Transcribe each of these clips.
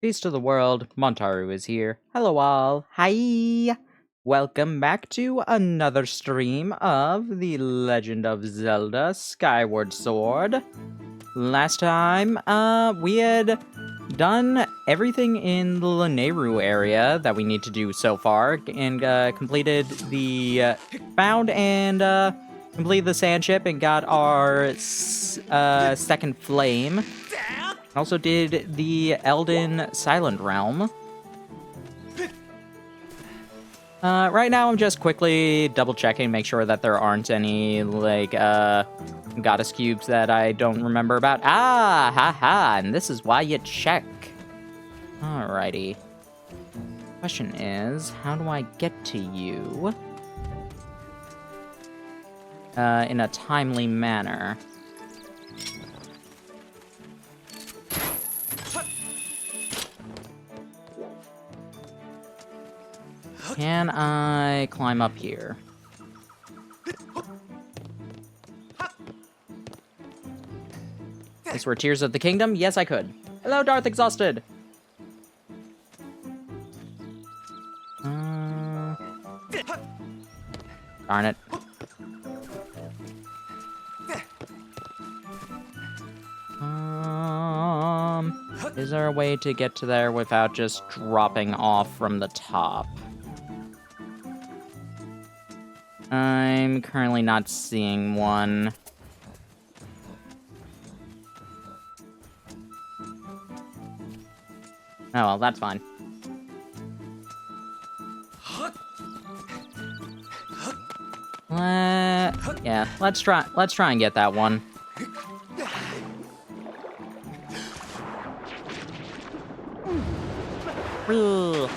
Peace to the world, Montaru is here. Hello all, hi! Welcome back to another stream of The Legend of Zelda Skyward Sword. Last time, we had done everything in the Lanayru area that we need to do so far, and completed the, found and, completed the sand ship and got our, second flame. Also did the Elden Silent Realm. Right now I'm just quickly double checking, make sure that there aren't any, like, goddess cubes that I don't remember about. Ah, haha, and this is why you check. Alrighty. Question is, how do I get to you? In a timely manner. Can I climb up here? These were Tears of the Kingdom? Yes, I could. Hello, Darth Exhausted! Darn it. Is there a way to get to there without just dropping off from the top? I'm currently not seeing one. Oh well, that's fine. Yeah, let's try and get that one. Ugh.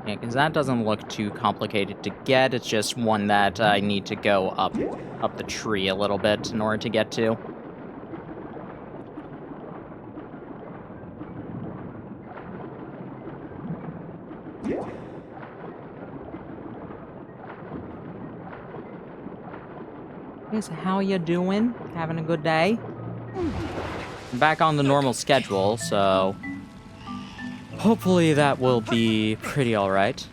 Yeah, because that doesn't look too complicated to get. It's just one that I need to go up the tree a little bit in order to get to. Guys, how you doing? Having a good day? I'm back on the normal schedule, so hopefully that will be pretty alright.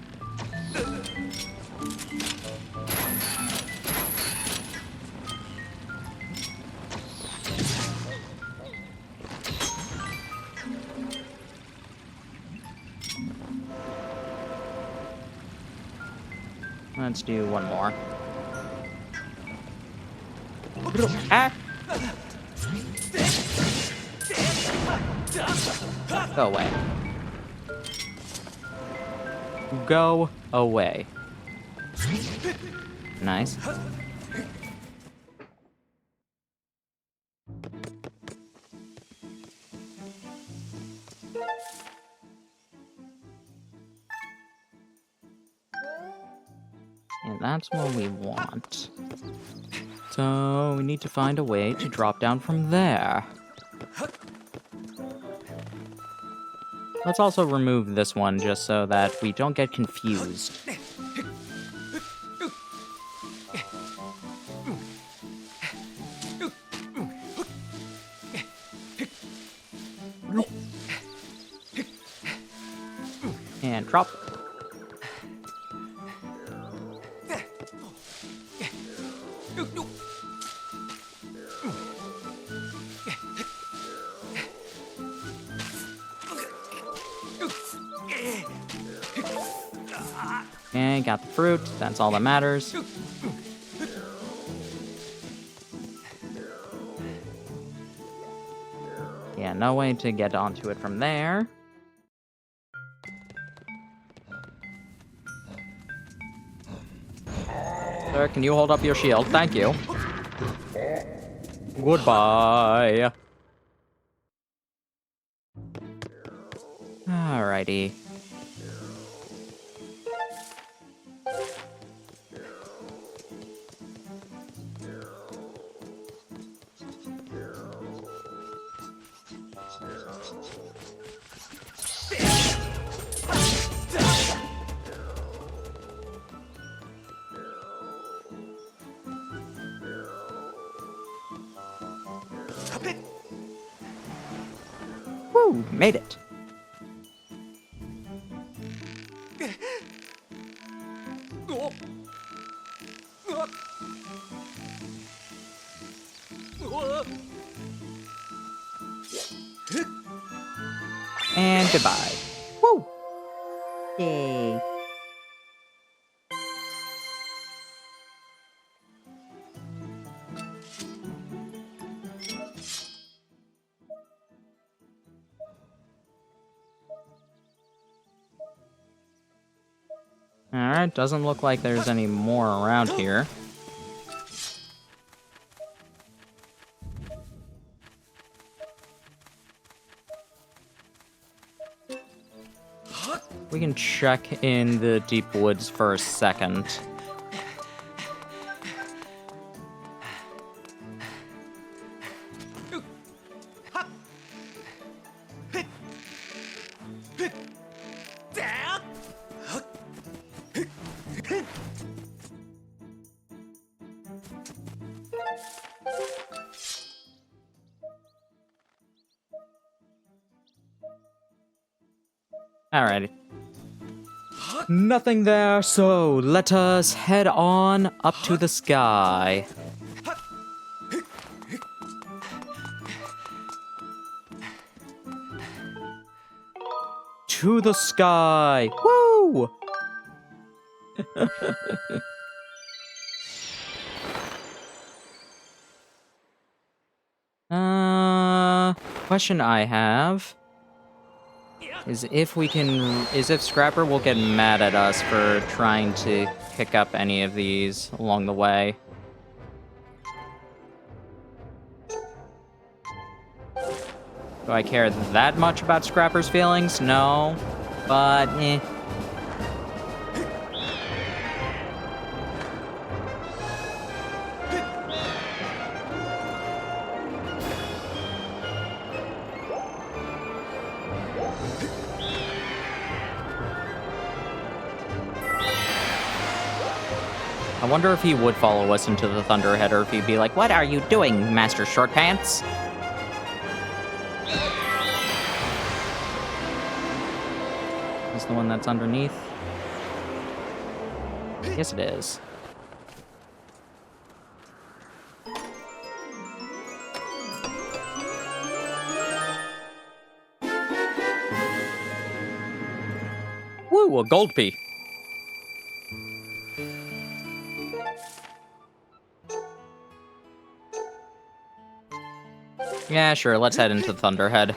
Let's do one more. Ah! Go away. Go away. Nice. And that's what we want. So, we need to find a way to drop down from there. Let's also remove this one, just so that we don't get confused. And drop. Okay, got the fruit. That's all that matters. Yeah, no way to get onto it from there. Sir, can you hold up your shield? Thank you. Goodbye. Alrighty. Woo! Made it. And goodbye. Woo! Yay. Alright, doesn't look like there's any more around here. We can check in the deep woods for a second. Alrighty. Nothing there, so let us head on up to the sky. To the sky! Woo! Question I have is if Scrapper will get mad at us for trying to pick up any of these along the way. Do I care that much about Scrapper's feelings? No, but eh. I wonder if he would follow us into the Thunderhead, or if he'd be like, "What are you doing, Master Shortpants?" Is the one that's underneath? Yes, it is. Woo, a gold pea. Yeah, sure, let's head into Thunderhead.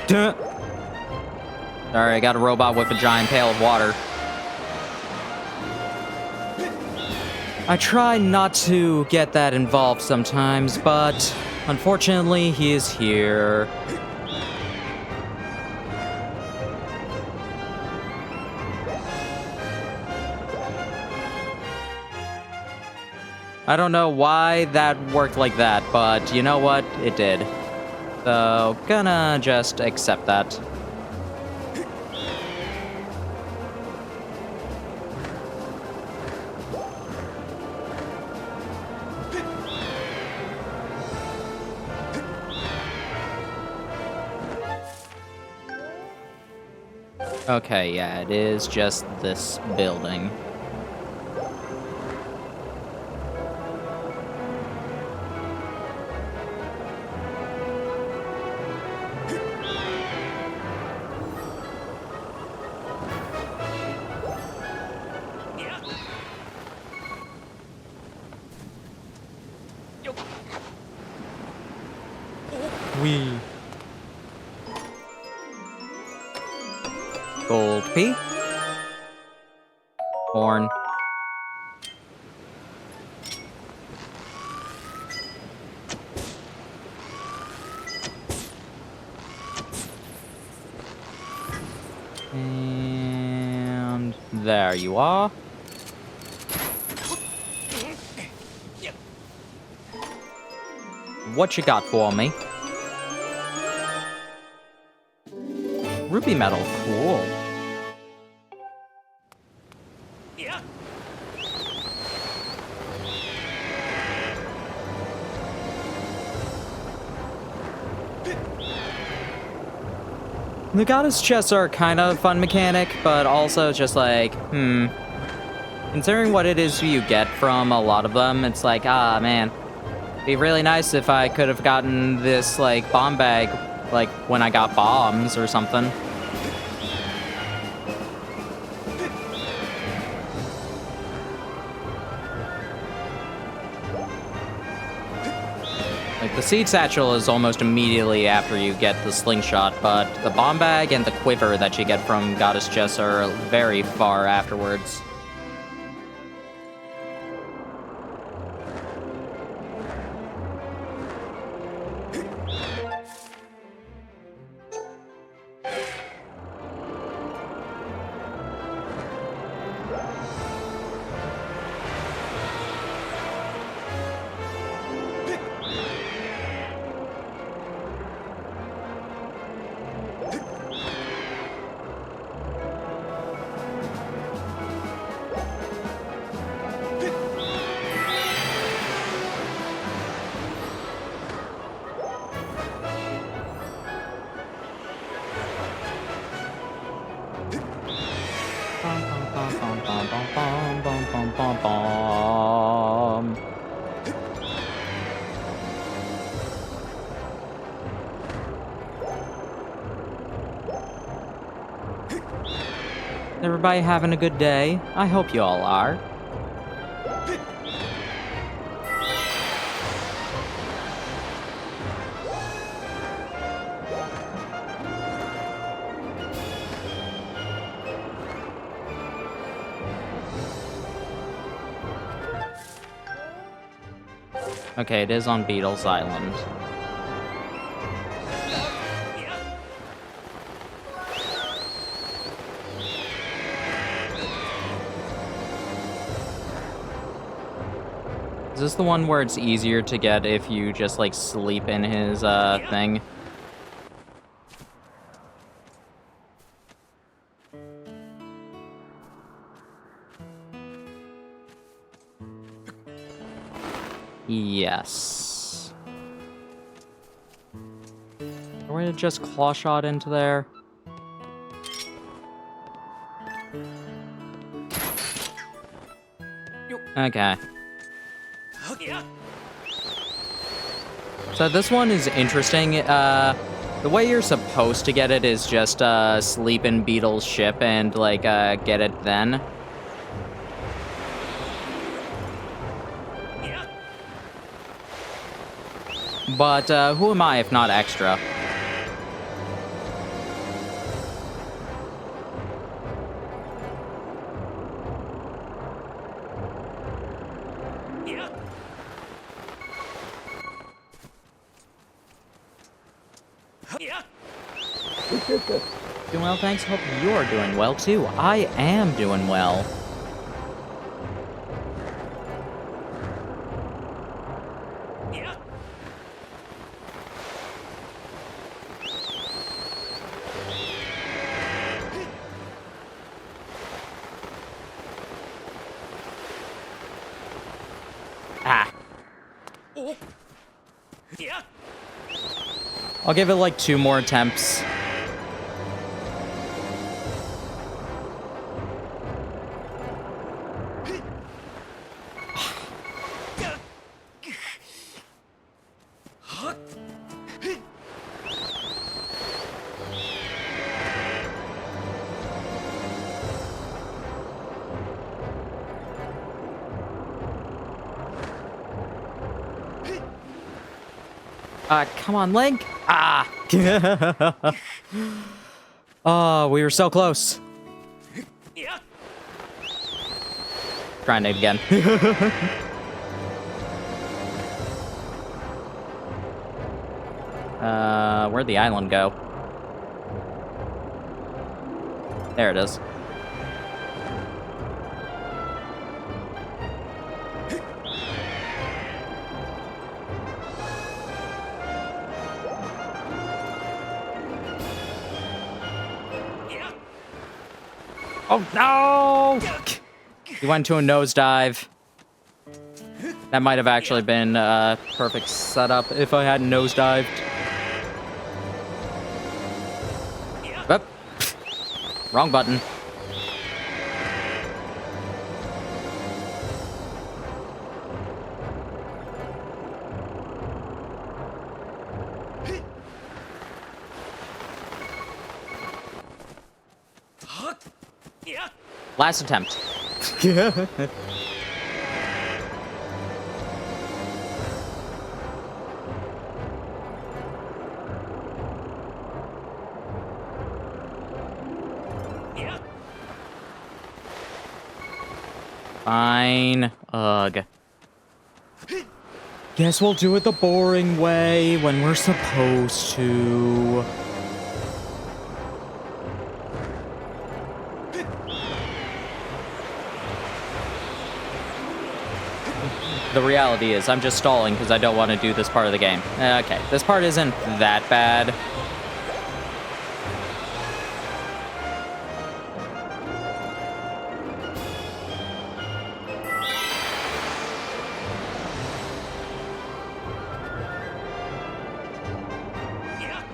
Duh. Sorry, I got a robot with a giant pail of water. I try not to get that involved sometimes, but unfortunately, he is here. I don't know why that worked like that, but you know what? It did. So, gonna just accept that. Okay, yeah, it is just this building. Wee. Gold pea. Horn. And there you are. What you got for me? Ruby metal, cool. The goddess chests are kind of fun mechanic, but also just like, considering what it is you get from a lot of them, it's like, ah, man. It'd be really nice if I could have gotten this, like, bomb bag, like, when I got bombs or something. Like, the seed satchel is almost immediately after you get the slingshot, but the bomb bag and the quiver that you get from goddess chests are very far afterwards. Everybody having a good day? I hope you all are. Okay, it is on Beetle's Island. Is this the one where it's easier to get if you just, like, sleep in his, thing? Yes. Are we to just claw shot into there? Okay. So this one is interesting. The way you're supposed to get it is just sleep in Beetle's ship and like get it then. But who am I if not extra? Doing well, thanks. Hope you're doing well too. I am doing well. I'll give it like 2 more attempts. Come on, Link! Ah! Oh, we were so close. Trying it again. Where'd the island go? There it is. Oh, no! He went to a nosedive. That might have actually been a perfect setup if I hadn't nosedived. Oop. Wrong button. Last attempt. Fine. Ugh. Guess we'll do it the boring way when we're supposed to. The reality is, I'm just stalling because I don't want to do this part of the game. Okay, this part isn't that bad.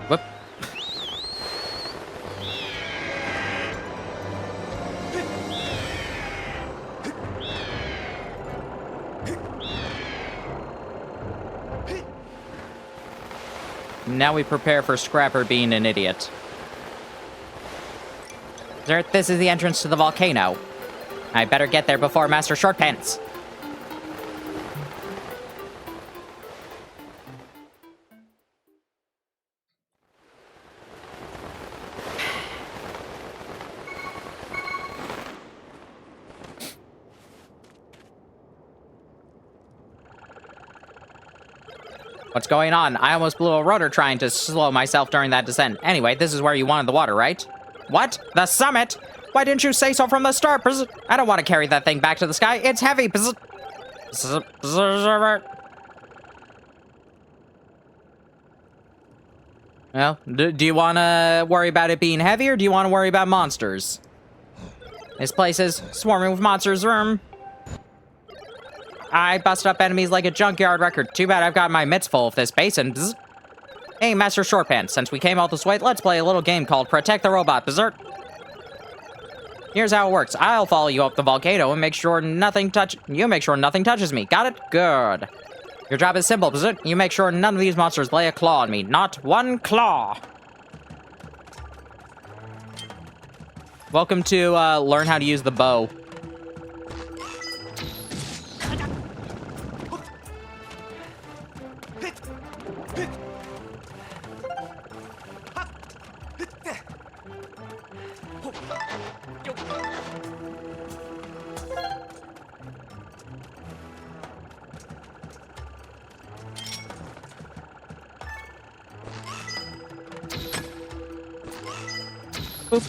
Whoop. Now we prepare for Scrapper being an idiot. Sir, this is the entrance to the volcano. I better get there before Master Shortpants. What's going on? I almost blew a rudder trying to slow myself during that descent. Anyway, this is where you wanted the water, right? What? The summit? Why didn't you say so from the start? I don't want to carry that thing back to the sky. It's heavy. Well, do you want to worry about it being heavy, or do you want to worry about monsters? This place is swarming with monsters. I busted up enemies like a junkyard record. Too bad I've got my mitts full of this basin. Bzz. Hey, Master Shortpants, since we came all this way, let's play a little game called Protect the Robot. Berserk. Here's how it works. I'll follow you up the volcano and make sure nothing touches me. Got it? Good. Your job is simple, Berserk. You make sure none of these monsters lay a claw on me. Not one claw. Welcome to learn how to use the bow. Boop.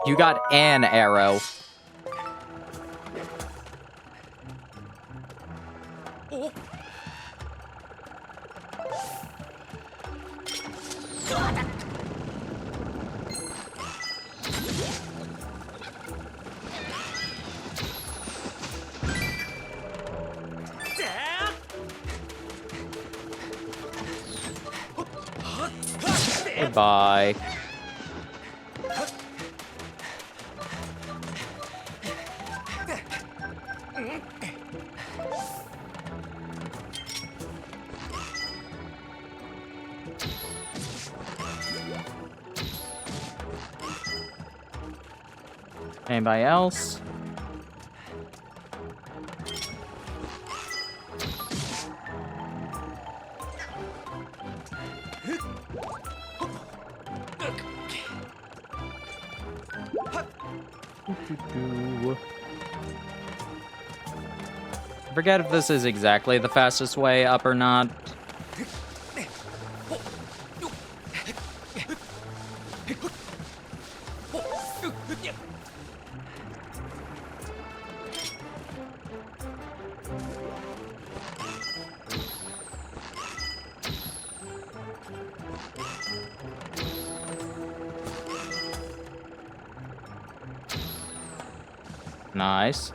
You got an arrow. Goodbye. Anybody else? I forget if this is exactly the fastest way up or not. Nice.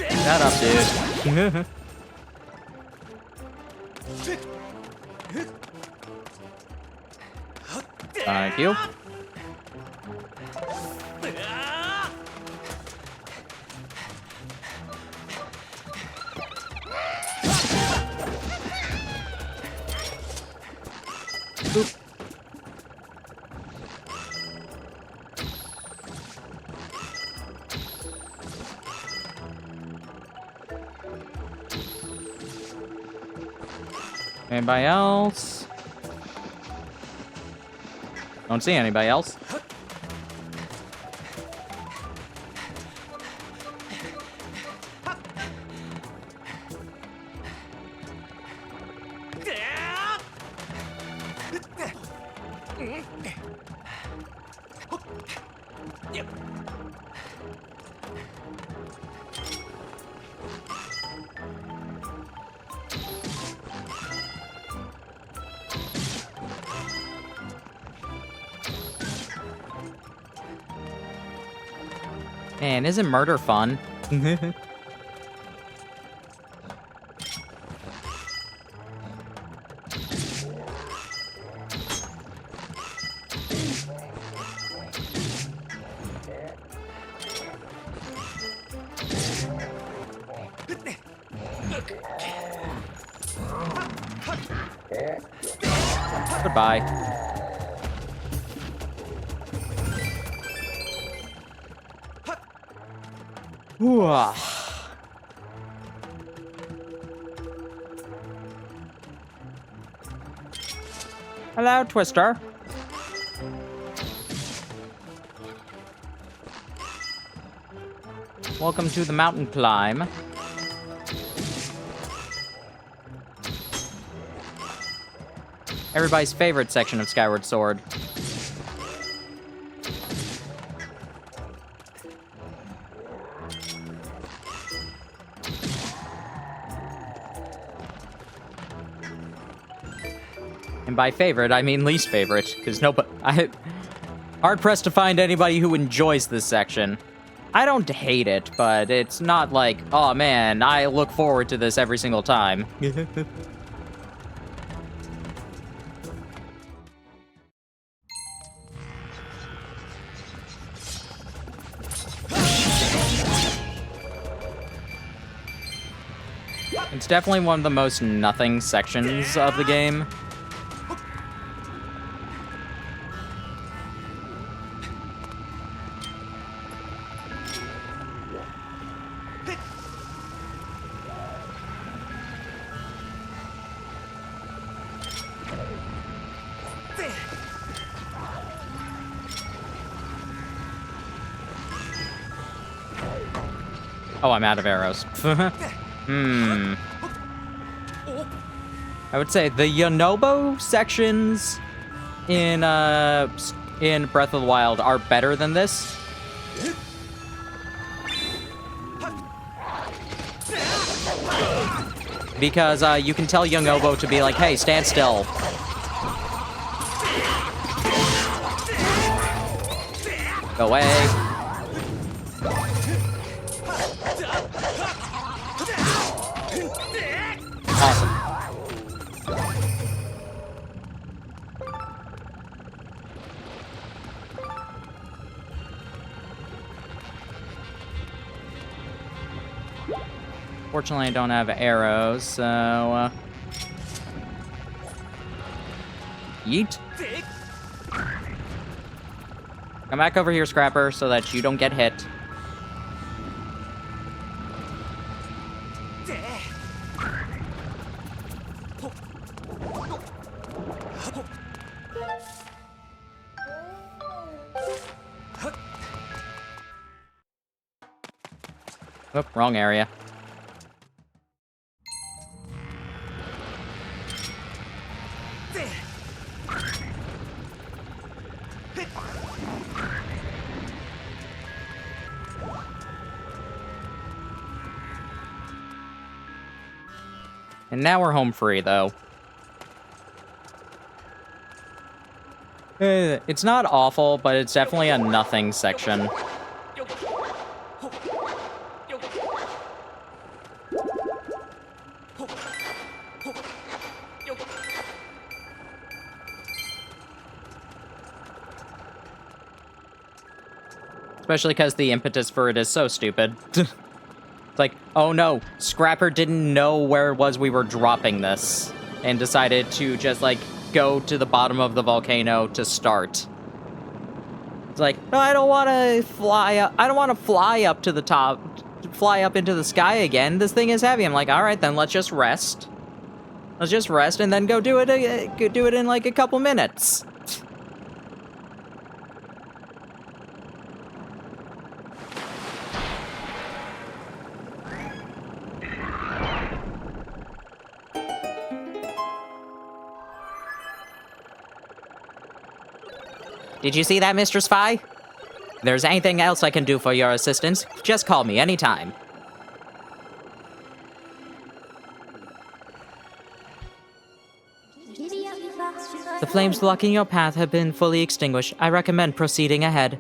Shut up, dude. Thank you. Boop. Anybody else? Don't see anybody else. Man, isn't murder fun? Goodbye. Whoa. Hello, Twister. Welcome to the mountain climb. Everybody's favorite section of Skyward Sword. And by favorite, I mean least favorite, because hard-pressed to find anybody who enjoys this section. I don't hate it, but it's not like, oh man, I look forward to this every single time. It's definitely one of the most nothing sections of the game. Oh, I'm out of arrows. I would say the Yonobo sections in Breath of the Wild are better than this. Because you can tell Yonobo to be like, hey, stand still. Go away. Awesome. Fortunately, I don't have arrows, so... Yeet. Come back over here, Scrapper, so that you don't get hit. Oh, wrong area. And now we're home free, though. It's not awful, but it's definitely a nothing section. Especially because the impetus for it is so stupid. It's like, oh no, Scrapper didn't know where it was we were dropping this, and decided to just, like, go to the bottom of the volcano to start. It's like, no, I don't want to fly up. I don't want to fly up to the top, fly up into the sky again. This thing is heavy. I'm like, all right, then let's just rest. Let's just rest and then go do it in like a couple minutes. Did you see that, Mr. Spy? If there's anything else I can do for your assistance, just call me anytime. The flames blocking your path have been fully extinguished. I recommend proceeding ahead.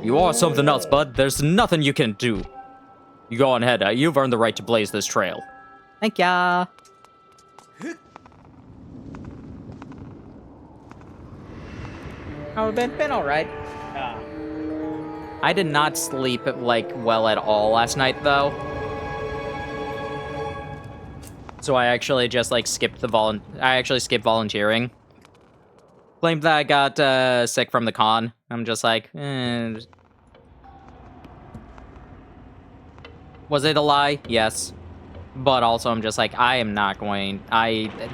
You are something else, bud. There's nothing you can do. You go on ahead. You've earned the right to blaze this trail. Thank ya. Oh, been all right. I did not sleep, like, well at all last night, though. So I actually just, like, skipped volunteering. Claimed that I got, sick from the con. I'm just like, Was it a lie? Yes. But also, I'm just like, I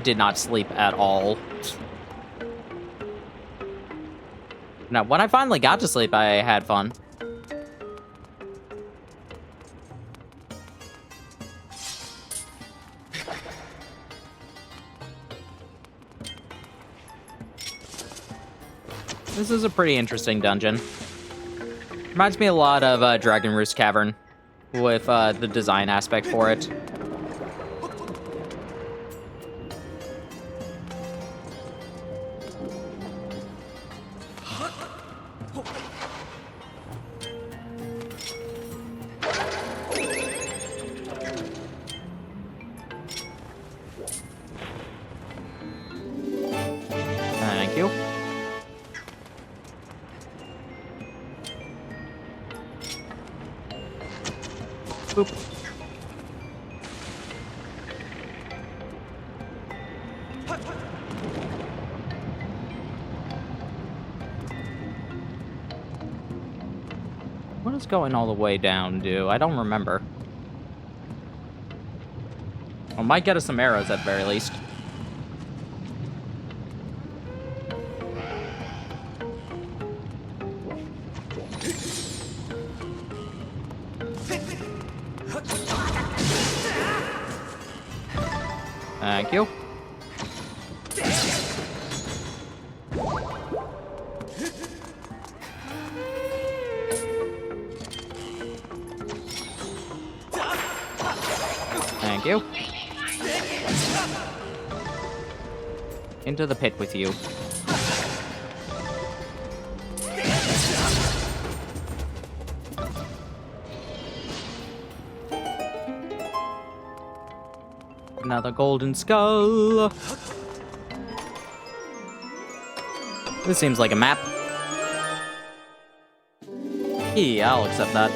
did not sleep at all. Now, when I finally got to sleep, I had fun. This is a pretty interesting dungeon. Reminds me a lot of Dragon Roost Cavern, with the design aspect for it. Thank you. Boop. What does going all the way down do? I don't remember. Well, might get us some arrows at the very least. Thank you. Thank you. Into the pit with you. Another golden skull. This seems like a map. Yeah, I'll accept that.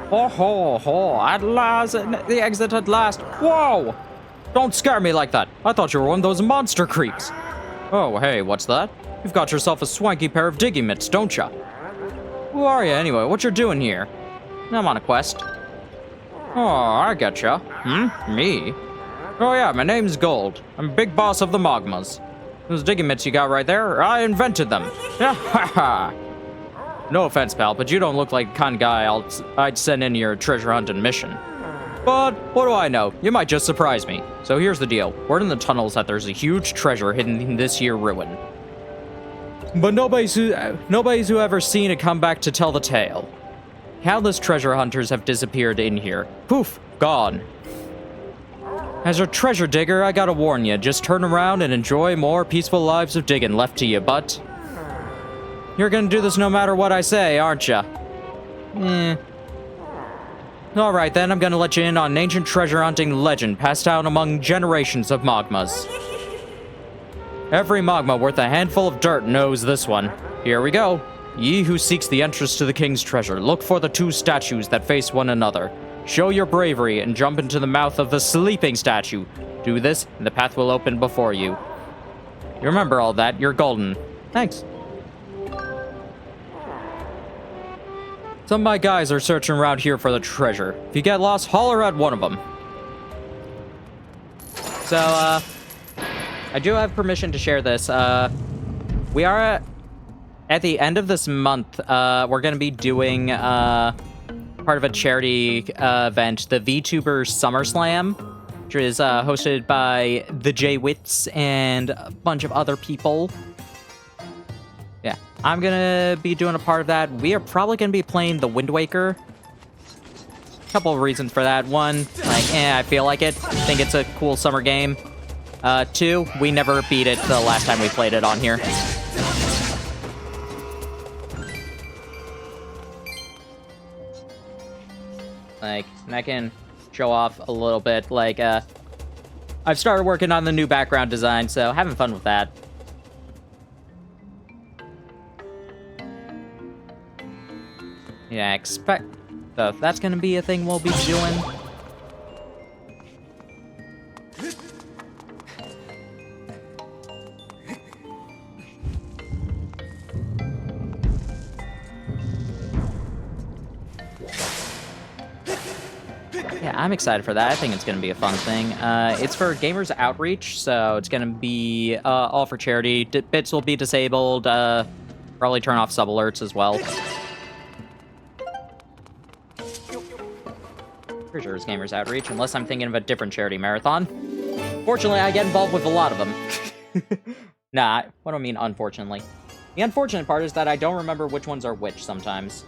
Ho ho ho, at last, the exit at last. Whoa! Don't scare me like that. I thought you were one of those monster creeps. Oh, hey, what's that? You've got yourself a swanky pair of diggy mitts, don't ya? Who are you anyway? What you doing here? I'm on a quest. Oh, I getcha. Me? Oh yeah, my name's Gold. I'm big boss of the Magmas. Those diggy mitts you got right there, I invented them. Ha ha! No offense, pal, but you don't look like the kind of guy I'd send in your treasure hunting mission. But what do I know? You might just surprise me. So here's the deal. Word in the tunnels that there's a huge treasure hidden in this here ruin. But nobody's who ever seen it come back to tell the tale. Countless treasure hunters have disappeared in here. Poof, gone. As a treasure digger, I gotta warn you, just turn around and enjoy more peaceful lives of digging left to you, but... You're gonna do this no matter what I say, aren't ya? Alright then, I'm gonna let you in on an ancient treasure hunting legend passed down among generations of magmas. Every magma worth a handful of dirt knows this one. Here we go. Ye who seeks the entrance to the king's treasure, look for the two statues that face one another. Show your bravery and jump into the mouth of the sleeping statue. Do this, and the path will open before you. You remember all that, you're golden. Thanks. Some of my guys are searching around here for the treasure. If you get lost, holler at one of them. So, I do have permission to share this. We are at the end of this month, we're going to be doing part of a charity event, the VTuber SummerSlam, which is hosted by the J-Wits and a bunch of other people. Yeah, I'm going to be doing a part of that. We are probably going to be playing the Wind Waker. A couple of reasons for that. One, like, I feel like it. I think it's a cool summer game. Two, we never beat it the last time we played it on here. Like, and I can show off a little bit, like, I've started working on the new background design, so having fun with that. Yeah, expect... So that's gonna be a thing we'll be doing. Yeah, I'm excited for that. I think it's going to be a fun thing. It's for Gamers Outreach, so it's going to be all for charity. Bits will be disabled. Probably turn off sub alerts as well. Pretty sure it's Gamers Outreach, unless I'm thinking of a different charity marathon. Fortunately, I get involved with a lot of them. Nah, what do I mean, unfortunately? The unfortunate part is that I don't remember which ones are which sometimes.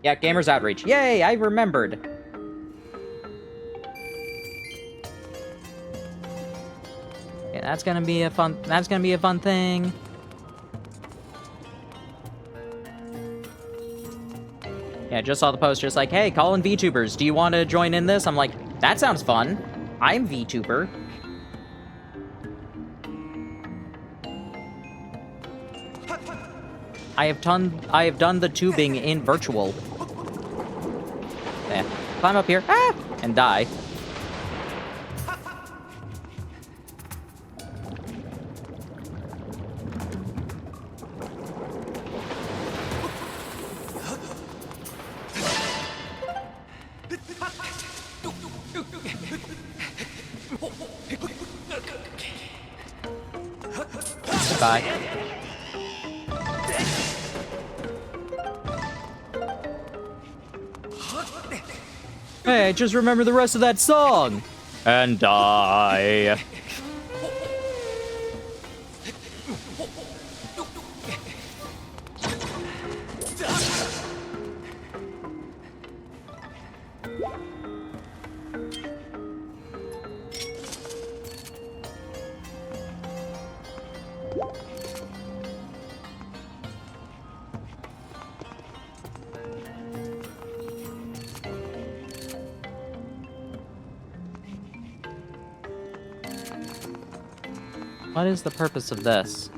Yeah, Gamers Outreach. Yay, I remembered. Yeah, that's gonna be a fun thing. Yeah, I just saw the post just like, hey, call in VTubers. Do you want to join in this? I'm like, that sounds fun. I'm VTuber. I have done the tubing in virtual. Yeah. Climb up here, and die. Goodbye. Hey, I just remember the rest of that song. And die. What is the purpose of this?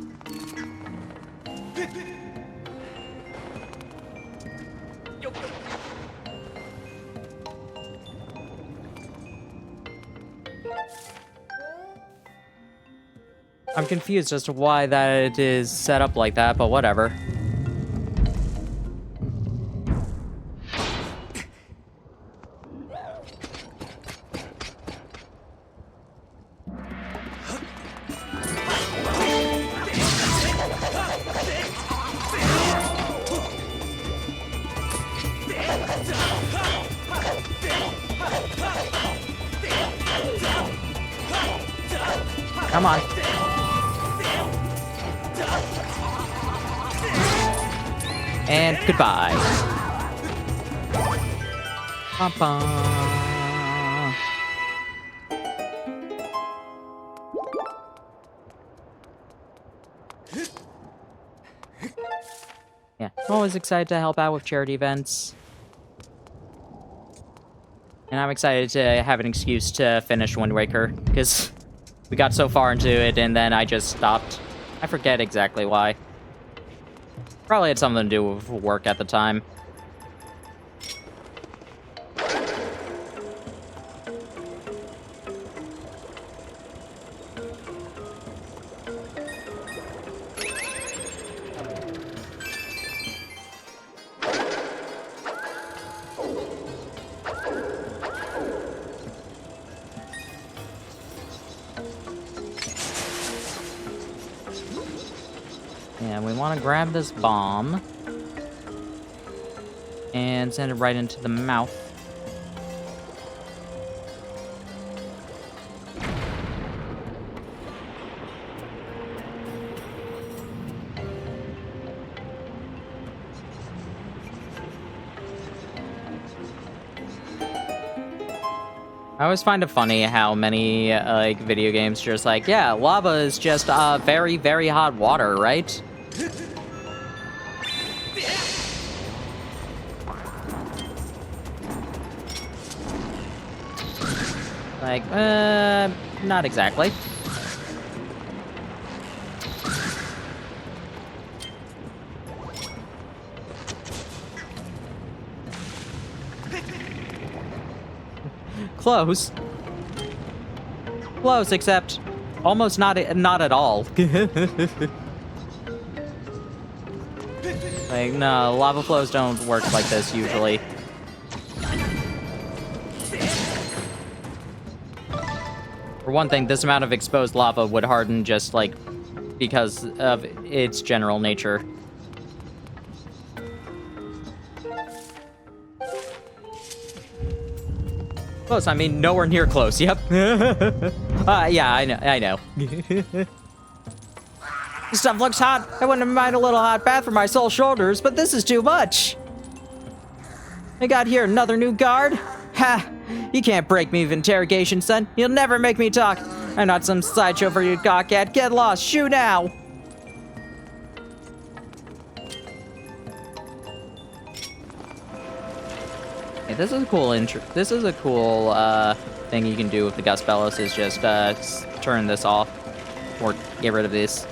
I'm confused as to why that it is set up like that, but whatever. Come on. And goodbye. Bum-bum. Yeah, I'm always excited to help out with charity events. And I'm excited to have an excuse to finish Wind Waker, because we got so far into it and then I just stopped. I forget exactly why. Probably had something to do with work at the time. And we want to grab this bomb and send it right into the mouth. I always find it funny how many like video games just like, yeah, lava is just very, very hot water, right? Like, not exactly. Close. Close, except almost not at all. Like, no, lava flows don't work like this usually. For one thing, this amount of exposed lava would harden just, like, because of its general nature. Close, I mean, nowhere near close, yep. Yeah, I know. This stuff looks hot. I wouldn't mind a little hot bath for my sore shoulders, but this is too much. I got here another new guard? Ha! You can't break me with interrogation, son. You'll never make me talk. I'm not some sideshow for you to gawk at. Get lost. Shoo now. Hey, this is a cool This is a cool thing you can do with the Gus Bellows is just turn this off or get rid of this.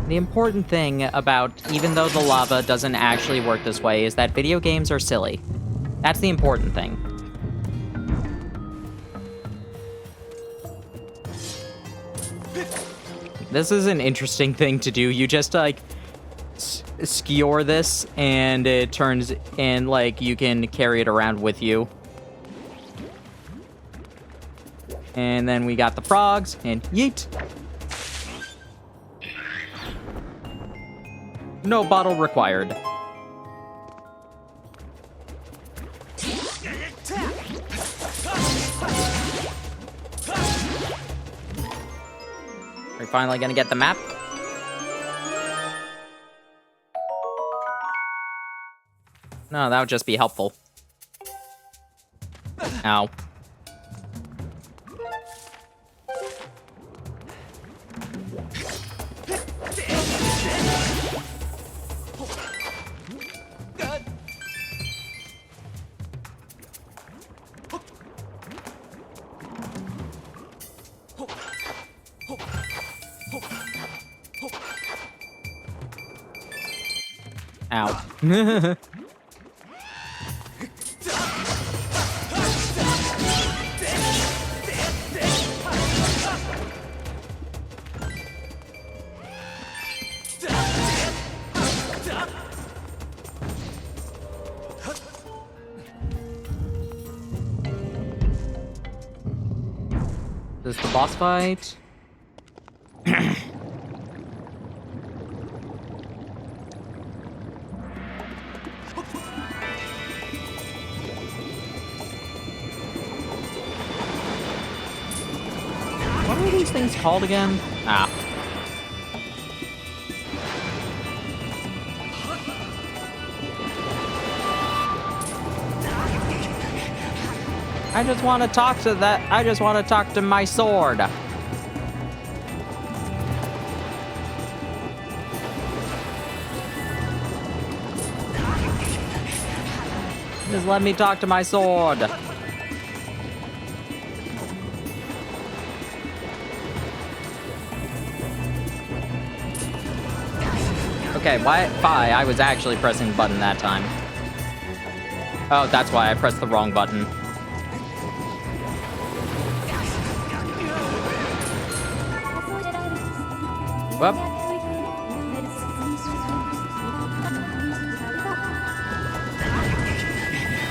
The important thing about, even though the lava doesn't actually work this way, is that video games are silly. That's the important thing. This is an interesting thing to do. You just, like, skewer this, and it turns, and, like, you can carry it around with you. And then we got the frogs, and yeet! No bottle required. We're finally gonna get the map. No, that would just be helpful. Ow. Ow. Is this the boss fight? What are these things called again? Ah. I just want to talk to that. I just want to talk to my sword. Just let me talk to my sword. Okay, why? I was actually pressing the button that time. Oh, that's why I pressed the wrong button. Whoop.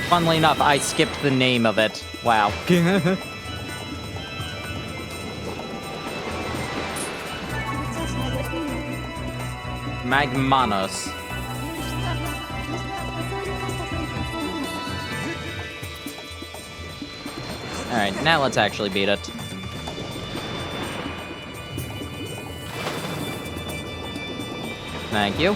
Funnily enough, I skipped the name of it. Wow. Magmanos. Alright, now let's actually beat it. Thank you.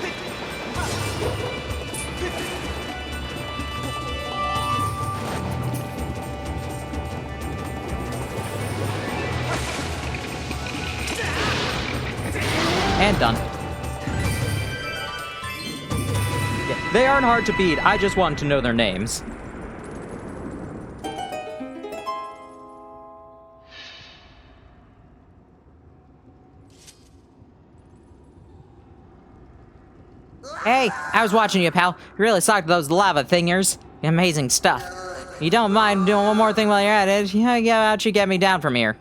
And done. Yeah, they aren't hard to beat, I just want to know their names. Hey, I was watching you, pal. You really sucked those lava thingers. Amazing stuff. You don't mind doing one more thing while you're at it? How about you get me down from here?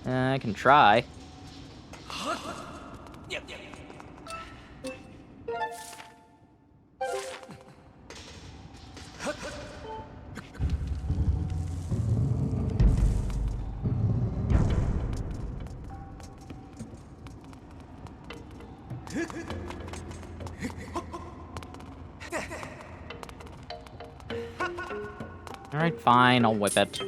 I can try. Alright, fine, I'll whip it.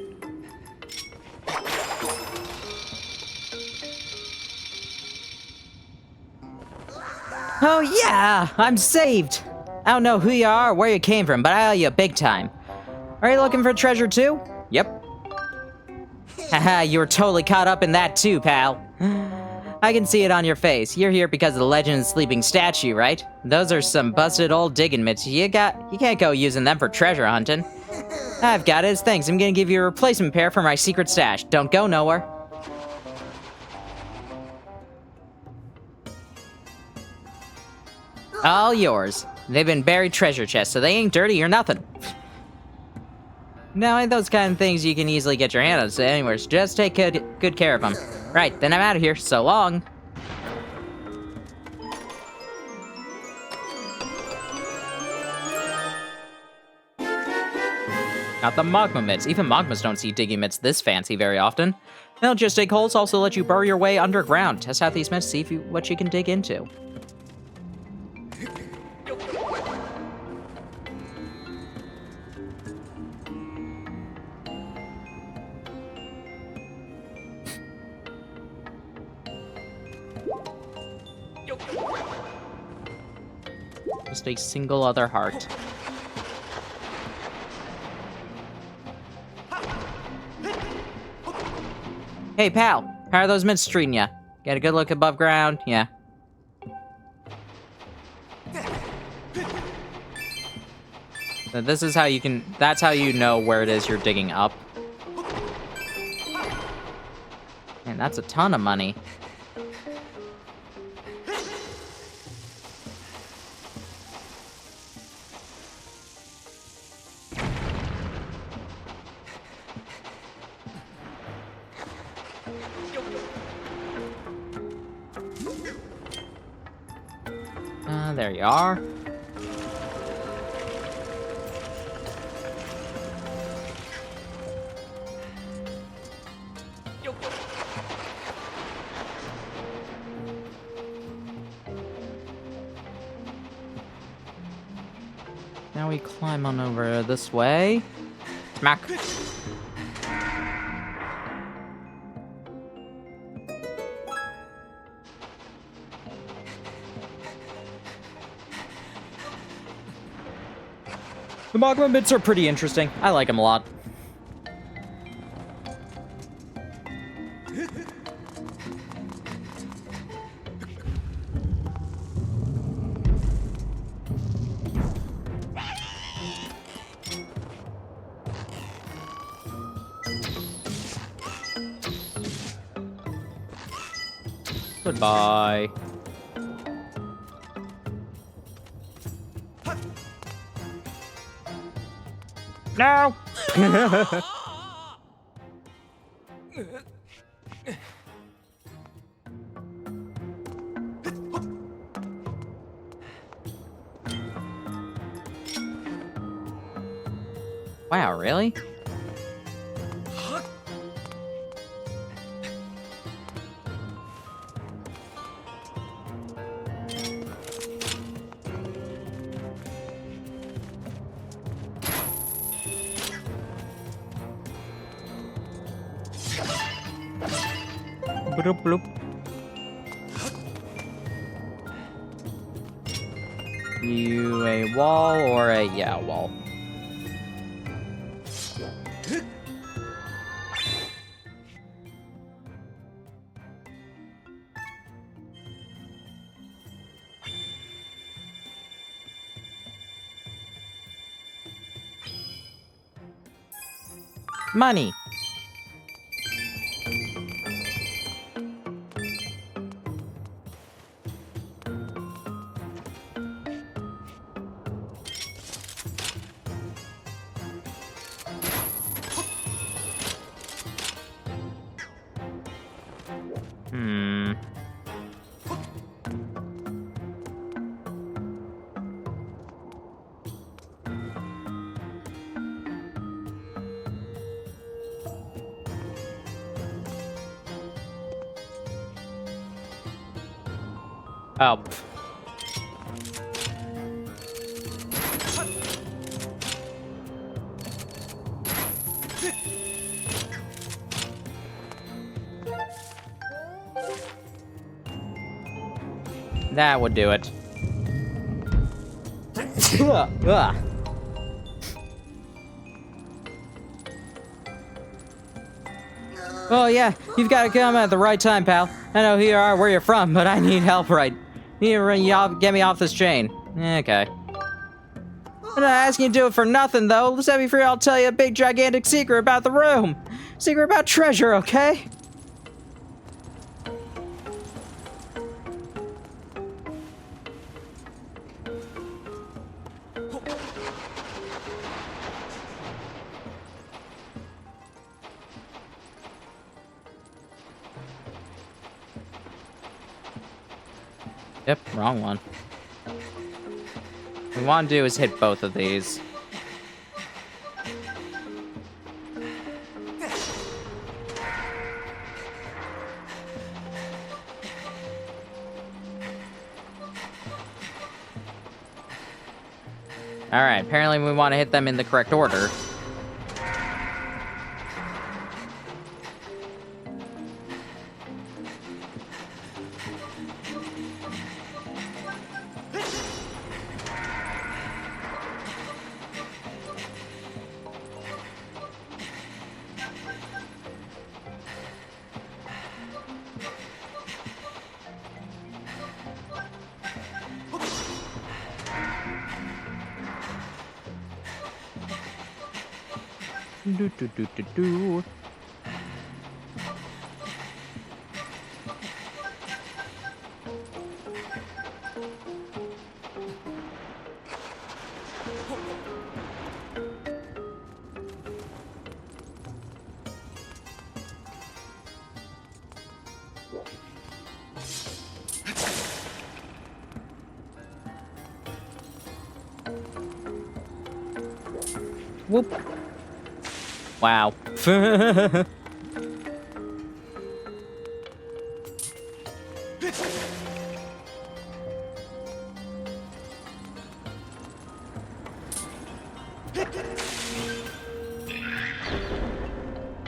Oh yeah, I'm saved! I don't know who you are or where you came from, but I owe you big time. Are you looking for treasure too? Yep. Haha, you were totally caught up in that too, pal. I can see it on your face. You're here because of the legend of the sleeping statue, right? Those are some busted old digging mitts. You can't go using them for treasure hunting. I've got it. Thanks. I'm gonna give you a replacement pair for my secret stash. Don't go nowhere. All yours. They've been buried treasure chests, so they ain't dirty or nothing. No, ain't those kind of things you can easily get your hand on, so anyways, just take good care of them. Right, then I'm out of here. So long. Got the magma mitts. Even magmas don't see digging mitts this fancy very often. They'll just dig holes, also let you burrow your way underground. Test out these mitts, see what you can dig into. Just a single other heart. Hey, pal. How are those mitts treating ya? Get a good look above ground? Yeah. So this is how you can... That's how you know where it is you're digging up. Man, that's a ton of money. There you are. Now we climb on over this way. Smack. The magma bits are pretty interesting. I like them a lot. Goodbye. No! Wow, really? Bloop, bloop. You a wall or a wall? Money. Oh. That would do it. Oh yeah, you've got to come at the right time, pal. I know who you are, where you're from, but I need help right. You get me off this chain. Okay. I'm not asking you to do it for nothing, though. Let me free, I'll tell you a big, gigantic secret about the room. Secret about treasure, okay? Yep, wrong one. What we want to do is hit both of these. Alright, apparently we want to hit them in the correct order. Do. Whoop. Wow.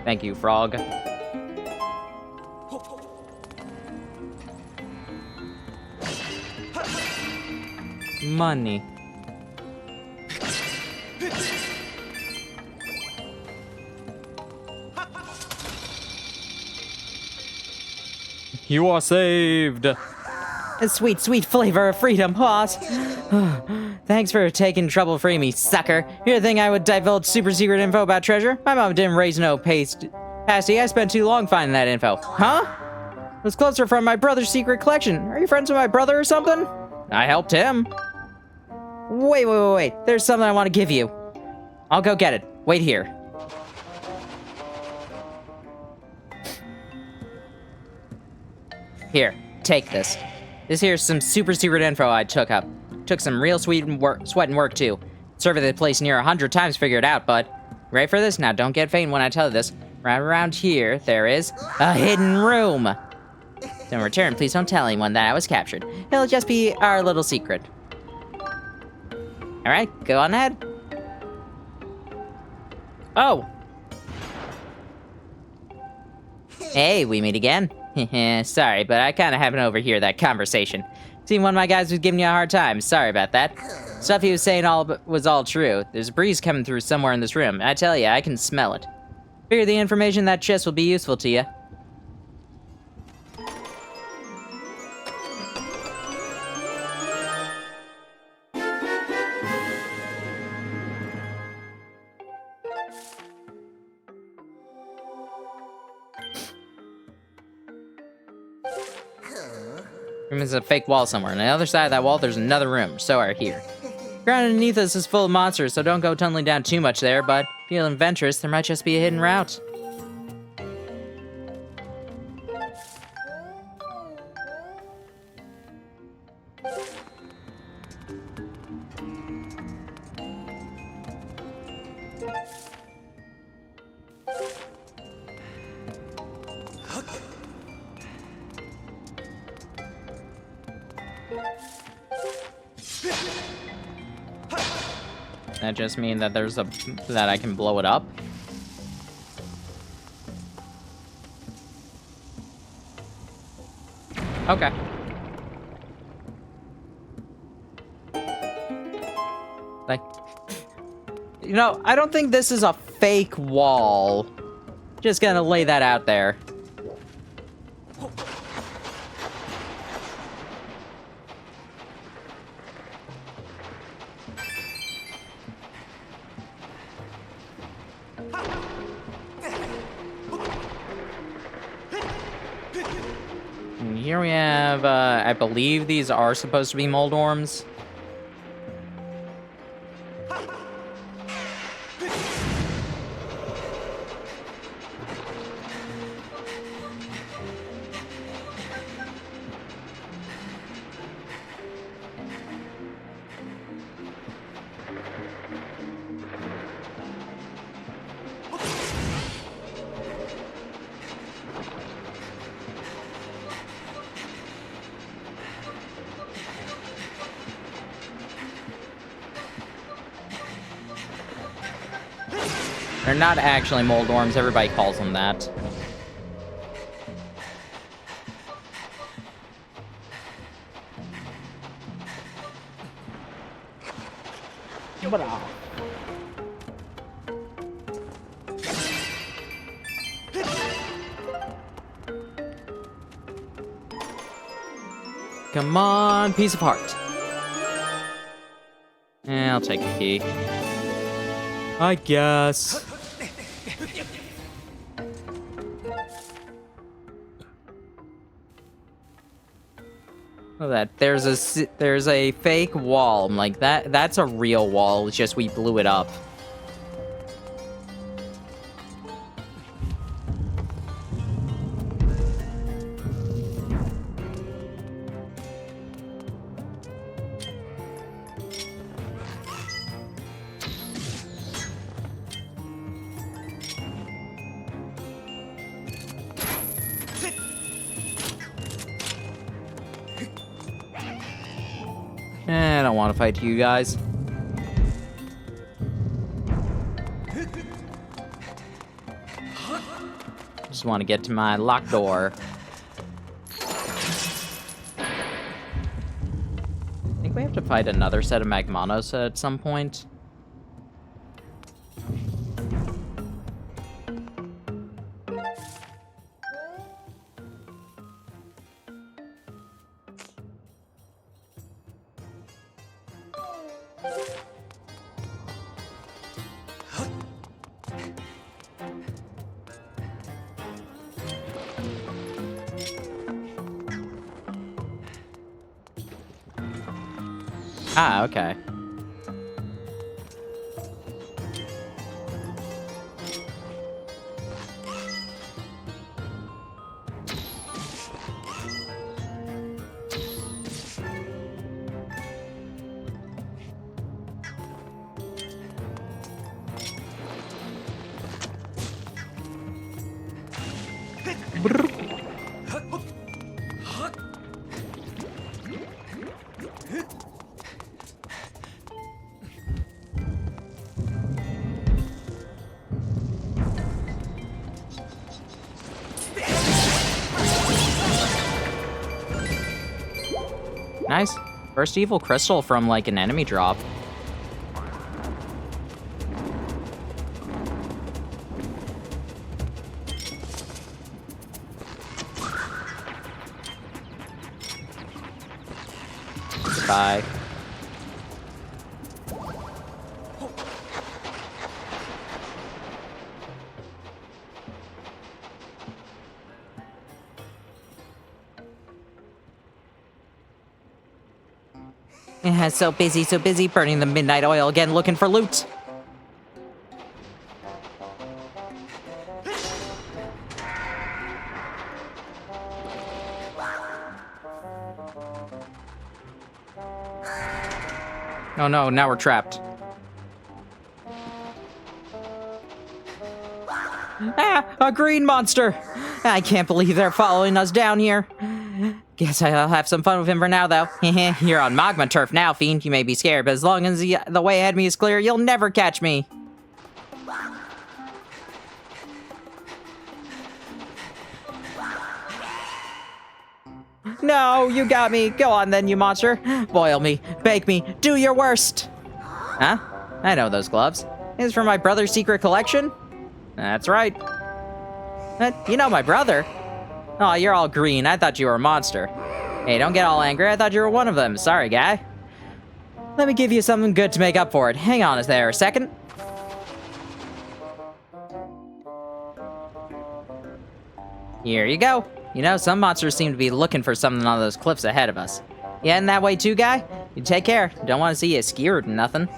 Thank you, frog. Money. You are saved. A sweet, sweet flavor of freedom, boss. Thanks for taking trouble freeing me, sucker. You think I would divulge super secret info about treasure? My mom didn't raise no pasty. I spent too long finding that info. Huh? It was closer from my brother's secret collection. Are you friends with my brother or something? I helped him. Wait. There's something I want to give you. I'll go get it. Wait here. Here, take this. This here's some super secret info I took up. Took some real sweat and work too. Surveyed the place near 100 times, figured out, but... Ready for this? Now, don't get faint when I tell you this. Right around here, there is a hidden room. In return, please don't tell anyone that I was captured. It'll just be our little secret. Alright, go on ahead. Oh! Hey, we meet again. Sorry, but I kinda happened to overhear that conversation. Seemed one of my guys was giving you a hard time. Sorry about that. Stuff he was saying was all true. There's a breeze coming through somewhere in this room. I tell you, I can smell it. Figure the information in that chest will be useful to you. There's a fake wall somewhere. On the other side of that wall, there's another room. So are here. Ground underneath us is full of monsters, so don't go tunneling down too much there, but feeling adventurous, there might just be a hidden route. That just mean that that I can blow it up? Okay. Like, you know, I don't think this is a fake wall. Just gonna lay that out there. And here we have, I believe these are supposed to be mold worms. They're not actually mold worms, everybody calls them that. Come on, piece of heart. I'll take a key. I guess. Look at that. There's a fake wall. I'm like, that's a real wall. It's just we blew it up. I don't want to fight you guys. just want to get to my locked door. I think we have to fight another set of Magmanos at some point. Ah, okay. Nice. First evil crystal from, like, an enemy drop. Goodbye. Yeah, so busy burning the midnight oil again, looking for loot. Oh no, now we're trapped. Ah, a green monster! I can't believe they're following us down here. Guess I'll have some fun with him for now, though. You're on magma turf now, fiend. You may be scared, but as long as the way ahead of me is clear, you'll never catch me. No, you got me. Go on then, you monster. Boil me, bake me, do your worst. Huh? I know those gloves. It's from my brother's secret collection? That's right. You know my brother. Oh, you're all green. I thought you were a monster. Hey, don't get all angry. I thought you were one of them. Sorry, guy. Let me give you something good to make up for it. Hang on there a second. Here you go. You know, some monsters seem to be looking for something on those cliffs ahead of us. You heading that way too, guy? You take care. Don't want to see you skewered and nothing.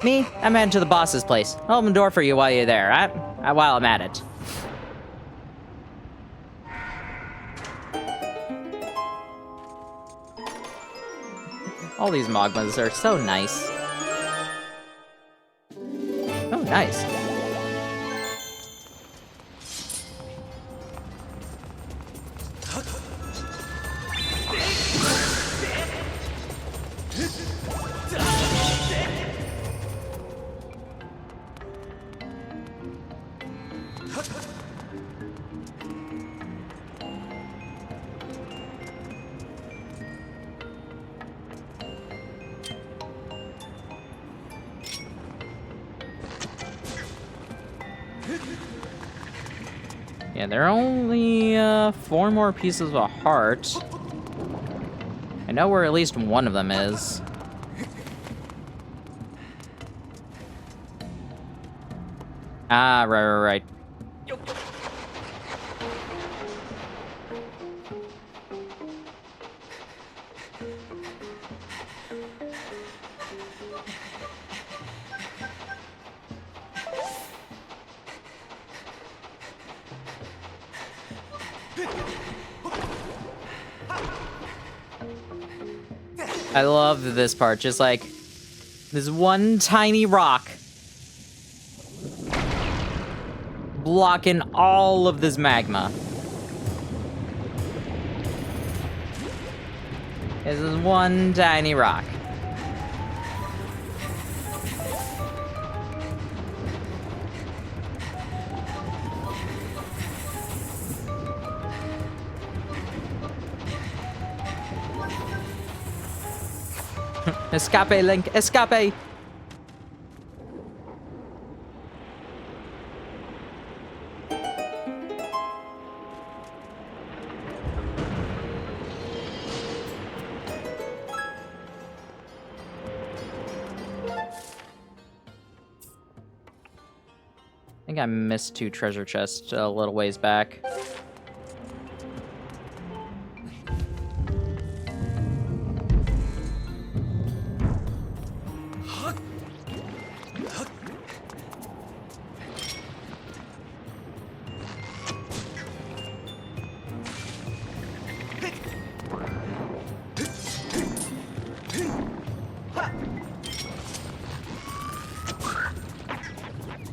Me, I'm heading to the boss's place. I'll open the door for you while you're there, while I'm at it. All these magmas are so nice. Oh, nice. Yeah, there are only 4 more pieces of a heart. I know where at least one of them is. Ah, right. I love this part, just like this one tiny rock blocking all of this magma. This is one tiny rock. Escape, Link, escape! I think I missed 2 treasure chests a little ways back.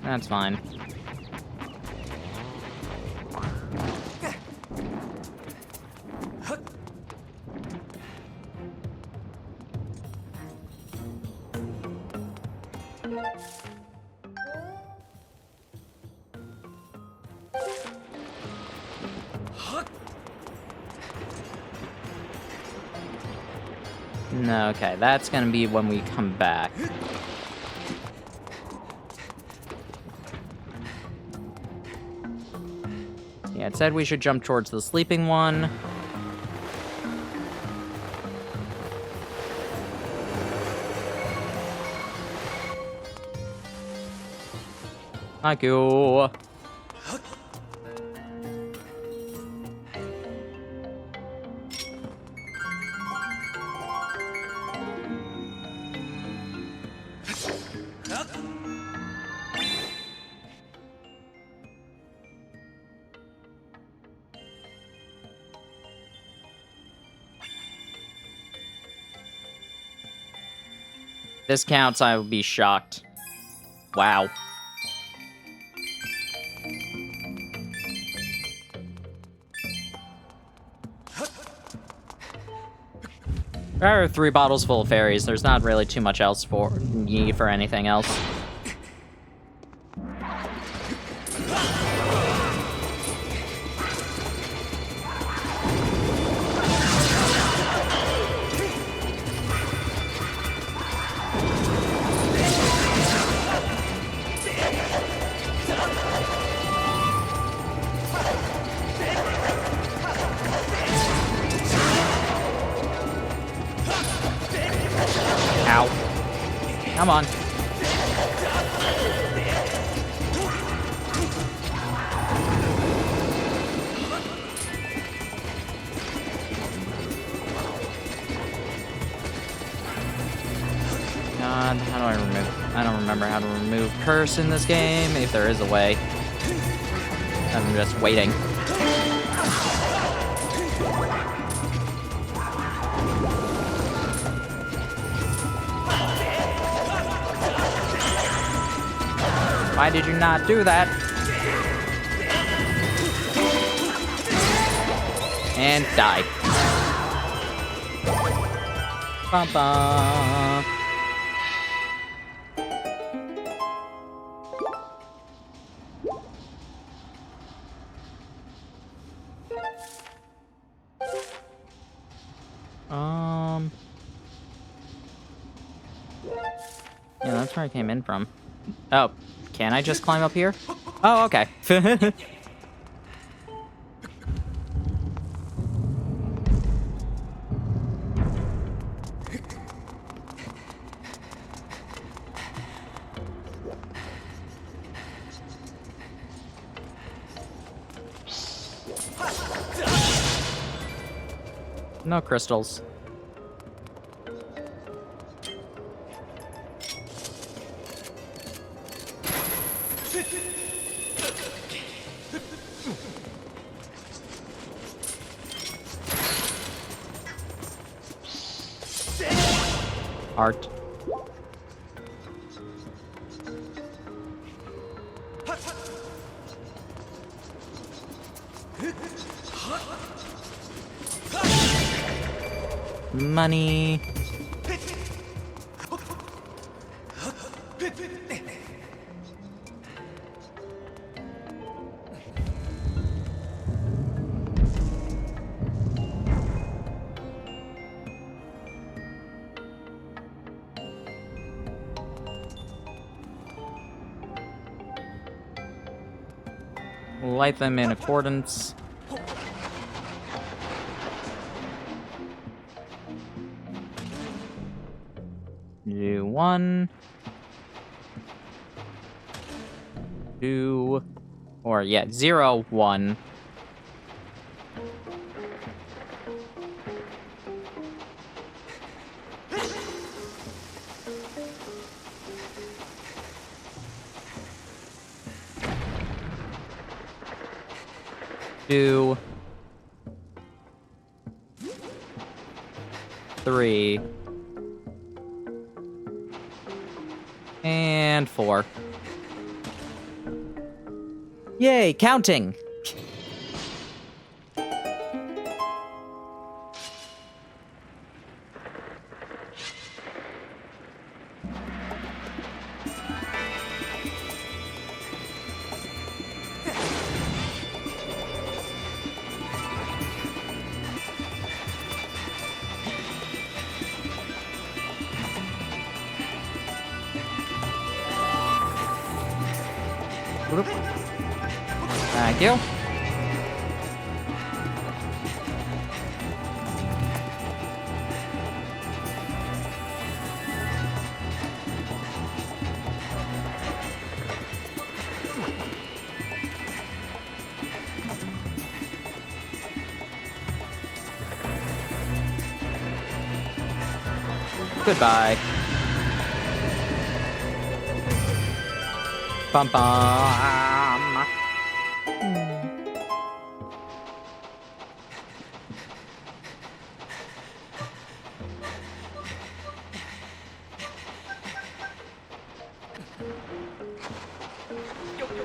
That's fine. No, okay, that's gonna be when we come back. Yeah, it said we should jump towards the sleeping one. Thank you. This counts, I would be shocked. Wow. There are 3 bottles full of fairies. There's not really too much else for need for anything else. Ow. Come on. God, how do I remove? I don't remember how to remove curse in this game, if there is a way. I'm just waiting. Why did you not do that? And die. Bum-bum. Yeah, that's where I came in from. Oh, can I just climb up here? Oh, okay. No crystals. Art. Money. light them in accordance. Do 1, 2, or yeah, 0, 1. Two, 3, and 4. Yay, counting! Thank you. Goodbye. Bum bum.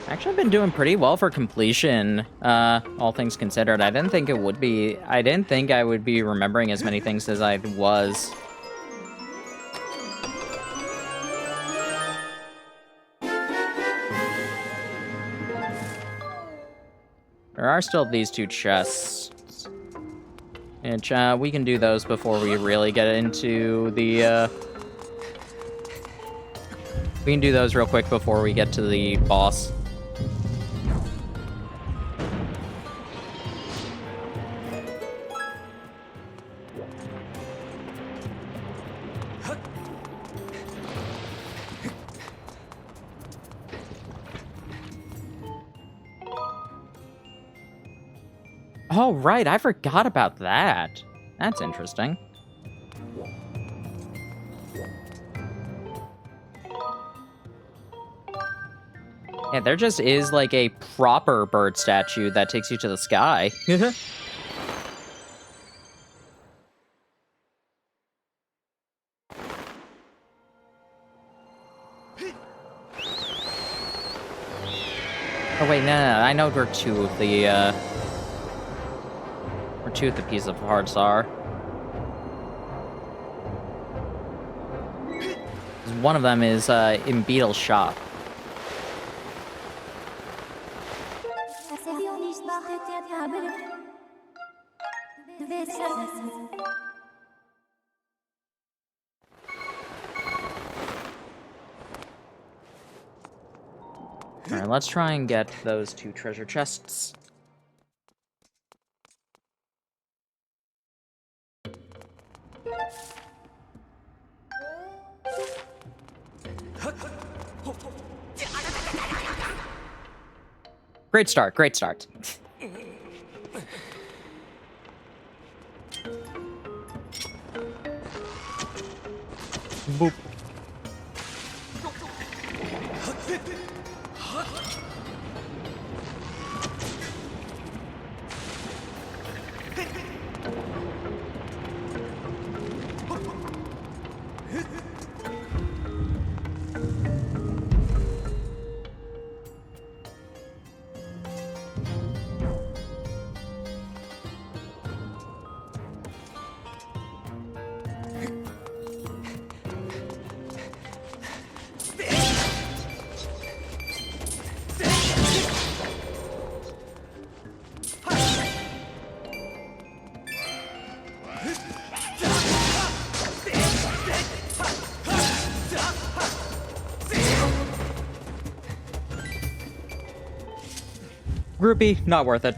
Actually, I've been doing pretty well for completion, all things considered. I didn't think I would be remembering as many things as I was. There are still these 2 chests, which, we can do those before we really get into the, we can do those real quick before we get to the boss. Oh, right, I forgot about that. That's interesting. Yeah, there just is, like, a proper bird statue that takes you to the sky. Oh, wait, no, I know where 2 of the, where 2 of the pieces of hearts are. One of them is, in Beetle's shop. Alright, let's try and get those 2 treasure chests. Great start, great start. Boop. Groupie, not worth it.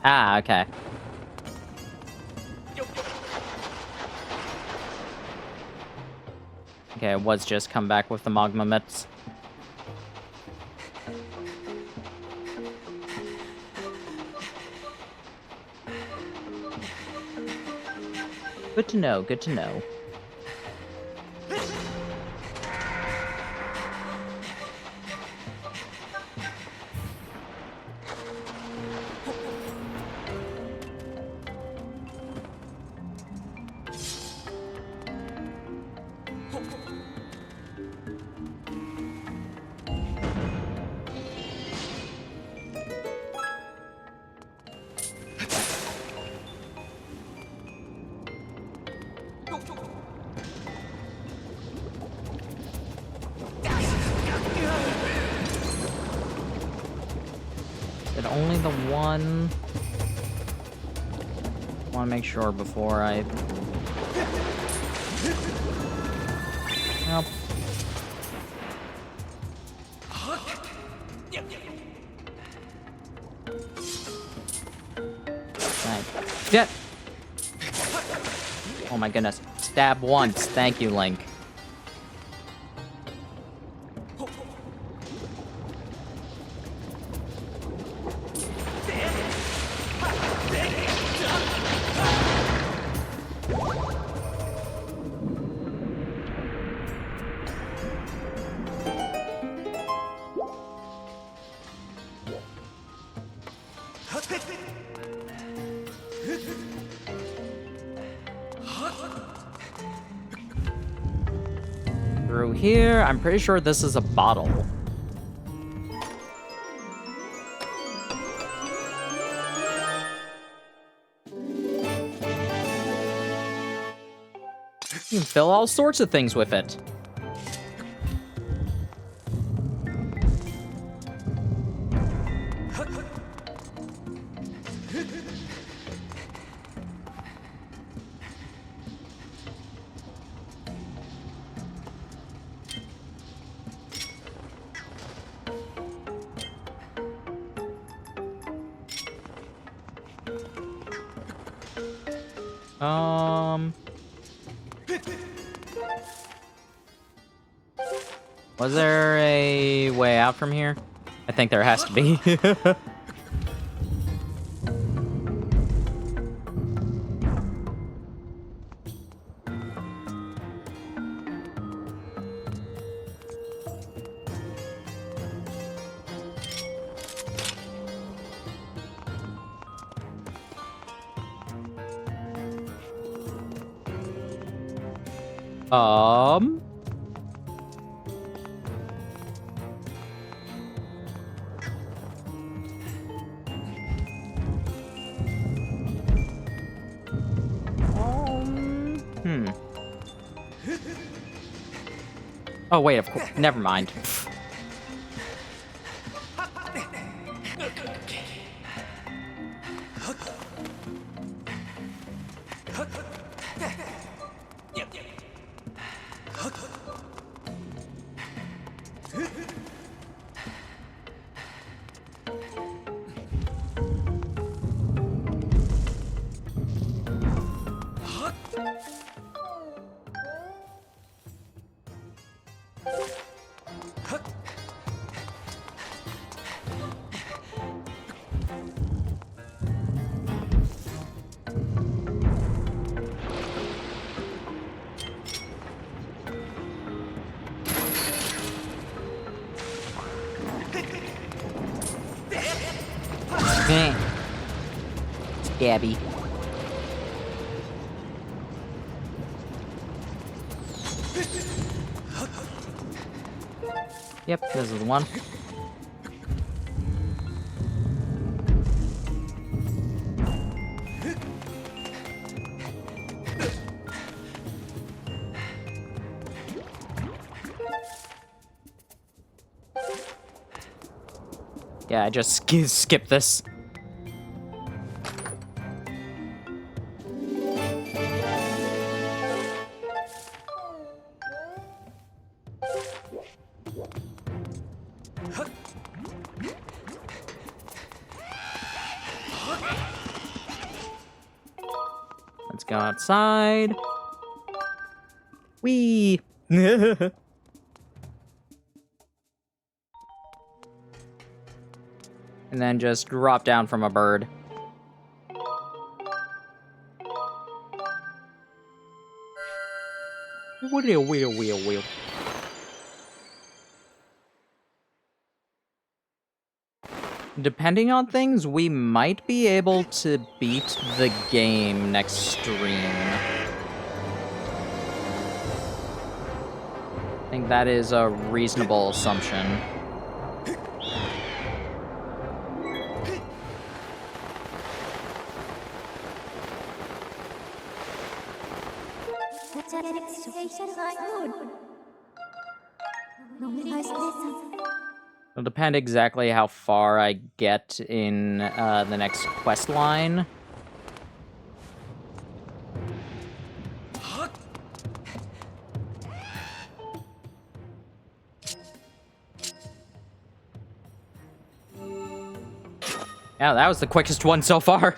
Ah, okay. Okay, it was just come back with the magma mitts. Good to know, good to know. Is it only the one? I want to make sure before I... Nope. Nice. Yeah. Oh my goodness. Stab once. Thank you, Link. Through here, I'm pretty sure this is a bottle. You can fill all sorts of things with it. Was there a way out from here? I think there has to be. Oh, wait, of course. Never mind. Stabby. Yep, this is the one. Yeah, I just skip this. Let's go outside. Whee! And then just drop down from a bird. Wheel. Depending on things, we might be able to beat the game next stream. I think that is a reasonable assumption. It'll depend exactly how far I get in the next quest line. Yeah, that was the quickest one so far.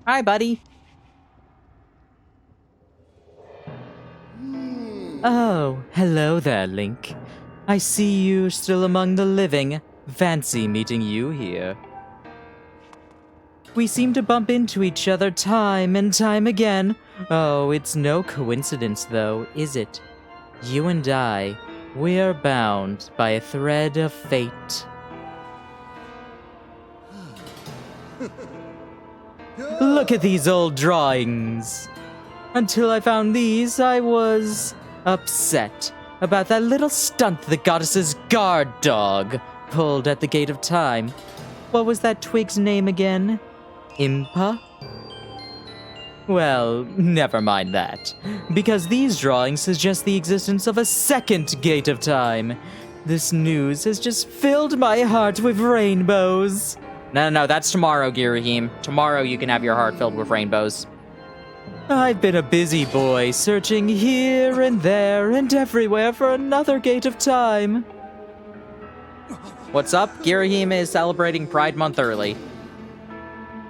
Hi, buddy. Oh, hello there, Link. I see you still among the living. Fancy meeting you here. We seem to bump into each other time and time again. Oh, it's no coincidence, though, is it? You and I, we're bound by a thread of fate. Look at these old drawings. Until I found these, I was upset about that little stunt the goddess's guard dog pulled at the Gate of Time. What was that twig's name again? Impa? Well, never mind that, because these drawings suggest the existence of a second Gate of Time. This news has just filled my heart with rainbows. No, that's tomorrow, Girahim. Tomorrow you can have your heart filled with rainbows. I've been a busy boy, searching here and there and everywhere for another Gate of Time. What's up? Girahim is celebrating Pride Month early.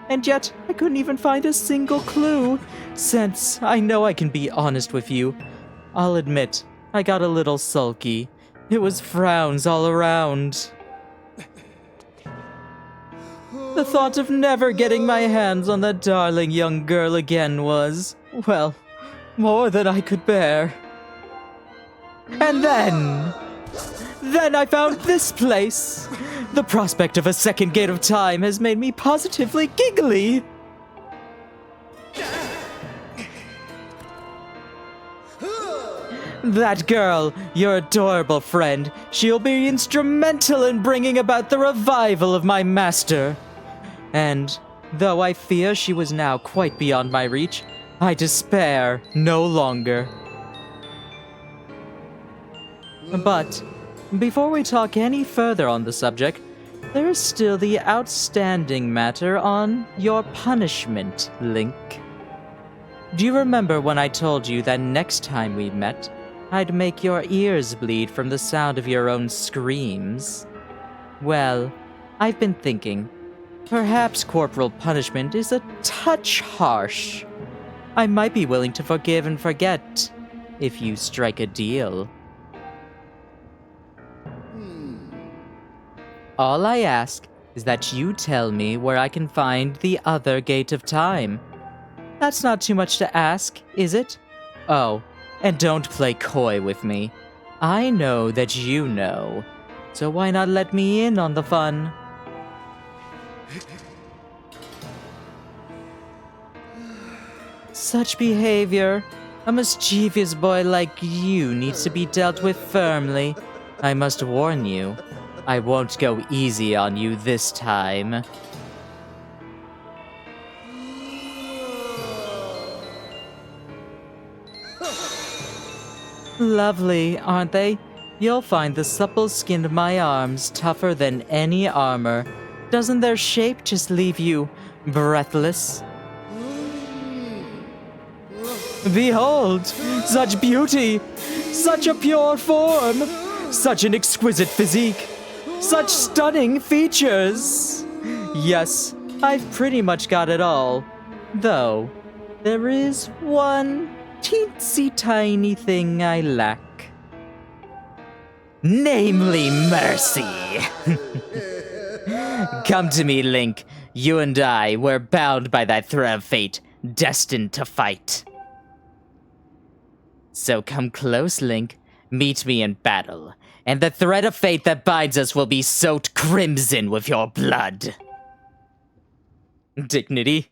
And yet, I couldn't even find a single clue. Since I know I can be honest with you, I'll admit, I got a little sulky. It was frowns all around. The thought of never getting my hands on that darling young girl again was, well, more than I could bear. And then I found this place. The prospect of a second gate of time has made me positively giggly. That girl, your adorable friend, she'll be instrumental in bringing about the revival of my master. And though I fear she was now quite beyond my reach, I despair no longer. But before we talk any further on the subject, there is still the outstanding matter on your punishment, Link. Do you remember when I told you that next time we met, I'd make your ears bleed from the sound of your own screams? Well, I've been thinking, perhaps corporal punishment is a touch harsh. I might be willing to forgive and forget, if you strike a deal. All I ask is that you tell me where I can find the other gate of time. That's not too much to ask, is it? Oh, and don't play coy with me. I know that you know, so why not let me in on the fun? Such behavior. A mischievous boy like you needs to be dealt with firmly. I must warn you, I won't go easy on you this time. Lovely, aren't they? You'll find the supple skin of my arms tougher than any armor. Doesn't their shape just leave you breathless? Behold, such beauty, such a pure form, such an exquisite physique, such stunning features. Yes, I've pretty much got it all. Though, there is one teensy tiny thing I lack. Namely mercy. Come to me, Link. You and I were bound by that thread of fate, destined to fight. So come close, Link. Meet me in battle, and the thread of fate that binds us will be soaked crimson with your blood. Dignity.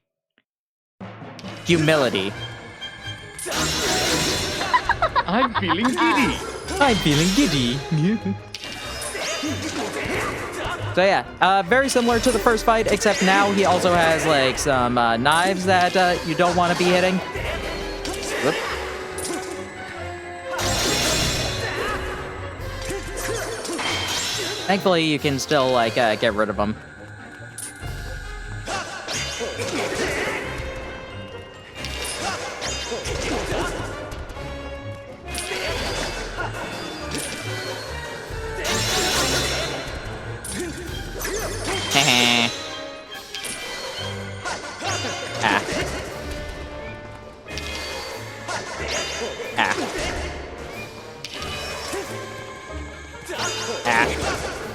Humility. I'm feeling giddy. I'm feeling giddy. So yeah, very similar to the first fight, except now he also has like some knives that you don't want to be hitting. Whoop. Thankfully, you can still like get rid of them.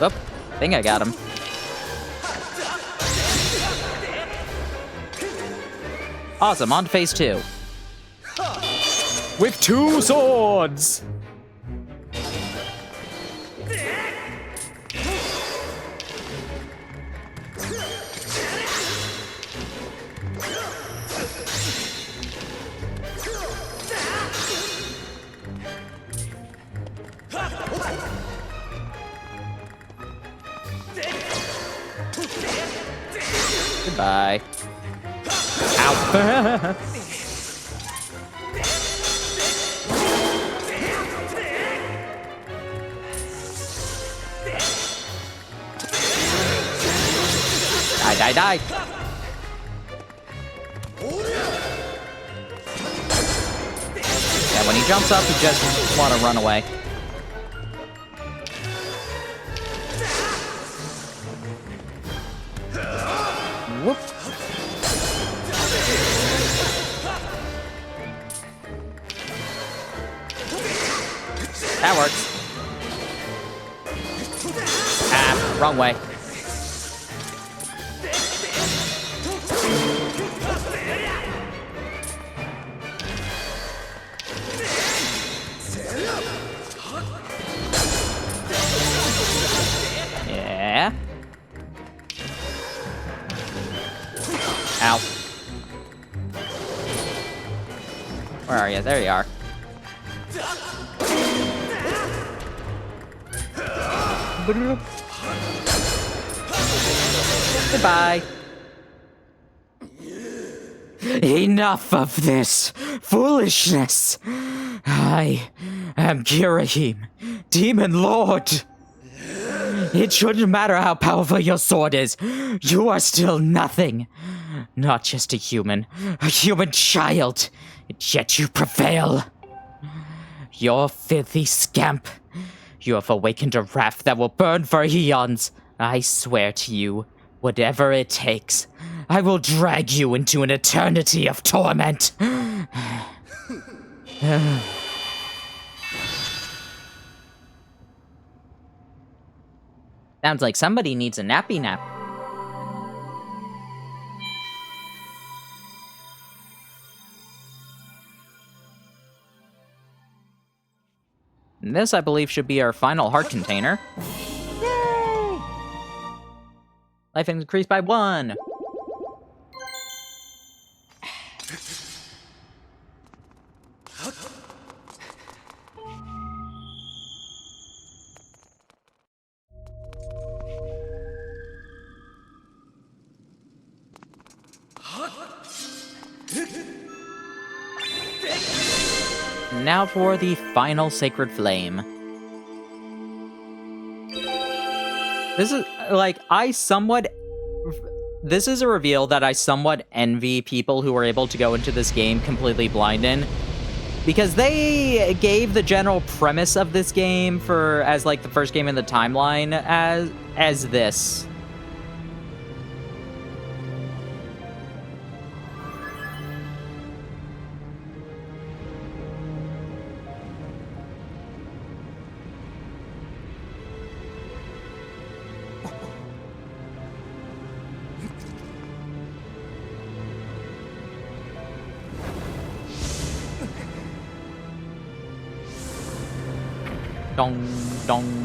Oop, think I got him. Awesome, on to phase 2. With 2 swords! Goodbye. Ow. Die. Yeah, when he jumps up, you just want to run away. Whoop. That works. Ah, wrong way. Ow. Where are you? There you are. Goodbye. Enough of this foolishness. I am Kirahim, Demon Lord. It shouldn't matter how powerful your sword is. You are still nothing. Not just a human child. Yet you prevail. You're filthy scamp. You have awakened a wrath that will burn for eons. I swear to you, whatever it takes, I will drag you into an eternity of torment. Sounds like somebody needs a nappy nap. And this, I believe, should be our final heart container. Yay! Life increased by 1. Now for the final sacred flame. This is, like, this is a reveal that I somewhat envy people who were able to go into this game completely blind in. Because they gave the general premise of this game as, like, the first game in the timeline as this. Dong, dong.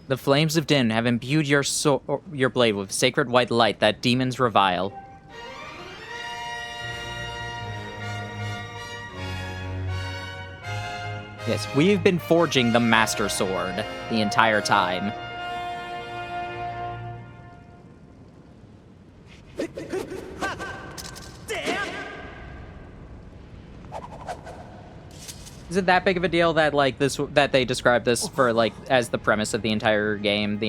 The flames of Din have imbued your blade with sacred white light that demons revile. Yes, we've been forging the Master Sword the entire time. Is it that big of a deal that, like, that they described this for, like, as the premise of the entire game,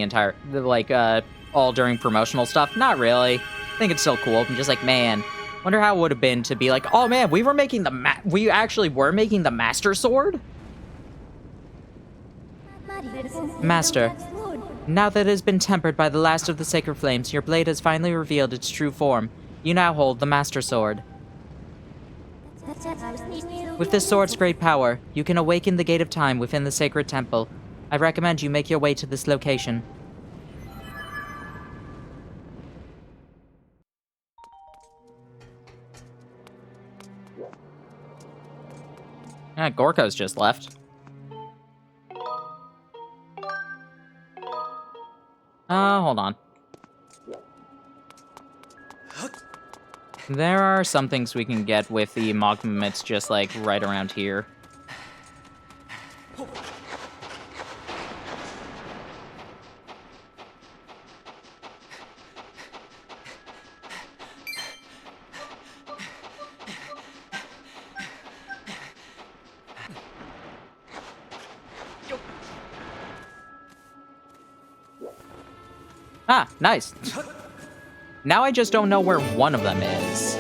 all during promotional stuff? Not really. I think it's still cool. I'm just like, man, wonder how it would have been to be like, oh man, we actually were making the Master Sword? Master, now that it has been tempered by the last of the sacred flames, your blade has finally revealed its true form. You now hold the Master Sword. With this sword's great power, you can awaken the Gate of Time within the sacred temple. I recommend you make your way to this location. Gorko's just left. Hold on. There are some things we can get with the magma mitts just, like, right around here. Ah, nice. Now I just don't know where one of them is.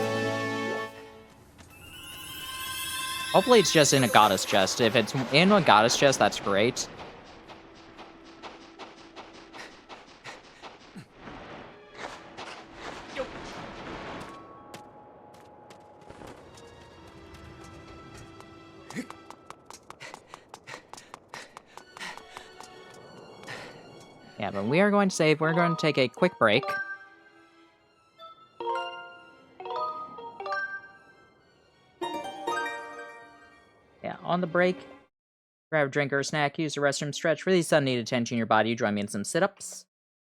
Hopefully it's just in a goddess chest. If it's in a goddess chest, that's great. Yeah, but we are going to save. We're going to take a quick break. Yeah, on the break, grab a drink or a snack, use the restroom, stretch, release some needed tension in your body, join me in some sit-ups.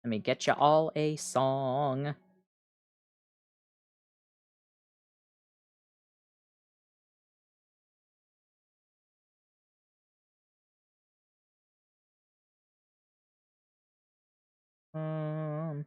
Let me get you all a song. Um...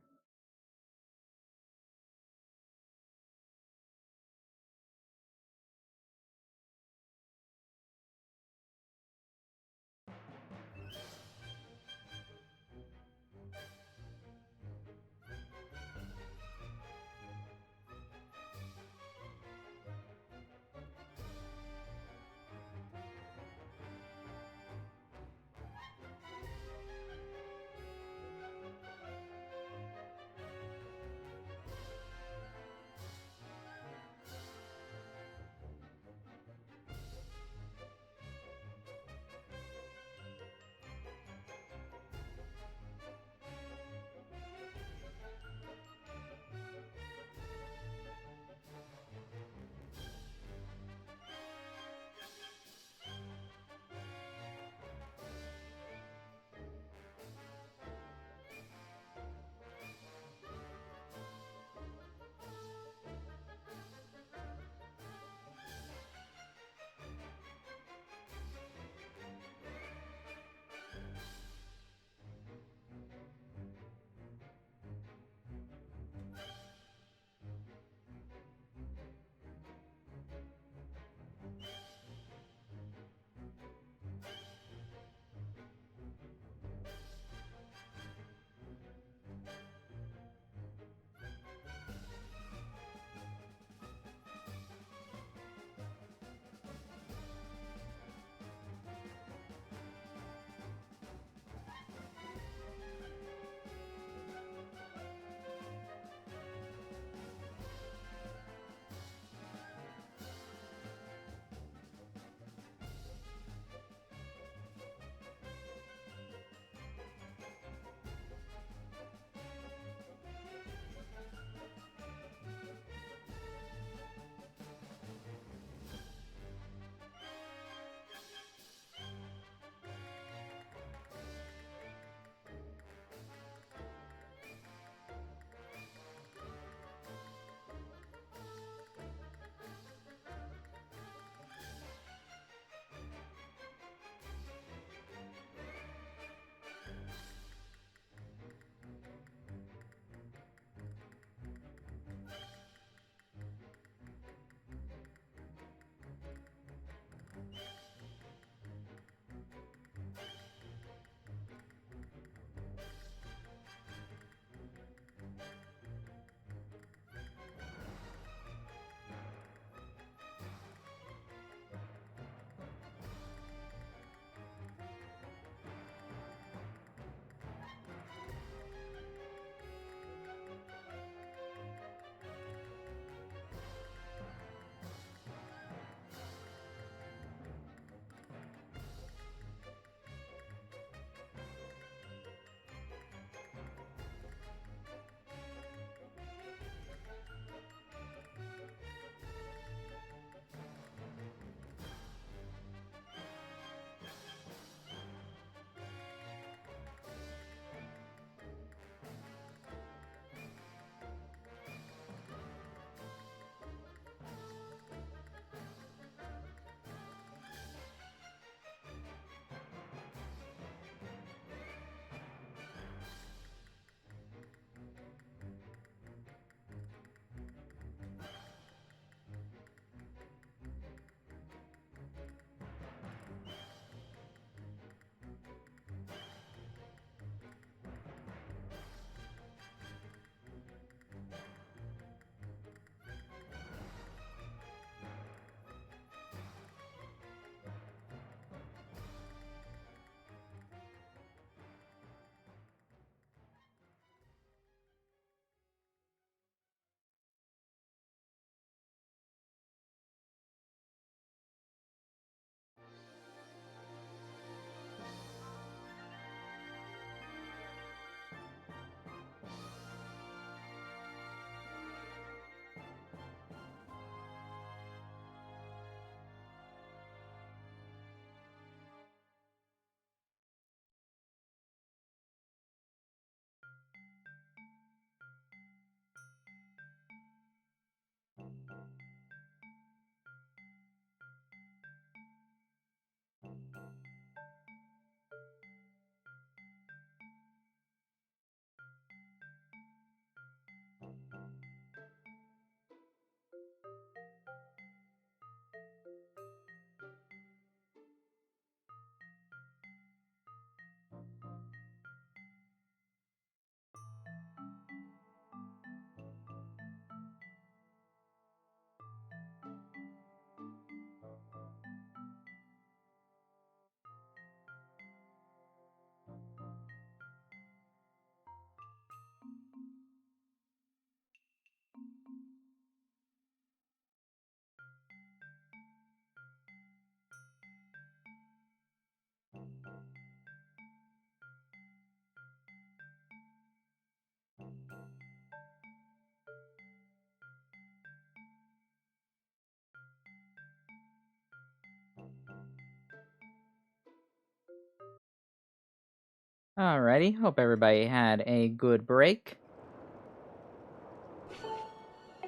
Alrighty, hope everybody had a good break.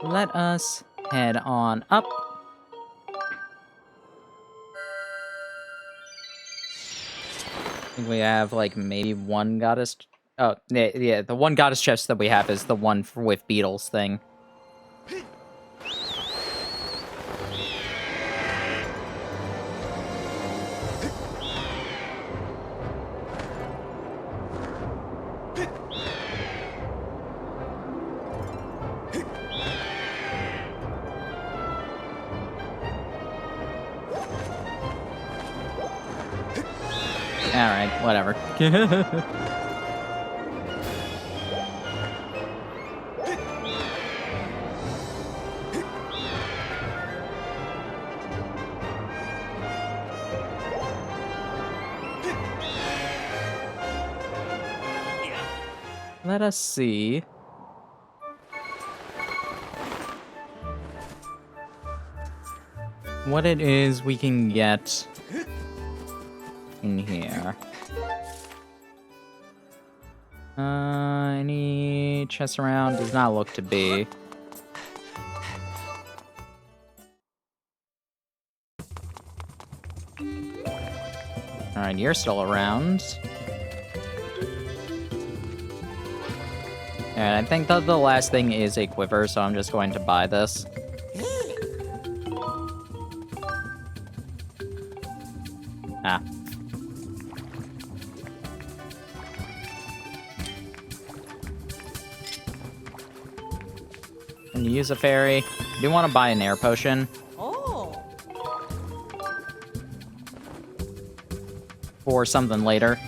Let us head on up. I think we have, like, maybe one goddess... Oh, yeah, the one goddess chest that we have is the one with beetles thing. Alright, whatever. Let us see. What it is we can get in here. Any chests around? Does not look to be. Alright, you're still around. And I think that the last thing is a quiver, so I'm just going to buy this. Ah. Can you use a fairy? Do you want to buy an air potion? Oh. For something later.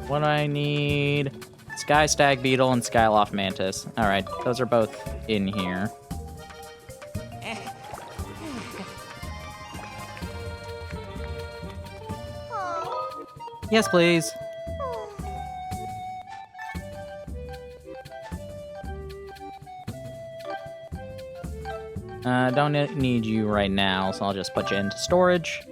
What do I need? Sky Stag Beetle and Skyloft Mantis. Alright, those are both in here. Yes, please. Don't need you right now, so I'll just put you into storage.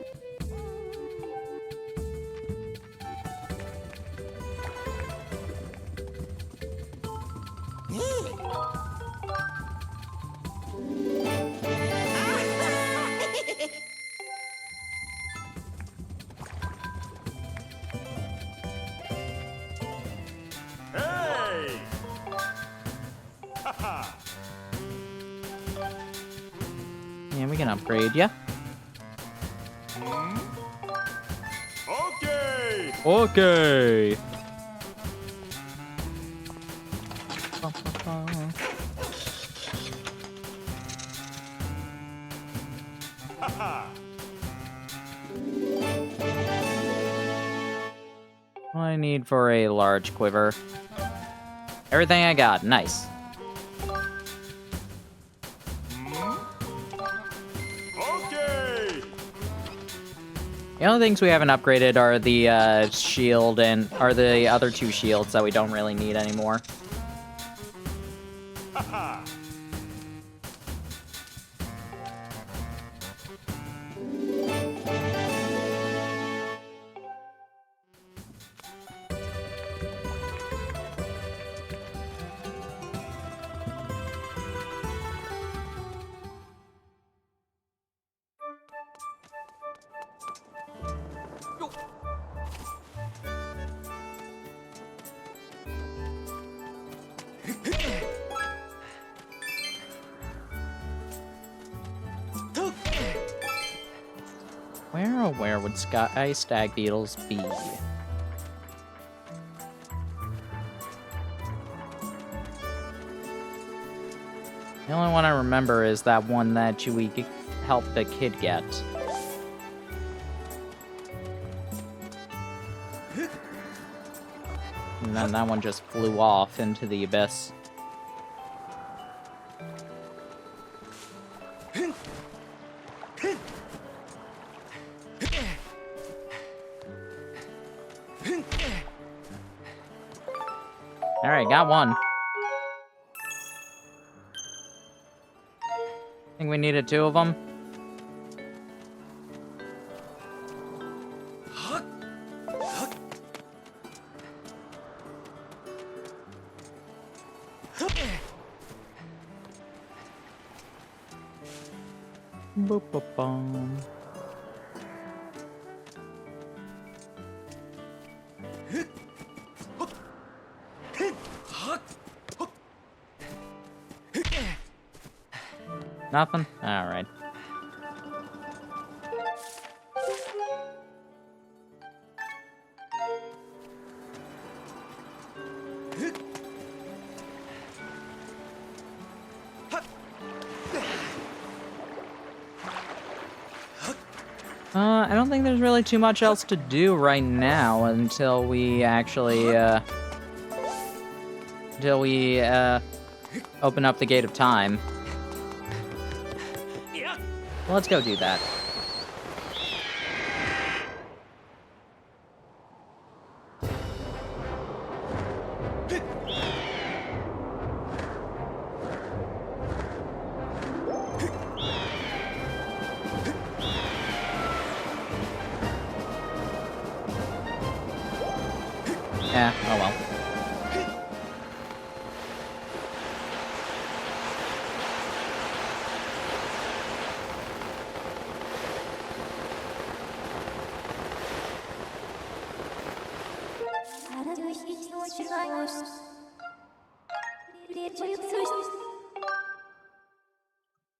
Hey! Yeah, we can upgrade ya. Okay! Okay. What do I need for a large quiver? Everything I got. Nice. Okay! The only things we haven't upgraded are the shield and are the other two shields that we don't really need anymore. Where, oh where would Sky Stag Beetles be? The only one I remember is that one that we helped the kid get. And then that one just flew off into the abyss. Alright, got one. Think we needed 2 of them. Boop, boop, boom. Nothing? Alright. I don't think there's really too much else to do right now until we actually, open up the Gate of Time. Well, let's go do that. Yeah, oh well.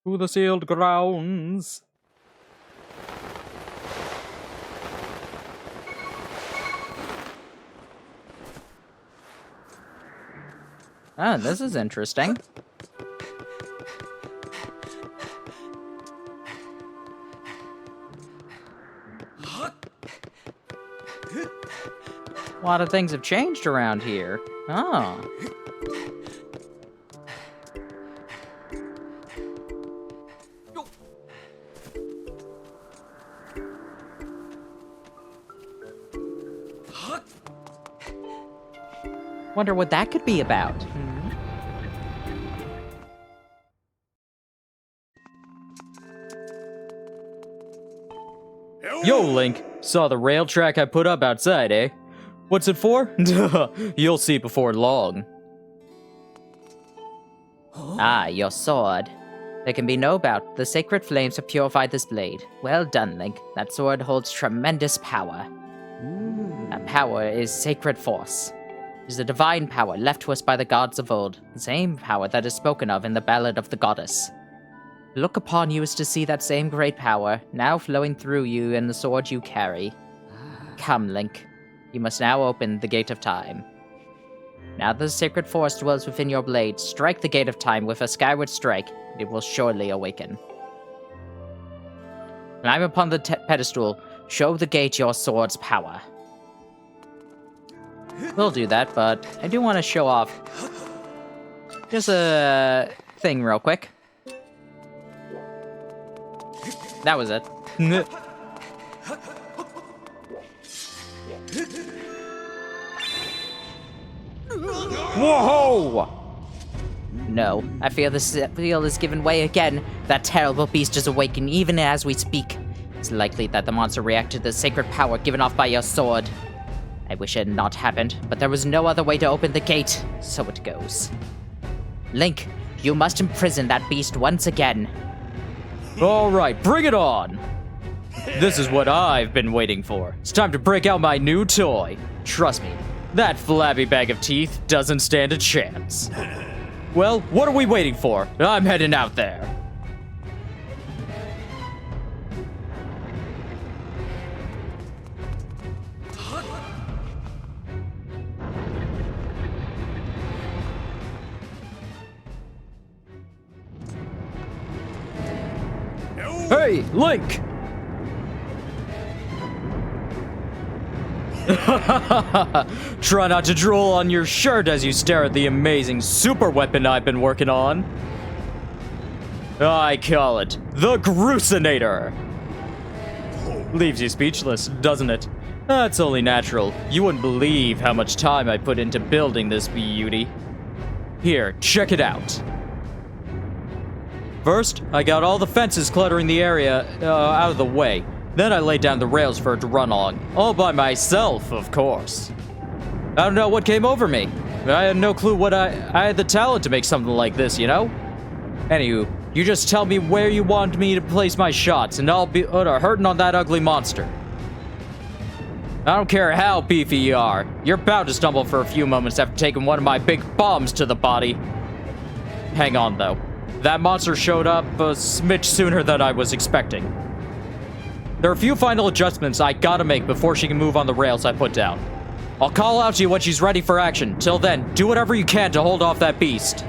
To the sealed grounds. Ah, this is interesting. A lot of things have changed around here. Oh. Wonder what that could be about. Yo, Link. Saw the rail track I put up outside, eh? What's it for? You'll see before long. Ah, your sword. There can be no doubt. The sacred flames have purified this blade. Well done, Link. That sword holds tremendous power. That power is sacred force. It is a divine power left to us by the gods of old. The same power that is spoken of in the Ballad of the Goddess. To look upon you is to see that same great power, now flowing through you and the sword you carry. Come, Link. You must now open the Gate of Time. Now that the sacred force dwells within your blade, strike the Gate of Time with a skyward strike, and it will surely awaken. Climb upon the pedestal, show the gate your sword's power. We'll do that, but I do want to show off just a thing real quick. That was it. Whoa! No, I fear this field is giving way again. That terrible beast is awakening even as we speak. It's likely that the monster reacted to the sacred power given off by your sword. I wish it had not happened, but there was no other way to open the gate, so it goes. Link, you must imprison that beast once again. Alright, bring it on! This is what I've been waiting for. It's time to break out my new toy. Trust me, that flabby bag of teeth doesn't stand a chance. Well, what are we waiting for? I'm heading out there. Hey, Link! Try not to drool on your shirt as you stare at the amazing super weapon I've been working on. I call it the Grucinator. Leaves you speechless, doesn't it? That's only natural. You wouldn't believe how much time I put into building this beauty. Here, check it out. First, I got all the fences cluttering the area out of the way. Then I laid down the rails for it to run on. All by myself, of course. I don't know what came over me. I had no clue what I had the talent to make something like this, you know? Anywho, you just tell me where you want me to place my shots, and I'll be hurting on that ugly monster. I don't care how beefy you are. You're bound to stumble for a few moments after taking one of my big bombs to the body. Hang on, though. That monster showed up a smidge sooner than I was expecting. There are a few final adjustments I gotta make before she can move on the rails I put down. I'll call out to you when she's ready for action. Till then, do whatever you can to hold off that beast.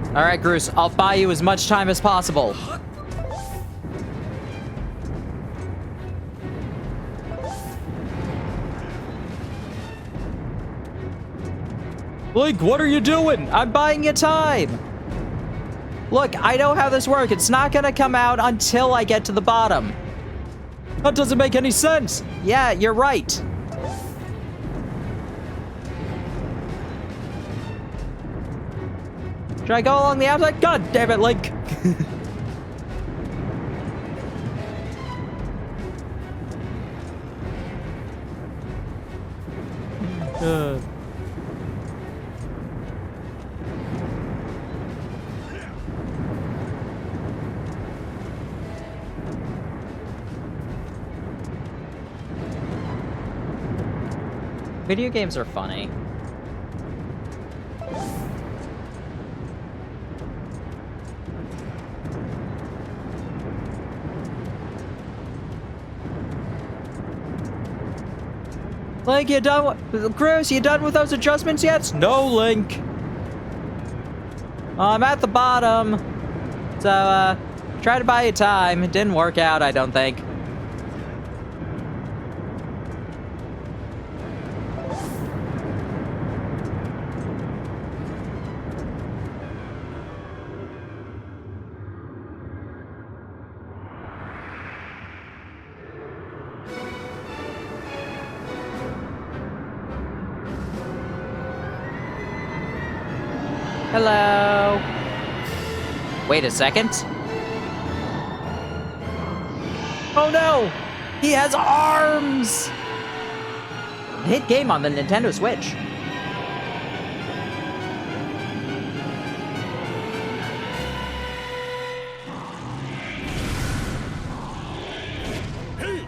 Alright, Groose, I'll buy you as much time as possible. Link, what are you doing? I'm buying you time. Look, I know how this works. It's not gonna come out until I get to the bottom. That doesn't make any sense. Yeah, you're right. Should I go along the outside? God damn it, Link. Video games are funny. Link, you done with... Chris, you done with those adjustments yet? No, Link. I'm at the bottom. So, try to buy you time. It didn't work out, I don't think. Hello. Wait a second. Oh no! He has arms! Hit game on the Nintendo Switch.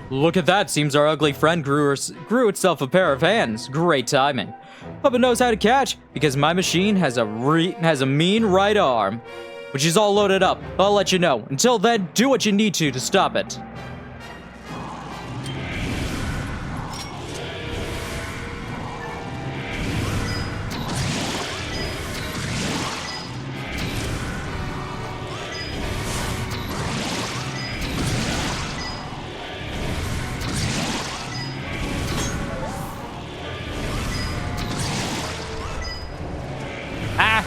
Look at that. Seems our ugly friend grew itself a pair of hands. Great timing. Hope it knows how to catch, because my machine has a mean right arm. When she's all loaded up, I'll let you know. Until then, do what you need to stop it. Ah!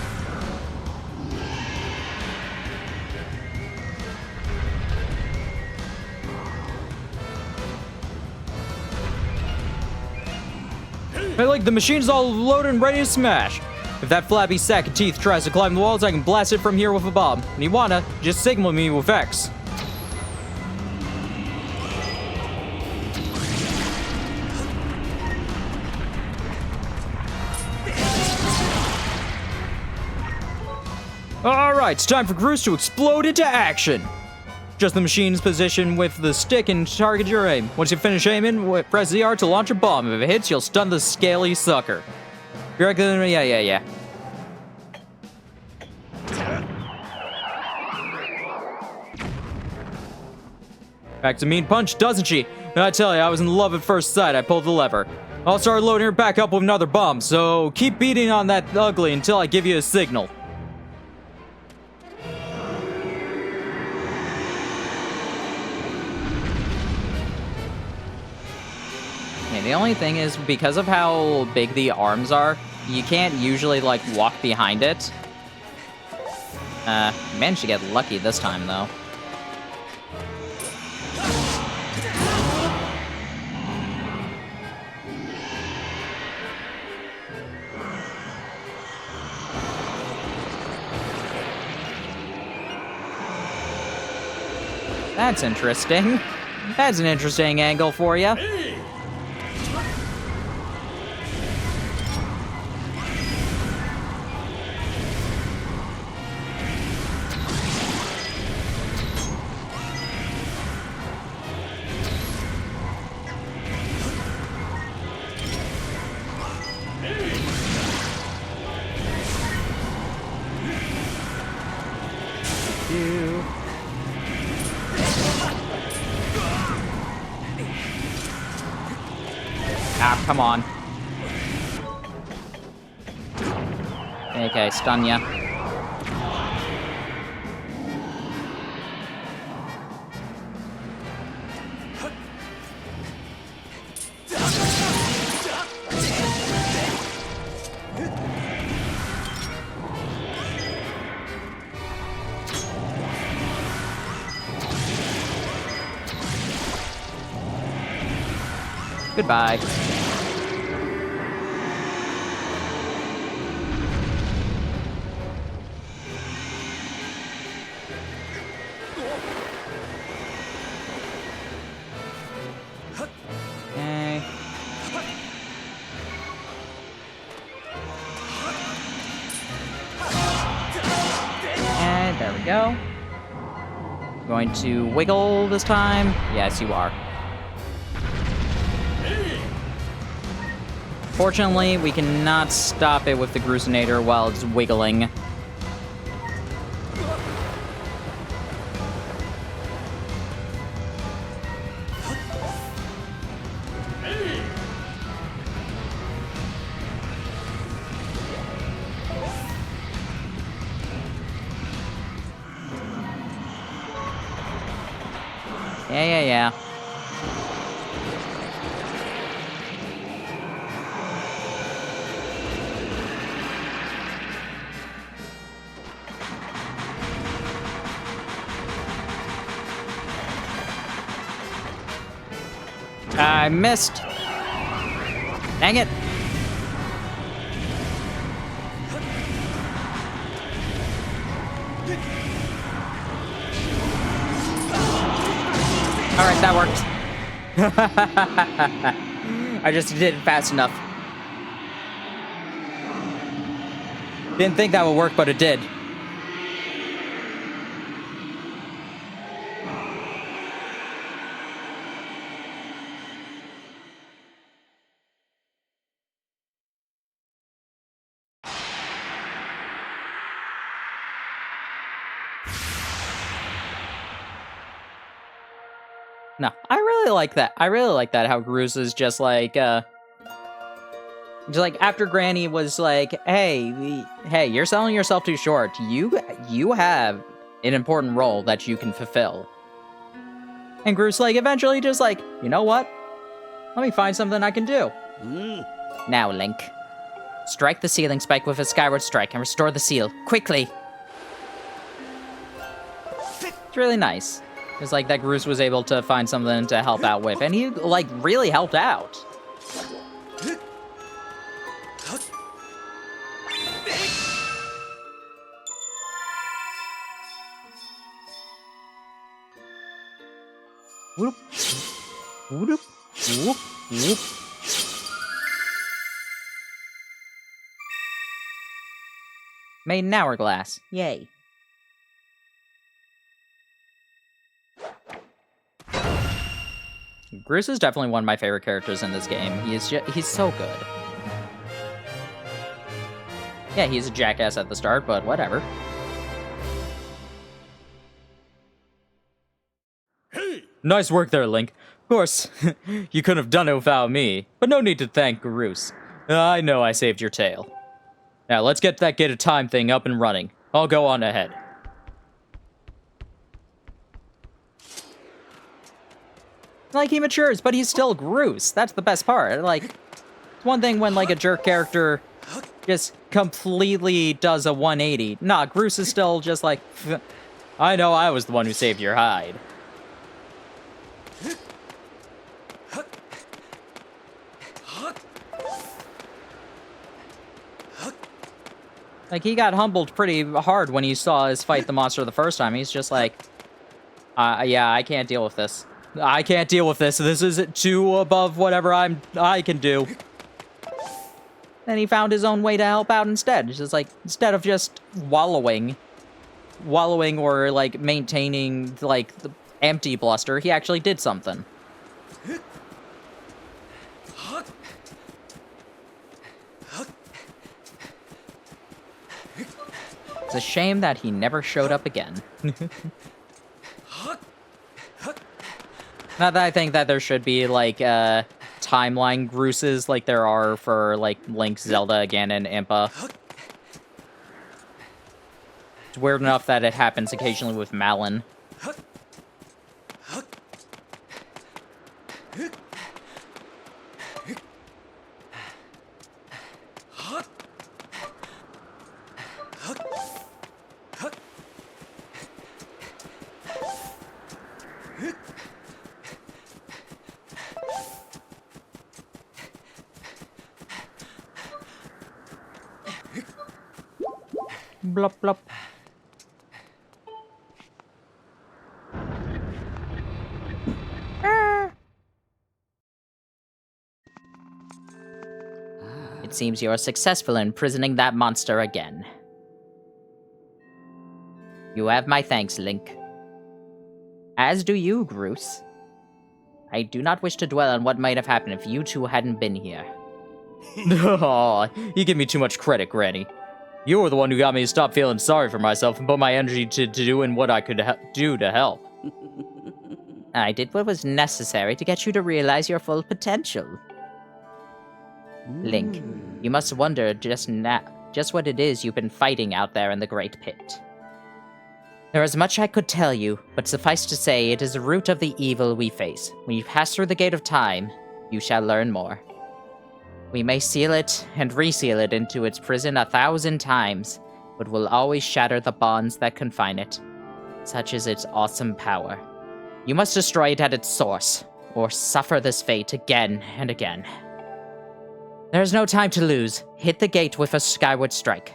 Hey, like, the machine's all loaded and ready to smash. If that flabby sack of teeth tries to climb the walls, I can blast it from here with a bomb. And you wanna, just signal me with X. Alright, it's time for Groose to explode into action. Just the machine's position with the stick and target your aim. Once you finish aiming, press ZR to launch a bomb. If it hits, you'll stun the scaly sucker. You reckon? Yeah. Back to mean punch, doesn't she? And I tell you, I was in love at first sight. I pulled the lever. I'll start loading her back up with another bomb, so keep beating on that ugly until I give you a signal. The only thing is, because of how big the arms are, you can't usually, like, walk behind it. Managed to get lucky this time, though. That's interesting. That's an interesting angle for you. Ah, come on. Okay, stun ya. Goodbye. Okay. And there we go. Going to wiggle this time? Yes, you are. Fortunately, we cannot stop it with the Grusinator while it's wiggling. Yeah. I missed. Dang it. Alright, that worked. I just did it fast enough. Didn't think that would work, but it did. No, I really like that. I really like that, how Gruz is just like after Granny was like, hey, you're selling yourself too short. You have an important role that you can fulfill. And Gruz like eventually just like, you know what? Let me find something I can do. Now, Link. Strike the ceiling spike with a Skyward strike and restore the seal. Quickly! It's really nice. It's like that Gruz was able to find something to help out with, and he, like, really helped out. Whoop. Whoop. Whoop. Whoop. Made an hourglass. Yay. Gruz is definitely one of my favorite characters in this game. He's so good. Yeah, he's a jackass at the start, but whatever. Hey! Nice work there, Link. Of course, you couldn't have done it without me, but no need to thank Gruz. I know I saved your tail. Now, let's get that Gate of Time thing up and running. I'll go on ahead. Like, he matures, but he's still Gruz. That's the best part. Like, it's one thing when, like, a jerk character just completely does a 180. Nah, Gruz is still just like, I know I was the one who saved your hide. Like, he got humbled pretty hard when he saw us fight the monster the first time. He's just like, Yeah, I can't deal with this. I can't deal with this. This is too above whatever I can do. Then he found his own way to help out instead. It's just like, instead of just wallowing or, like, maintaining, like, the empty bluster, he actually did something. It's a shame that he never showed up again. Not that I think that there should be, like, timeline gruises like there are for, like, Link, Zelda, again, and Impa. It's weird enough that it happens occasionally with Malon. Blop, blop. It seems you are successful in imprisoning that monster again. You have my thanks, Link. As do you, Groose. I do not wish to dwell on what might have happened if you two hadn't been here. Aw, you give me too much credit, Granny. You were the one who got me to stop feeling sorry for myself and put my energy to doing what I could do to help. I did what was necessary to get you to realize your full potential. Link, you must wonder just what it is you've been fighting out there in the Great Pit. There is much I could tell you, but suffice to say, it is the root of the evil we face. When you pass through the Gate of Time, you shall learn more. We may seal it and reseal it into its prison 1,000 times, but will always shatter the bonds that confine it. Such is its awesome power. You must destroy it at its source, or suffer this fate again and again. There is no time to lose. Hit the gate with a Skyward Strike.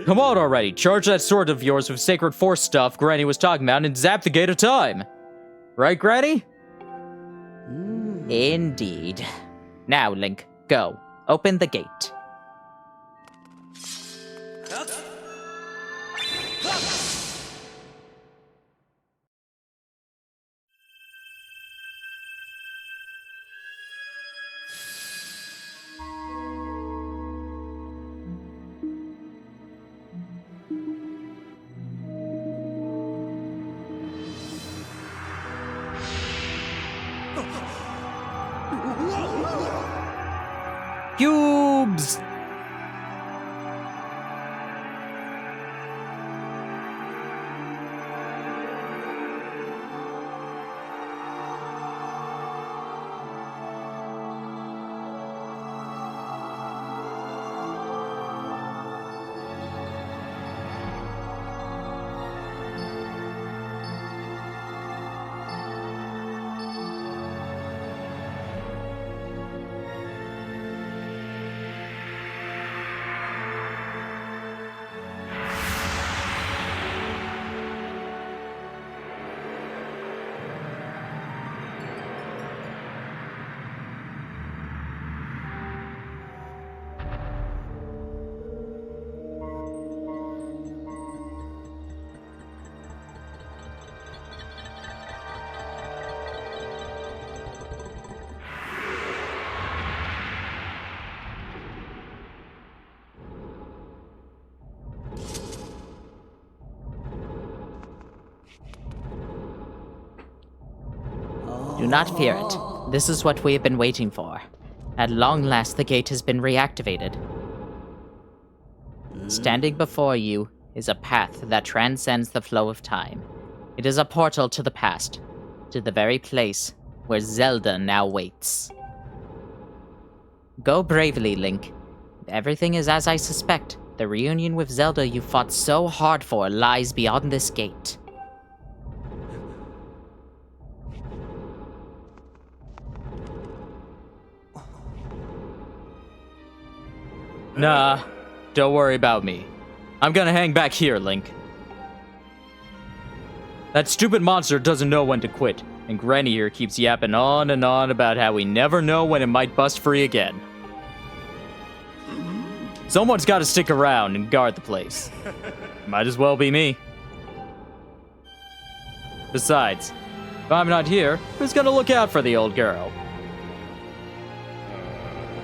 Come on already, charge that sword of yours with Sacred Force stuff Granny was talking about and zap the Gate of Time. Right, Granny? Indeed. Now, Link, go. Open the gate. Cubes! Do not fear it. This is what we have been waiting for. At long last, the gate has been reactivated. Standing before you is a path that transcends the flow of time. It is a portal to the past, to the very place where Zelda now waits. Go bravely, Link. If everything is as I suspect, the reunion with Zelda you fought so hard for lies beyond this gate. Nah, don't worry about me. I'm gonna hang back here, Link. That stupid monster doesn't know when to quit, and Granny here keeps yapping on and on about how we never know when it might bust free again. Someone's got to stick around and guard the place. Might as well be me. Besides, if I'm not here, who's gonna look out for the old girl?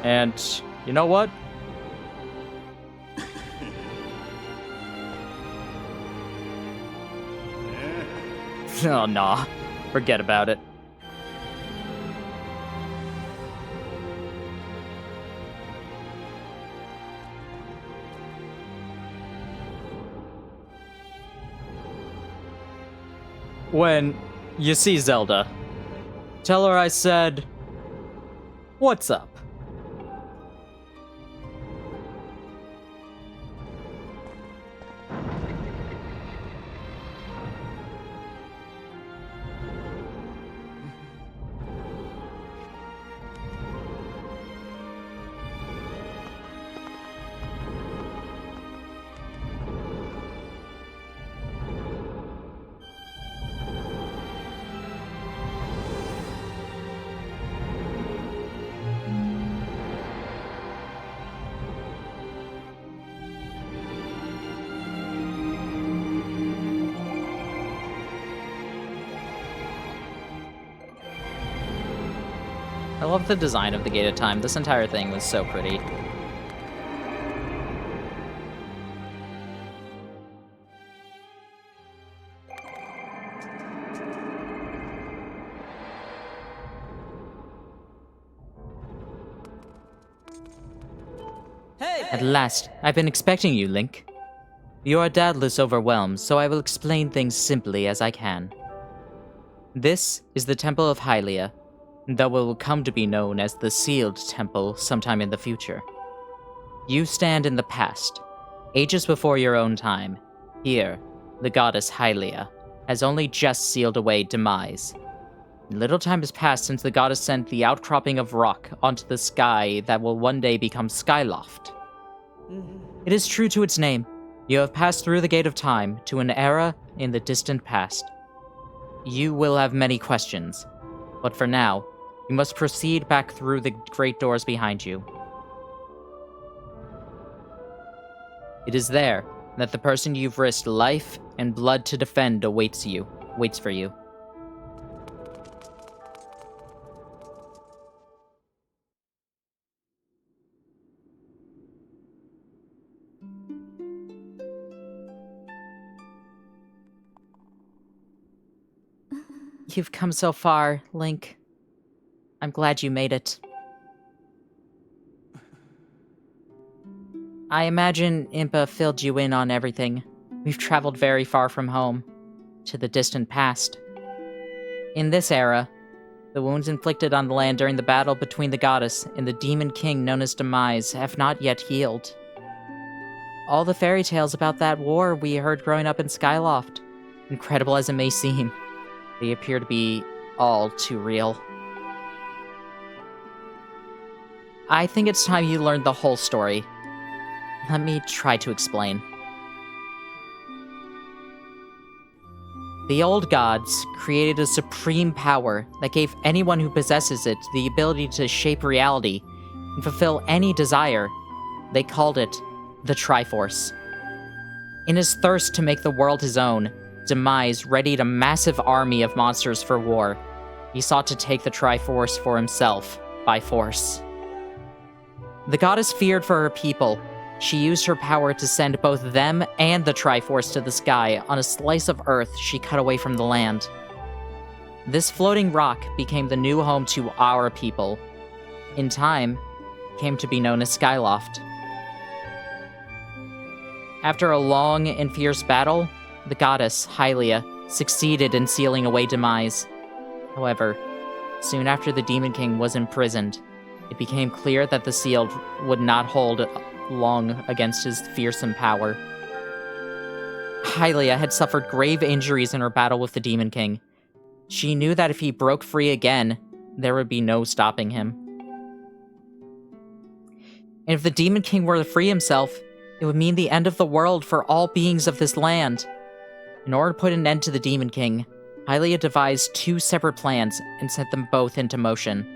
And you know what? Oh, nah. Forget about it. When you see Zelda, tell her I said, "What's up?" I love the design of the Gate of Time. This entire thing was so pretty. Hey! At last, I've been expecting you, Link. You are doubtless overwhelmed, so I will explain things simply as I can. This is the Temple of Hylia, though it will come to be known as the Sealed Temple sometime in the future. You stand in the past, ages before your own time. Here, the goddess Hylia has only just sealed away demise. Little time has passed since the goddess sent the outcropping of rock onto the sky that will one day become Skyloft. It is true to its name. You have passed through the Gate of Time to an era in the distant past. You will have many questions, but for now, you must proceed back through the great doors behind you. It is there that the person you've risked life and blood to defend waits for you. You've come so far, Link. I'm glad you made it. I imagine Impa filled you in on everything. We've traveled very far from home, to the distant past. In this era, the wounds inflicted on the land during the battle between the goddess and the demon king known as Demise have not yet healed. All the fairy tales about that war we heard growing up in Skyloft, incredible as it may seem, they appear to be all too real. I think it's time you learned the whole story. Let me try to explain. The old gods created a supreme power that gave anyone who possesses it the ability to shape reality and fulfill any desire. They called it the Triforce. In his thirst to make the world his own, Demise readied a massive army of monsters for war. He sought to take the Triforce for himself, by force. The goddess feared for her people. She used her power to send both them and the Triforce to the sky on a slice of earth she cut away from the land. This floating rock became the new home to our people. In time, it came to be known as Skyloft. After a long and fierce battle, the goddess, Hylia, succeeded in sealing away Demise. However, soon after the Demon King was imprisoned, it became clear that the Sealed would not hold long against his fearsome power. Hylia had suffered grave injuries in her battle with the Demon King. She knew that if he broke free again, there would be no stopping him. And if the Demon King were to free himself, it would mean the end of the world for all beings of this land. In order to put an end to the Demon King, Hylia devised 2 separate plans and set them both into motion.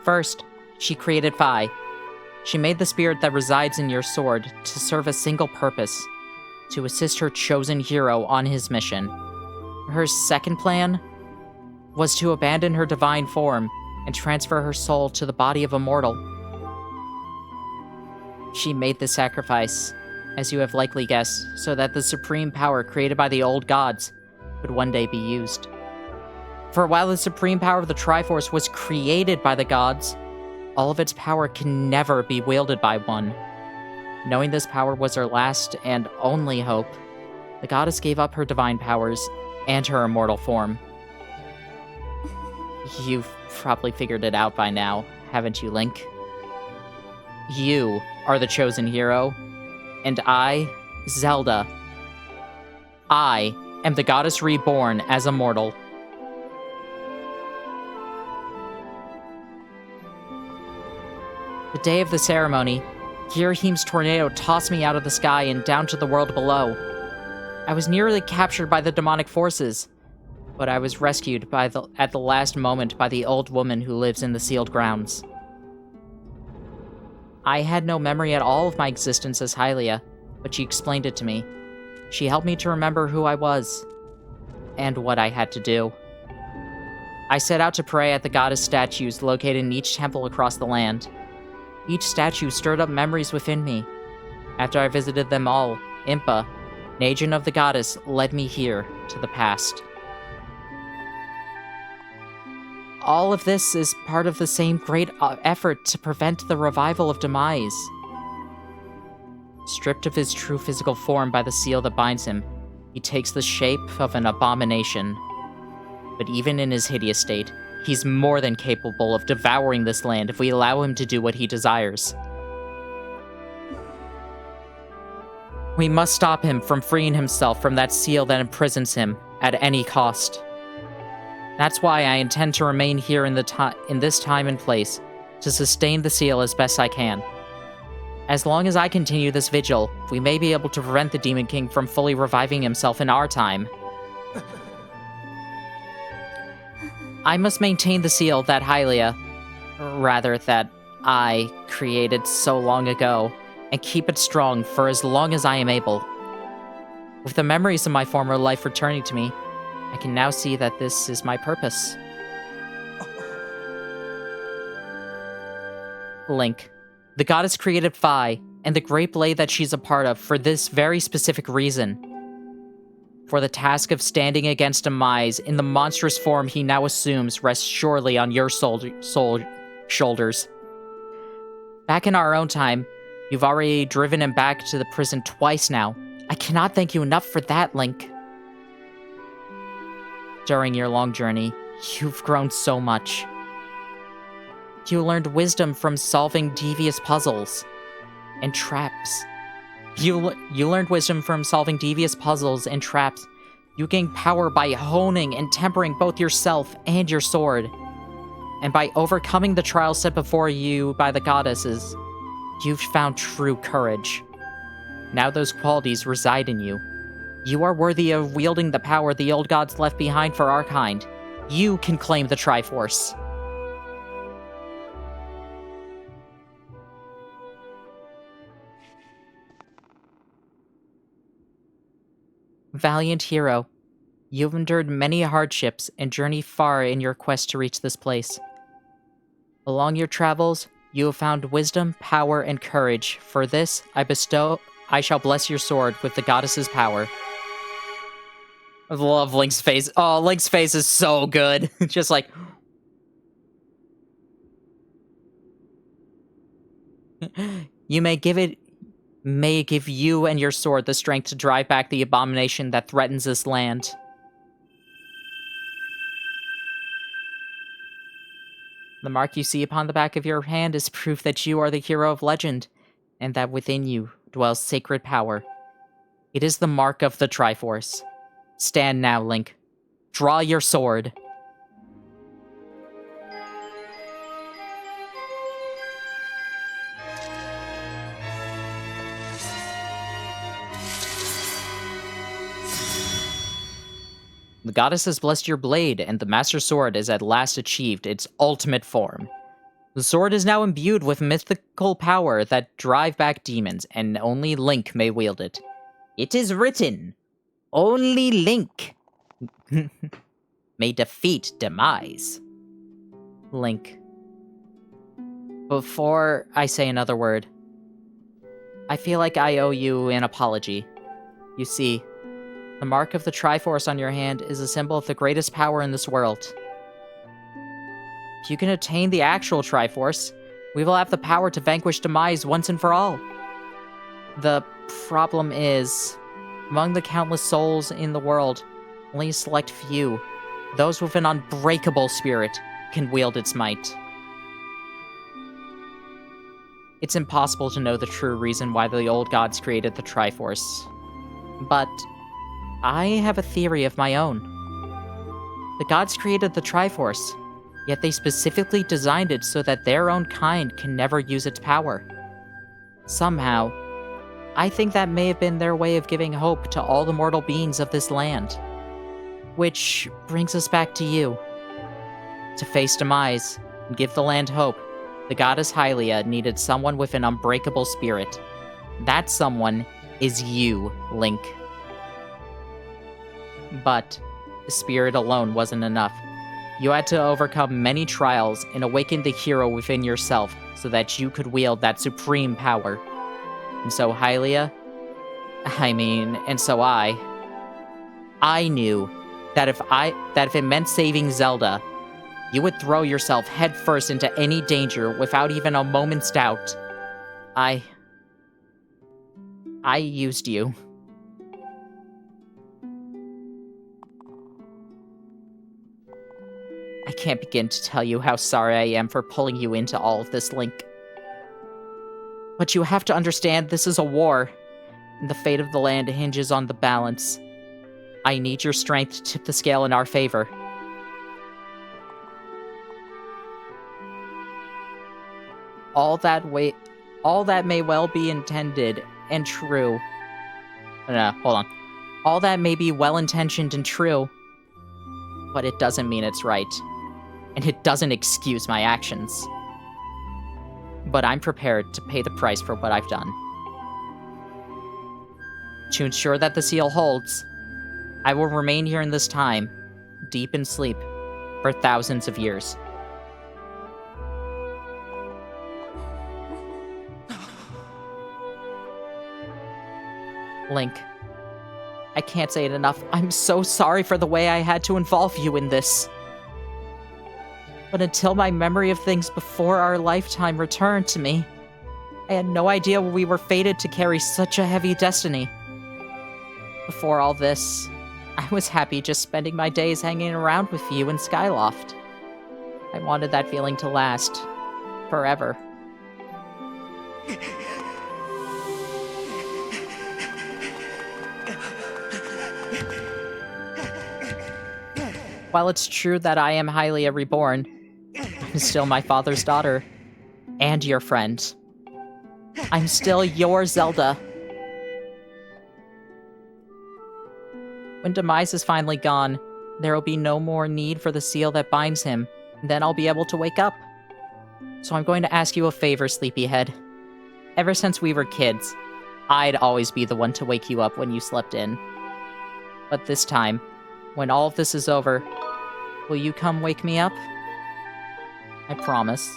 First, she created Phi. She made the spirit that resides in your sword to serve a single purpose, to assist her chosen hero on his mission. Her second plan was to abandon her divine form and transfer her soul to the body of a mortal. She made this sacrifice, as you have likely guessed, so that the supreme power created by the old gods would one day be used. For while the supreme power of the Triforce was created by the gods, all of its power can never be wielded by one. Knowing this power was her last and only hope, the goddess gave up her divine powers and her immortal form. You've probably figured it out by now, haven't you, Link? You are the chosen hero, and I, Zelda. I am the goddess reborn as a mortal. The day of the ceremony, Girahim's tornado tossed me out of the sky and down to the world below. I was nearly captured by the demonic forces, but I was rescued at the last moment by the old woman who lives in the sealed grounds. I had no memory at all of my existence as Hylia, but she explained it to me. She helped me to remember who I was, and what I had to do. I set out to pray at the goddess statues located in each temple across the land. Each statue stirred up memories within me. After I visited them all, Impa, an agent of the goddess, led me here to the past. All of this is part of the same great effort to prevent the revival of Demise. Stripped of his true physical form by the seal that binds him, he takes the shape of an abomination. But even in his hideous state, he's more than capable of devouring this land if we allow him to do what he desires. We must stop him from freeing himself from that seal that imprisons him at any cost. That's why I intend to remain here in this time and place, to sustain the seal as best I can. As long as I continue this vigil, we may be able to prevent the Demon King from fully reviving himself in our time. I must maintain the seal that that I created so long ago, and keep it strong for as long as I am able. With the memories of my former life returning to me, I can now see that this is my purpose. Link. The goddess created Phi, and the great blade that she's a part of, for this very specific reason. For the task of standing against Demise in the monstrous form he now assumes rests surely on your shoulders. Back in our own time, you've already driven him back to the prison twice now. I cannot thank you enough for that, Link. During your long journey, you've grown so much. You learned wisdom from solving devious puzzles and traps. You learned wisdom from solving devious puzzles and traps. You gained power by honing and tempering both yourself and your sword. And by overcoming the trials set before you by the goddesses, you've found true courage. Now those qualities reside in you. You are worthy of wielding the power the old gods left behind for our kind. You can claim the Triforce. Valiant hero, you've endured many hardships and journeyed far in your quest to reach this place. Along your travels, you have found wisdom, power, and courage. For this, I shall bless your sword with the goddess's power. I love Link's face. Oh, Link's face is so good. Just like... May give you and your sword the strength to drive back the abomination that threatens this land. The mark you see upon the back of your hand is proof that you are the hero of legend, and that within you dwells sacred power. It is the mark of the Triforce. Stand now, Link. Draw your sword. The goddess has blessed your blade, and the Master Sword has at last achieved its ultimate form. The sword is now imbued with mythical power that drive back demons, and only Link may wield it. It is written, only Link may defeat Demise. Link. Before I say another word, I feel like I owe you an apology. You see, the mark of the Triforce on your hand is a symbol of the greatest power in this world. If you can attain the actual Triforce, we will have the power to vanquish Demise once and for all. The problem is, among the countless souls in the world, only a select few, those with an unbreakable spirit, can wield its might. It's impossible to know the true reason why the old gods created the Triforce. But I have a theory of my own. The gods created the Triforce, yet they specifically designed it so that their own kind can never use its power. Somehow, I think that may have been their way of giving hope to all the mortal beings of this land. Which brings us back to you. To face Demise and give the land hope, the goddess Hylia needed someone with an unbreakable spirit. That someone is you, Link. But the spirit alone wasn't enough. You had to overcome many trials and awaken the hero within yourself so that you could wield that supreme power. And so Hylia, and so I knew that if it meant saving Zelda, you would throw yourself headfirst into any danger without even a moment's doubt. I used you. I can't begin to tell you how sorry I am for pulling you into all of this, Link. But you have to understand this is a war, and the fate of the land hinges on the balance. I need your strength to tip the scale in our favor. All that may well be intended and true. Hold on. All that may be well-intentioned and true, but it doesn't mean it's right. And it doesn't excuse my actions. But I'm prepared to pay the price for what I've done. To ensure that the seal holds, I will remain here in this time, deep in sleep, for thousands of years. Link, I can't say it enough. I'm so sorry for the way I had to involve you in this. But until my memory of things before our lifetime returned to me, I had no idea we were fated to carry such a heavy destiny. Before all this, I was happy just spending my days hanging around with you in Skyloft. I wanted that feeling to last forever. While it's true that I am Hylia reborn, I'm still my father's daughter, and your friend. I'm still your Zelda. When Demise is finally gone, there will be no more need for the seal that binds him, and then I'll be able to wake up. So I'm going to ask you a favor, Sleepyhead. Ever since we were kids, I'd always be the one to wake you up when you slept in. But this time, when all of this is over, will you come wake me up? I promise.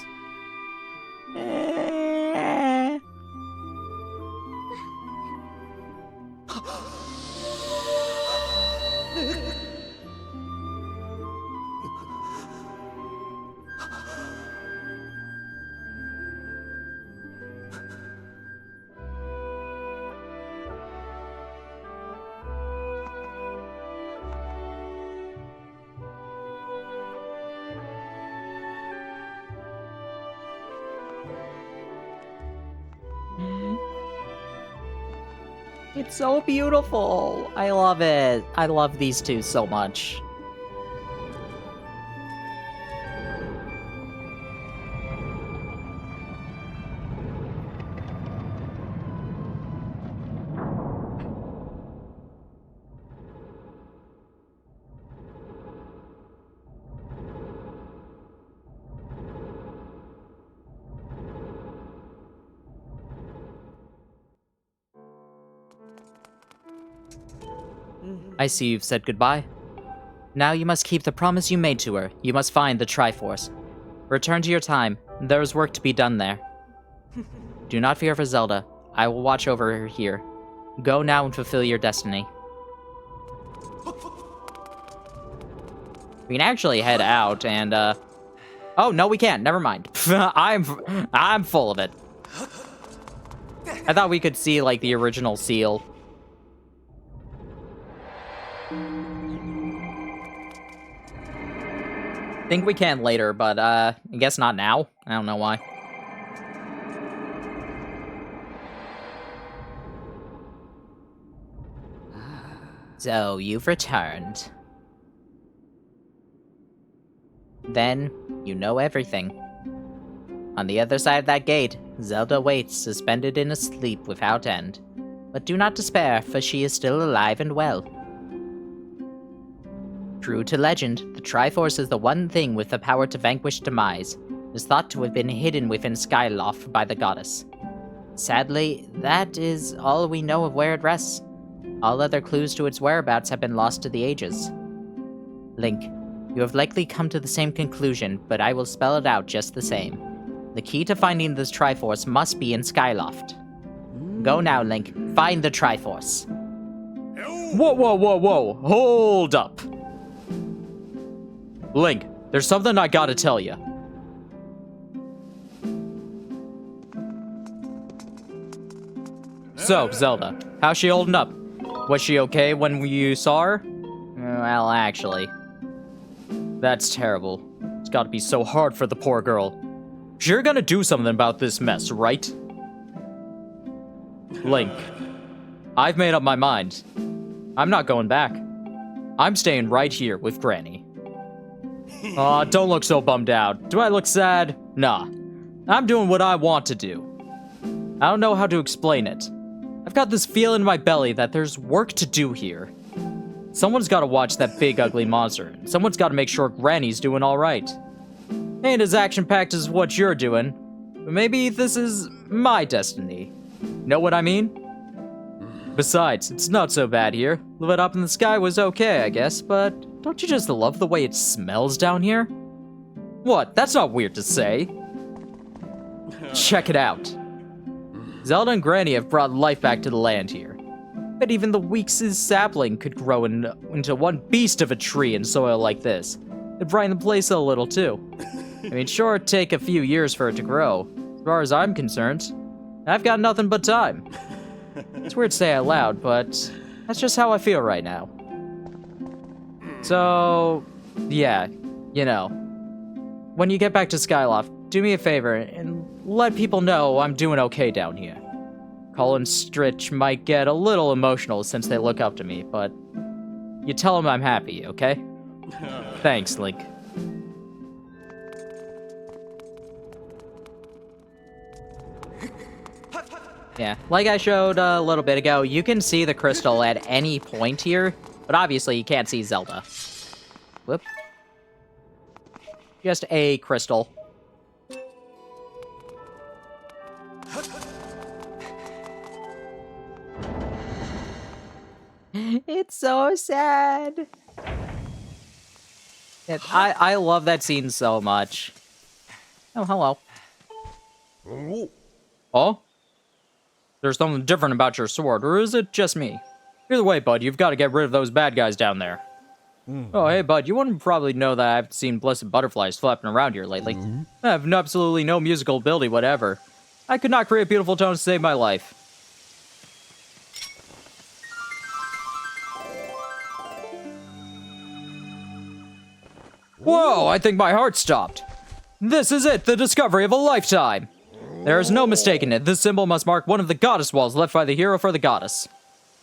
It's so beautiful. I love it. I love these two so much. I see you've said goodbye. Now you must keep the promise you made to her. You must find the Triforce. Return to your time. There is work to be done there. Do not fear for Zelda. I will watch over her here. Go now and fulfill your destiny. We can actually head out and, Oh, no, we can't. Never mind. I'm full of it. I thought we could see, like, the original seal. Think we can later, but, I guess not now. I don't know why. So, you've returned. Then, you know everything. On the other side of that gate, Zelda waits, suspended in a sleep without end. But do not despair, for she is still alive and well. True to legend, the Triforce is the one thing with the power to vanquish demise. It is thought to have been hidden within Skyloft by the goddess. Sadly, that is all we know of where it rests. All other clues to its whereabouts have been lost to the ages. Link, you have likely come to the same conclusion, but I will spell it out just the same. The key to finding this Triforce must be in Skyloft. Go now, Link. Find the Triforce. Whoa, Whoa. Hold up. Link, there's something I gotta tell you. So, Zelda, how's she holding up? Was she okay when you saw her? Well, actually. That's terrible. It's gotta be so hard for the poor girl. You're gonna do something about this mess, right? Link, I've made up my mind. I'm not going back. I'm staying right here with Granny. Aw, don't look so bummed out. Do I look sad? Nah. I'm doing what I want to do. I don't know how to explain it. I've got this feeling in my belly that there's work to do here. Someone's gotta watch that big ugly monster. And someone's gotta make sure Granny's doing alright. Ain't as action-packed as what you're doing. But maybe this is my destiny. Know what I mean? Besides, it's not so bad here. Living up in the sky was okay, I guess, but don't you just love the way it smells down here? What? That's not weird to say. Check it out. Zelda and Granny have brought life back to the land here. Bet even the weakest sapling could grow into one beast of a tree in soil like this. It'd brighten the place a little, too. I mean, sure, it'd take a few years for it to grow. As far as I'm concerned, I've got nothing but time. It's weird to say out loud, but that's just how I feel right now. So, yeah, you know. When you get back to Skyloft, do me a favor and let people know I'm doing okay down here. Cole and Stritch might get a little emotional since they look up to me, but you tell them I'm happy, okay? Thanks, Link. Yeah, like I showed a little bit ago, you can see the crystal at any point here, but obviously you can't see Zelda. Whoop. Just a crystal. It's so sad. I love that scene so much. Oh, hello. Oh? There's something different about your sword, or is it just me? Either way, bud, you've got to get rid of those bad guys down there. Oh, hey, bud, you wouldn't probably know that I've seen blessed butterflies flapping around here lately. I have absolutely no musical ability, whatever. I could not create beautiful tones to save my life. Whoa, I think my heart stopped. This is it, the discovery of a lifetime. There is no mistaking it. This symbol must mark one of the goddess walls left by the hero for the goddess.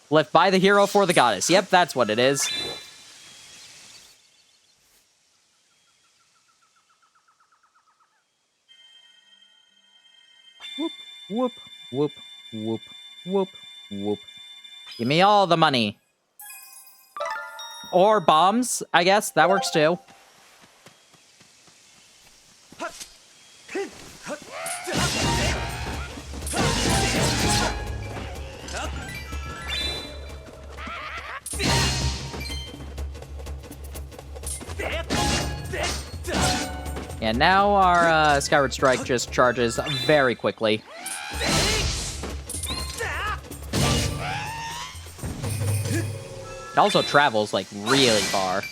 Left by the hero for the goddess. Yep, that's what it is. Whoop, whoop, whoop, whoop, whoop, whoop. Give me all the money. Or bombs, I guess. That works too. And now our Skyward Strike just charges very quickly. It also travels, like, really far.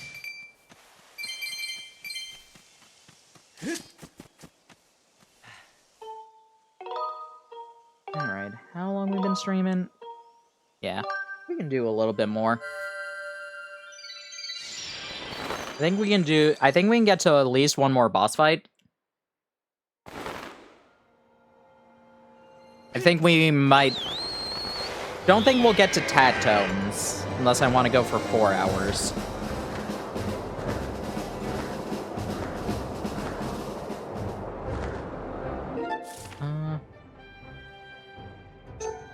Alright, how long we been streaming? Yeah, we can do a little bit more. I think we can get to at least one more boss fight. I think we might... Don't think we'll get to Tatones, unless I want to go for 4 hours.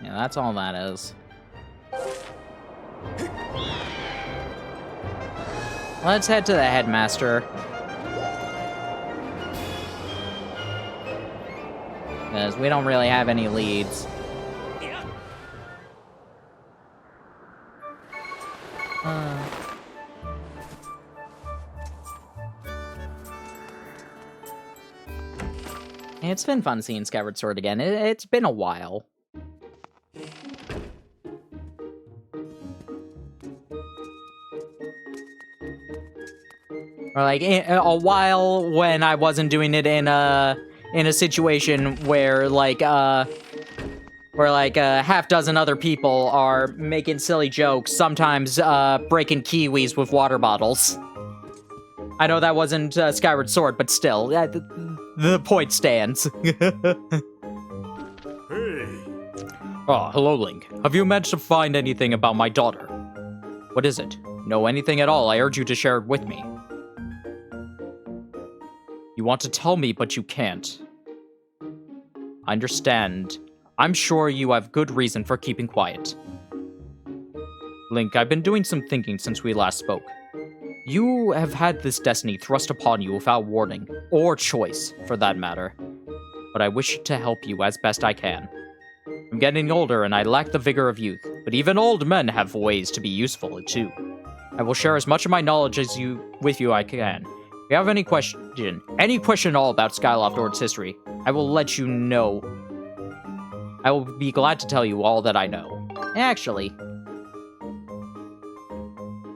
Yeah, that's all that is. Let's head to the headmaster. Because we don't really have any leads. It's been fun seeing Skyward Sword again. It's been a while. Or like a while when I wasn't doing it in a situation where like a half dozen other people are making silly jokes, sometimes breaking kiwis with water bottles. I know that wasn't Skyward Sword, but still, the point stands. Hey. Oh, hello, Link. Have you managed to find anything about my daughter? What is it? Know anything at all? I urge you to share it with me. You want to tell me, but you can't. I understand. I'm sure you have good reason for keeping quiet. Link, I've been doing some thinking since we last spoke. You have had this destiny thrust upon you without warning, or choice, for that matter. But I wish to help you as best I can. I'm getting older and I lack the vigor of youth, but even old men have ways to be useful, too. I will share as much of my knowledge with you I can. If you have any question at all about Skyloft or its history, I will let you know. I will be glad to tell you all that I know. Actually,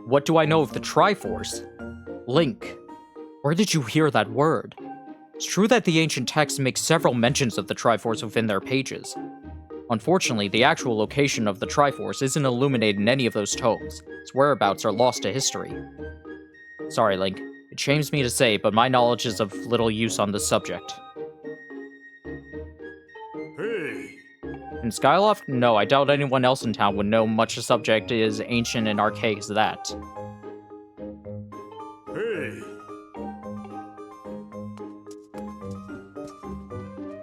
what do I know of the Triforce? Link, where did you hear that word? It's true that the ancient texts make several mentions of the Triforce within their pages. Unfortunately, the actual location of the Triforce isn't illuminated in any of those tomes. Its whereabouts are lost to history. Sorry, Link. It shames me to say, but my knowledge is of little use on this subject. Hey. In Skyloft? No, I doubt anyone else in town would know much a subject as ancient and archaic as that. Hey.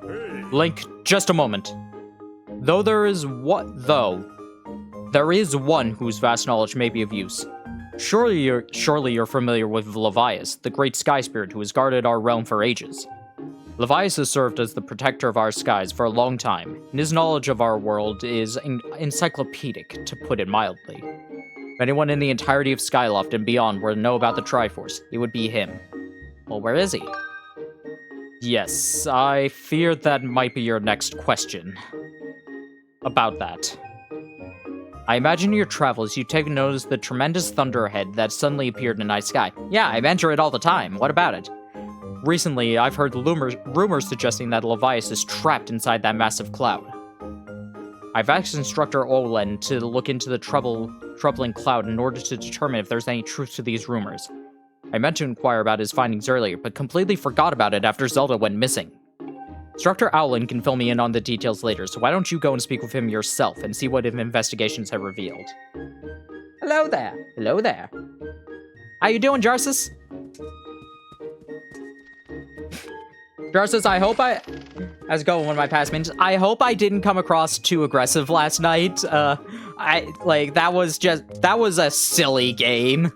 Hey. Link, just a moment. There is one whose vast knowledge may be of use. Surely you're familiar with Levias, the great sky spirit who has guarded our realm for ages. Levias has served as the protector of our skies for a long time, and his knowledge of our world is encyclopedic, to put it mildly. If anyone in the entirety of Skyloft and beyond were to know about the Triforce, it would be him. Well, where is he? Yes, I fear that might be your next question. About that. I imagine in your travels you've taken notice of the tremendous thunderhead that suddenly appeared in the night sky. Yeah, I enter it all the time. What about it? Recently, I've heard rumors suggesting that Levias is trapped inside that massive cloud. I've asked Instructor Olen to look into the troubling cloud in order to determine if there's any truth to these rumors. I meant to inquire about his findings earlier, but completely forgot about it after Zelda went missing. Instructor Owlin can fill me in on the details later, so why don't you go and speak with him yourself and see what investigations have revealed. Hello there. Hello there. How you doing, Jarsus? Jarsus, how's it going, one of my past mates? I hope I didn't come across too aggressive last night. That was a silly game.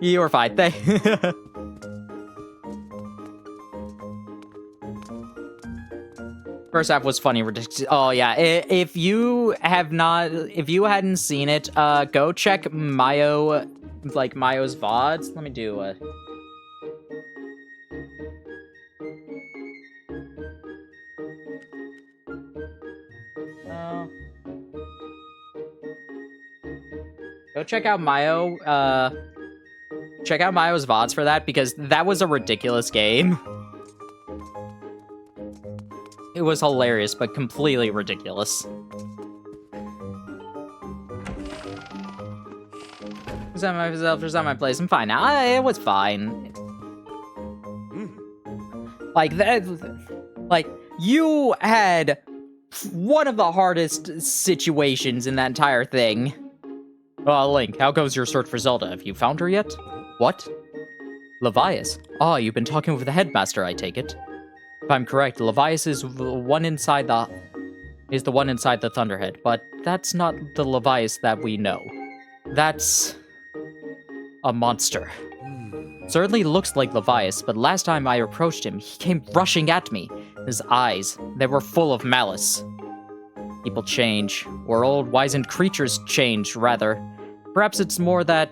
You were fine. First half was funny, ridiculous. Oh yeah, if you hadn't seen it, go check Mayo's VODs. Let me do a. Go check out check out Mayo's VODs for that, because that was a ridiculous game. It was hilarious, but completely ridiculous. First time I place, I'm fine now. It was fine. Like that, like you had one of the hardest situations in that entire thing. Link, how goes your search for Zelda? Have you found her yet? What? Levias? Ah, you've been talking with the headmaster, I take it. If I'm correct, Levias is the one inside the Thunderhead, but that's not the Levias that we know. That's a monster. Certainly looks like Levias, but last time I approached him, he came rushing at me. His eyes, they were full of malice. People change, or old wizened creatures change, rather. Perhaps it's more that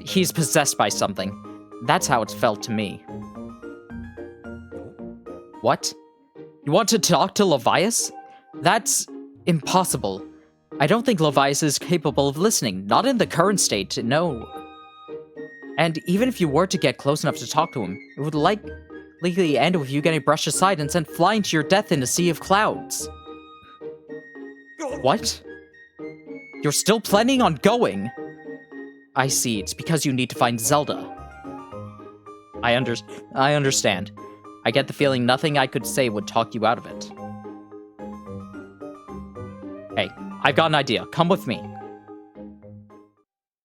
he's possessed by something. That's how it felt to me. What? You want to talk to Levias? That's impossible. I don't think Levias is capable of listening, not in the current state, no. And even if you were to get close enough to talk to him, it would likely end with you getting brushed aside and sent flying to your death in a sea of clouds. What? You're still planning on going? I see, it's because you need to find Zelda. I understand. I get the feeling nothing I could say would talk you out of it. Hey, I've got an idea. Come with me.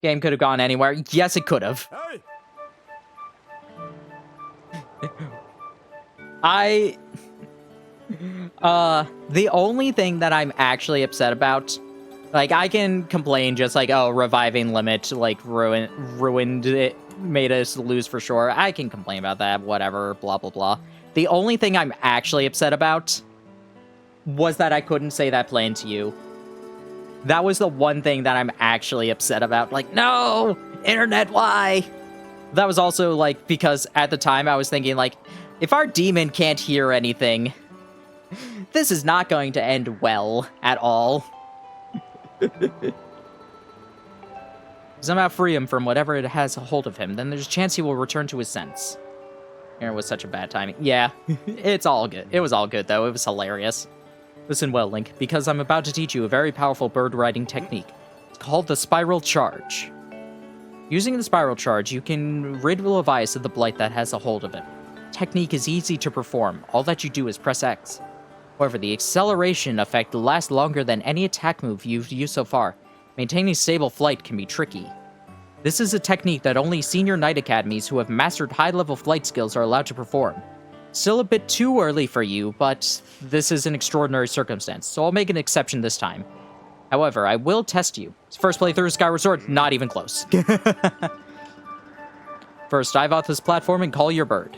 Game could have gone anywhere. Yes, it could have. Hey. The only thing that I'm actually upset about, like, I can complain just like, oh, reviving limit, like, ruined it, made us lose for sure. I can complain about that, whatever, blah, blah, blah. The only thing I'm actually upset about was that I couldn't say that plan to you. That was the one thing that I'm actually upset about. Like, no! Internet, why? That was also, like, because at the time I was thinking, like, if our demon can't hear anything, this is not going to end well at all. Somehow free him from whatever it has a hold of him, then there's a chance he will return to his sense. It was such a bad timing. Yeah, it's all good. It was all good, though. It was hilarious. Listen well, Link, because I'm about to teach you a very powerful bird riding technique. It's called the Spiral Charge. Using the Spiral Charge, you can rid Levias of the blight that has a hold of it. Technique is easy to perform. All that you do is press X. However, the acceleration effect lasts longer than any attack move you've used so far. Maintaining stable flight can be tricky. This is a technique that only senior knight academies who have mastered high-level flight skills are allowed to perform. Still a bit too early for you, but this is an extraordinary circumstance, so I'll make an exception this time. However, I will test you. First playthrough of Skyward Sword, not even close. First, dive off this platform and call your bird.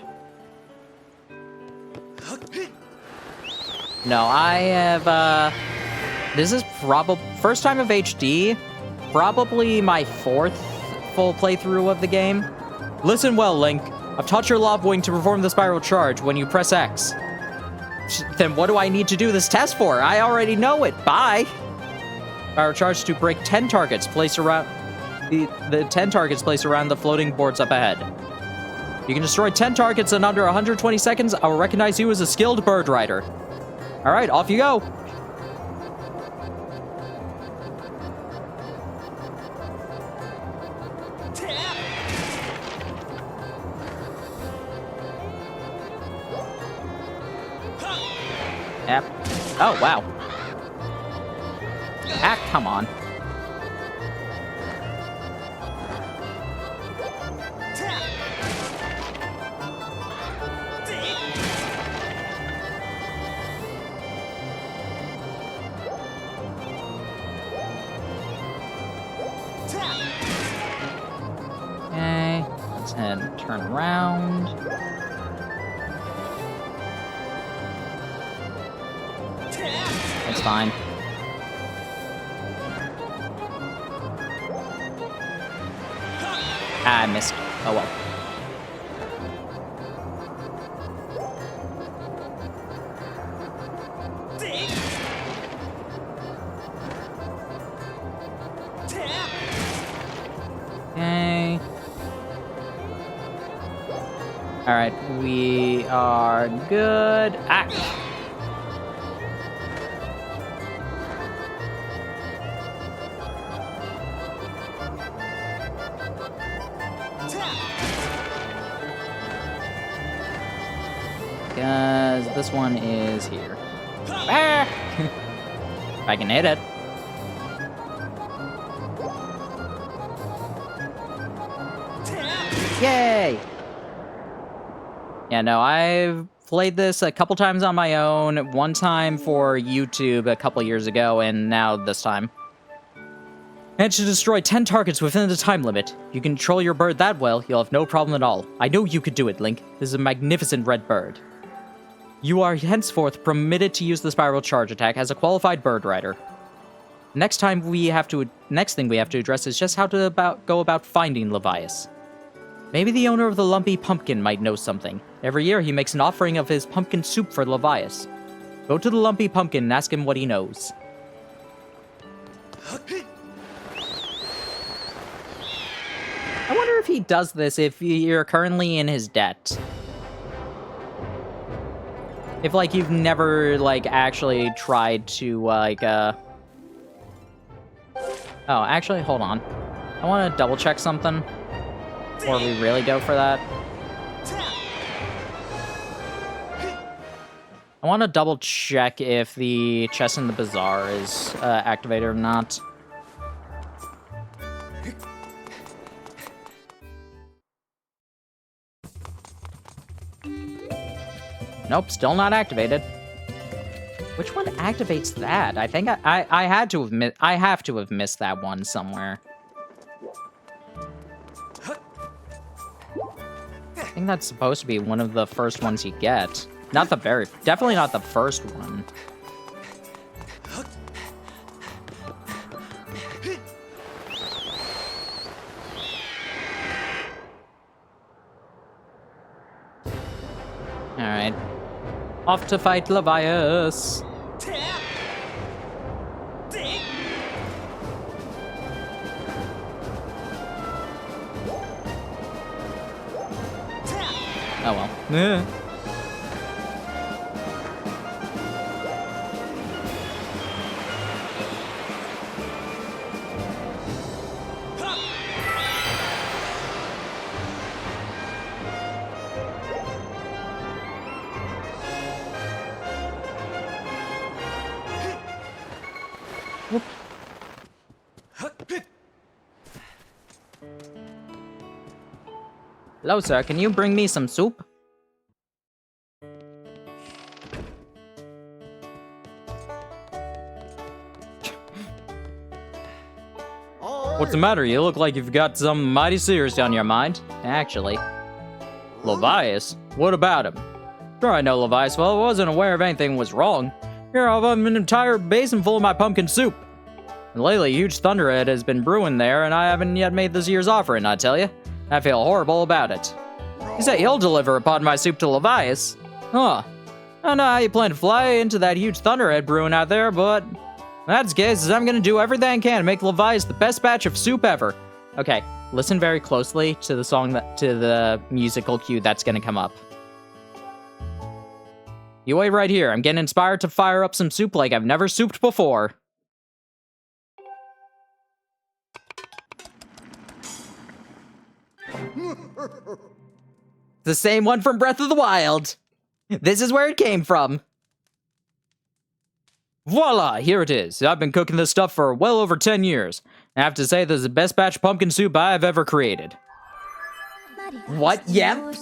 No, I have, this is probably first time of HD, probably my 4th full playthrough of the game. Listen well, Link. I've taught your Lob Wing to perform the Spiral Charge when you press X. Then what do I need to do this test for? I already know it. Bye. Spiral Charge to break 10 targets placed around the 10 targets placed around the floating boards up ahead. You can destroy 10 targets in under 120 seconds. I will recognize you as a skilled bird rider. All right, off you go. Yep. Oh, wow. Ah, come on. Okay, let's head and turn around. It's fine. Ah, I missed. Oh well. Okay. Alright, we are good. Ah! Because this one is here. Ah! If I can hit it. Yay! Yeah, no, I've played this a couple times on my own, one time for YouTube a couple years ago, and now this time. And to destroy 10 targets within the time limit. You control your bird that well, you'll have no problem at all. I know you could do it, Link. This is a magnificent red bird. You are henceforth permitted to use the spiral charge attack as a qualified bird rider. Next thing we have to address is just how to go about finding Levias. Maybe the owner of the lumpy pumpkin might know something. Every year he makes an offering of his pumpkin soup for Levias. Go to the lumpy pumpkin and ask him what he knows. I wonder if he does this if you're currently in his debt. If, like, you've never, like, actually tried to, like, Oh, actually, hold on. I want to double-check something. Or we really go for that. I want to double-check if the chest in the bazaar is activated or not. Nope, still not activated. Which one activates that? I think I have to have missed that one somewhere. I think that's supposed to be one of the first ones you get. Not the definitely not the first one. Alright. Off to fight Levias. Oh well. Hello, sir. Can you bring me some soup? What's the matter? You look like you've got something mighty serious on your mind. Actually. Levias? What about him? Sure, I know Levias well. I wasn't aware of anything was wrong. Here, I've an entire basin full of my pumpkin soup. And lately, a huge thunderhead has been brewing there, and I haven't yet made this year's offering, I tell you. I feel horrible about it. You say he'll deliver upon my soup to Levias? Huh. I don't know how you plan to fly into that huge thunderhead brewing out there, but... that's the case, I'm gonna do everything I can to make Levias the best batch of soup ever. Okay, listen very closely to the to the musical cue that's gonna come up. You wait right here, I'm getting inspired to fire up some soup like I've never souped before. The same one from Breath of the Wild. This is where it came from. Voila, here it is. I've been cooking this stuff for well over 10 years. I have to say this is the best batch of pumpkin soup I've ever created. What? Yep.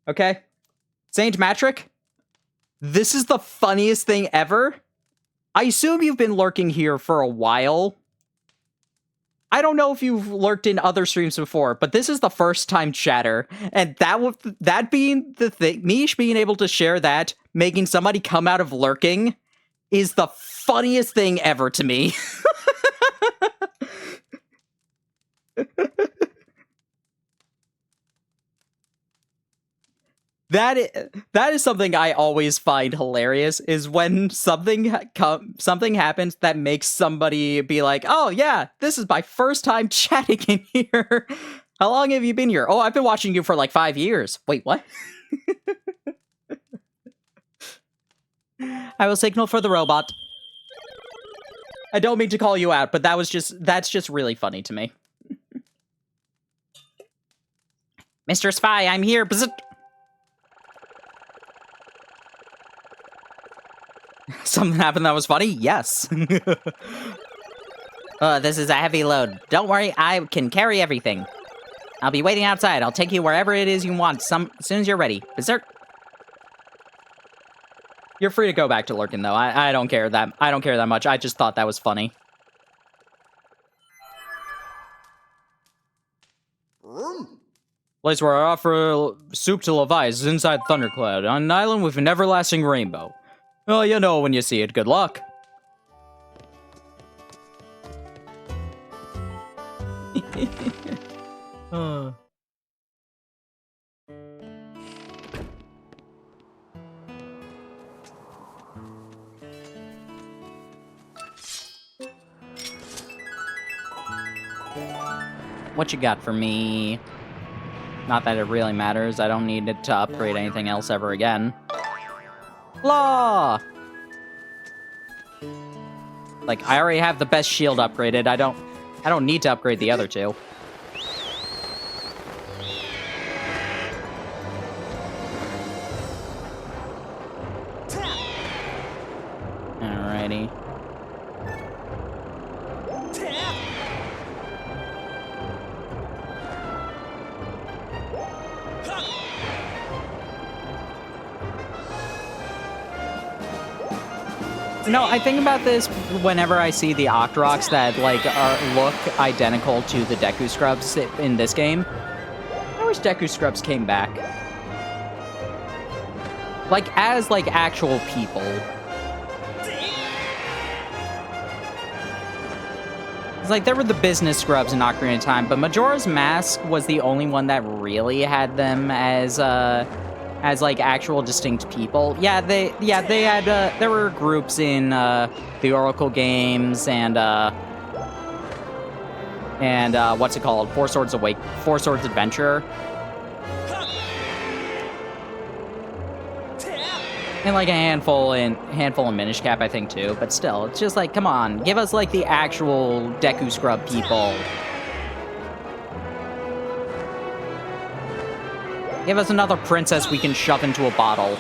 Okay. Saint Matrick? This is the funniest thing ever. I assume you've been lurking here for a while. I don't know if you've lurked in other streams before, but this is the first time chatter, and that being the thing, Mish being able to share that, making somebody come out of lurking, is the funniest thing ever to me. That is something I always find hilarious, is when something happens that makes somebody be like, "Oh yeah, this is my first time chatting in here. How long have you been here?" "Oh, I've been watching you for like 5 years." "Wait, what?" I will signal for the robot. I don't mean to call you out, but that's just really funny to me. Mr. Spy, I'm here. Bzz. Something happened that was funny? Yes. This is a heavy load. Don't worry, I can carry everything. I'll be waiting outside. I'll take you wherever it is you want as soon as you're ready. Berserk. You're free to go back to lurking, though. I don't care that much. I just thought that was funny. Place where I offer soup to Levi is inside Thundercloud, on an island with an everlasting rainbow. Well, you know when you see it. Good luck. What you got for me? Not that it really matters. I don't need it to upgrade anything else ever again. Law! Like, I already have the best shield upgraded. I don't need to upgrade the other two. Alrighty. No, I think about this whenever I see the Octoroks that, like, look identical to the Deku Scrubs in this game. I wish Deku Scrubs came back. Like, as, like, actual people. It's like, there were the business Scrubs in Ocarina of Time, but Majora's Mask was the only one that really had them as like actual distinct people. They had there were groups in the Oracle games and what's it called? Four Swords Adventure. And like a handful in Minish Cap, I think too, but still, it's just like, come on, give us like the actual Deku Scrub people. Give us another princess we can shove into a bottle.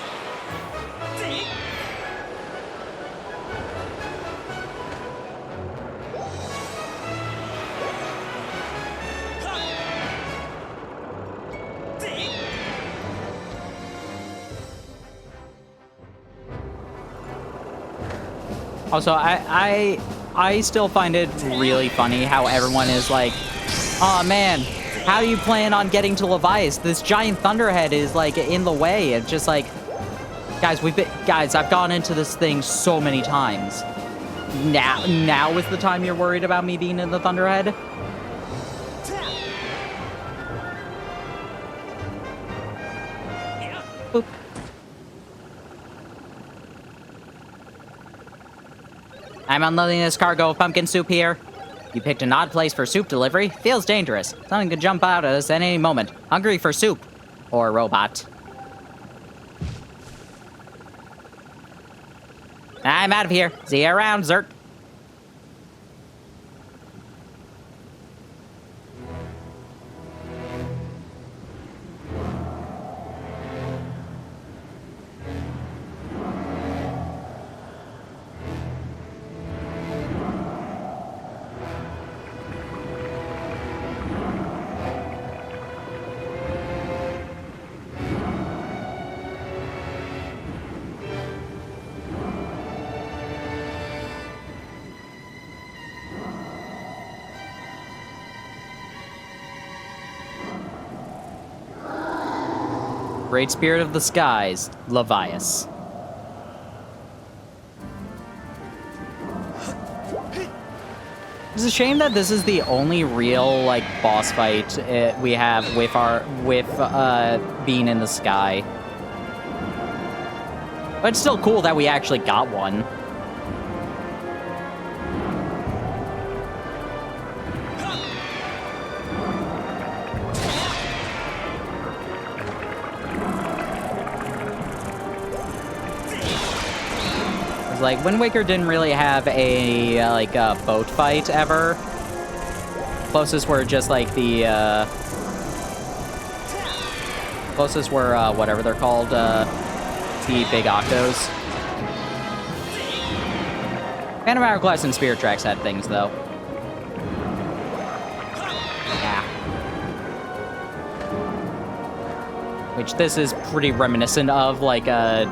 Also, I still find it really funny how everyone is like, "Aw, man, how do you plan on getting to Levias? This giant thunderhead is, like, in the way." It's just like, guys, I've gone into this thing so many times. Now is the time you're worried about me being in the thunderhead? Boop. I'm unloading this cargo of pumpkin soup here. You picked an odd place for soup delivery. Feels dangerous. Something could jump out at us at any moment. Hungry for soup. Or robot. I'm out of here. See you around, Zert. Great Spirit of the Skies, Levias. It's a shame that this is the only real, like, boss fight we have with being in the sky. But it's still cool that we actually got one. Like, Wind Waker didn't really have a, boat fight ever. Closest were just, like, closest were, whatever they're called, the big octos. Phantom Hourglass and Spirit Tracks had things, though. Yeah. Which this is pretty reminiscent of, like,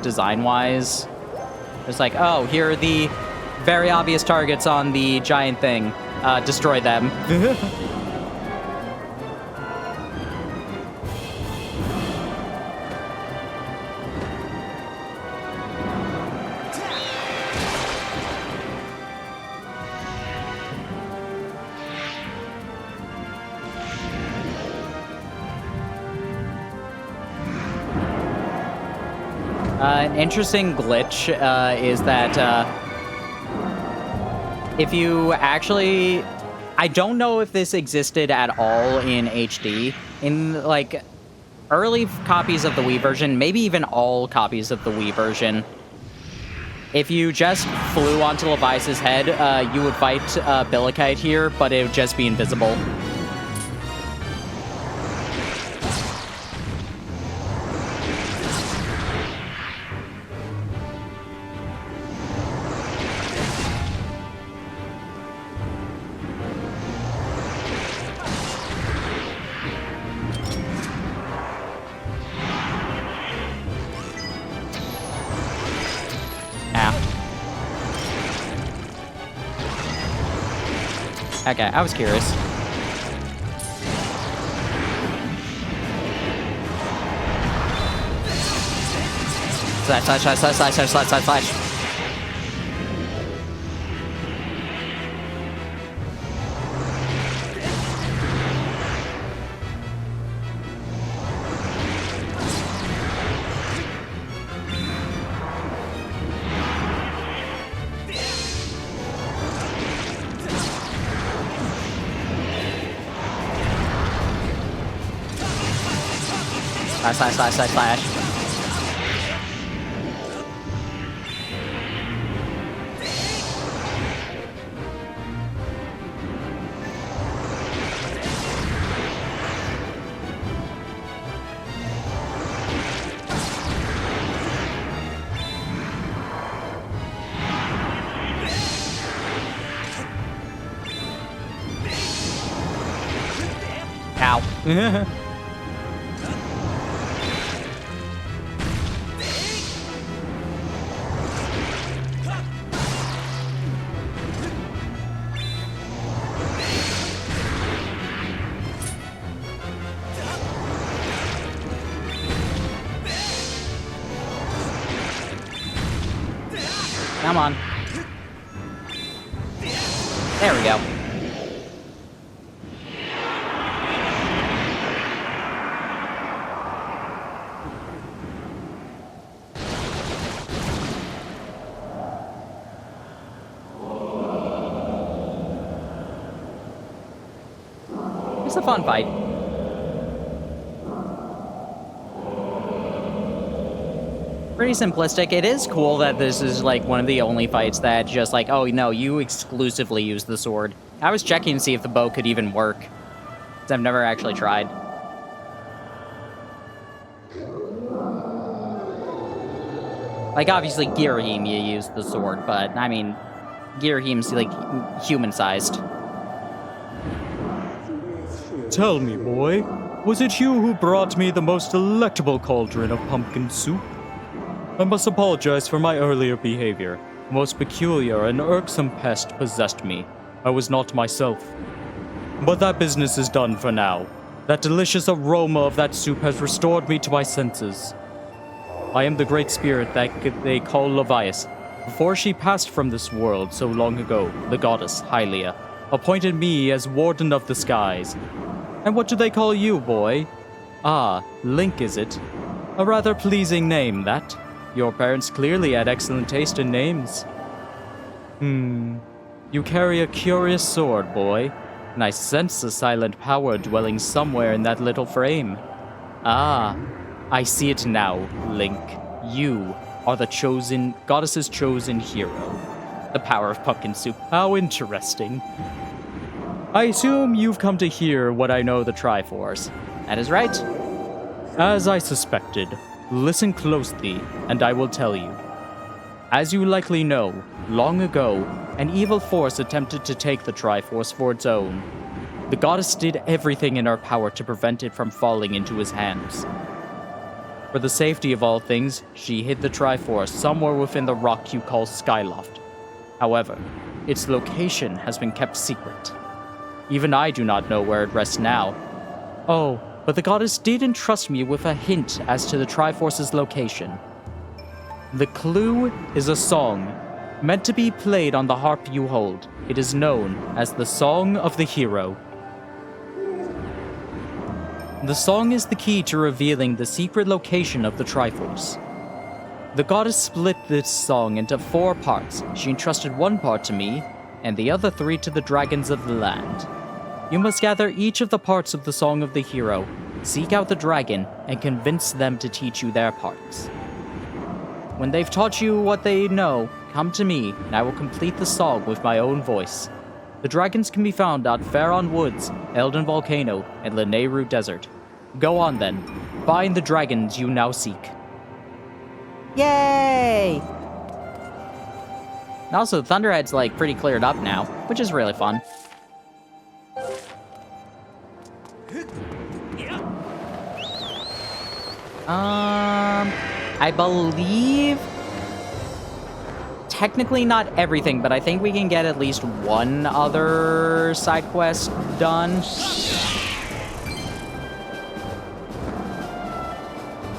design-wise. It's like, oh, here are the very obvious targets on the giant thing. Destroy them. An interesting glitch is that if you actually... I don't know if this existed at all in HD. In, like, early copies of the Wii version, maybe even all copies of the Wii version, if you just flew onto Levias' head, you would fight Billikite here, but it would just be invisible. Okay, I was curious. Slash, slash, slash, slash, slash, slash, slash, slash. Slash, slash, slash, slash. Ow. Come on. There we go. It's a fun fight. Pretty simplistic. It is cool that this is, like, one of the only fights that just, like, oh, no, you exclusively use the sword. I was checking to see if the bow could even work, because I've never actually tried. Like, obviously, Girahim, you use the sword, but, I mean, Girahim's, like, human-sized. Tell me, boy, was it you who brought me the most delectable cauldron of pumpkin soup? I must apologize for my earlier behavior. A most peculiar and irksome pest possessed me. I was not myself. But that business is done for now. That delicious aroma of that soup has restored me to my senses. I am the great spirit that they call Levias. Before she passed from this world so long ago, the goddess, Hylia, appointed me as warden of the skies. And what do they call you, boy? Ah, Link, is it? A rather pleasing name, that. Your parents clearly had excellent taste in names. You carry a curious sword, boy, and I sense a silent power dwelling somewhere in that little frame. Ah, I see it now, Link. You are the goddess's chosen hero. The power of pumpkin soup. How interesting. I assume you've come to hear what I know the Triforce. That is right. As I suspected, listen closely, and I will tell you. As you likely know, long ago, an evil force attempted to take the Triforce for its own. The goddess did everything in her power to prevent it from falling into his hands. For the safety of all things, she hid the Triforce somewhere within the rock you call Skyloft. However, its location has been kept secret. Even I do not know where it rests now. Oh, but the goddess did entrust me with a hint as to the Triforce's location. The clue is a song, meant to be played on the harp you hold. It is known as the Song of the Hero. The song is the key to revealing the secret location of the Triforce. The goddess split this song into 4 parts. She entrusted 1 part to me, and the other 3 to the dragons of the land. You must gather each of the parts of the Song of the Hero, seek out the dragon, and convince them to teach you their parts. When they've taught you what they know, come to me, and I will complete the song with my own voice. The dragons can be found at Faron Woods, Elden Volcano, and Lanayru Desert. Go on then, find the dragons you now seek. Yay! And also, Thunderhead's like pretty cleared up now, which is really fun. I believe technically not everything, but I think we can get at least one other side quest done.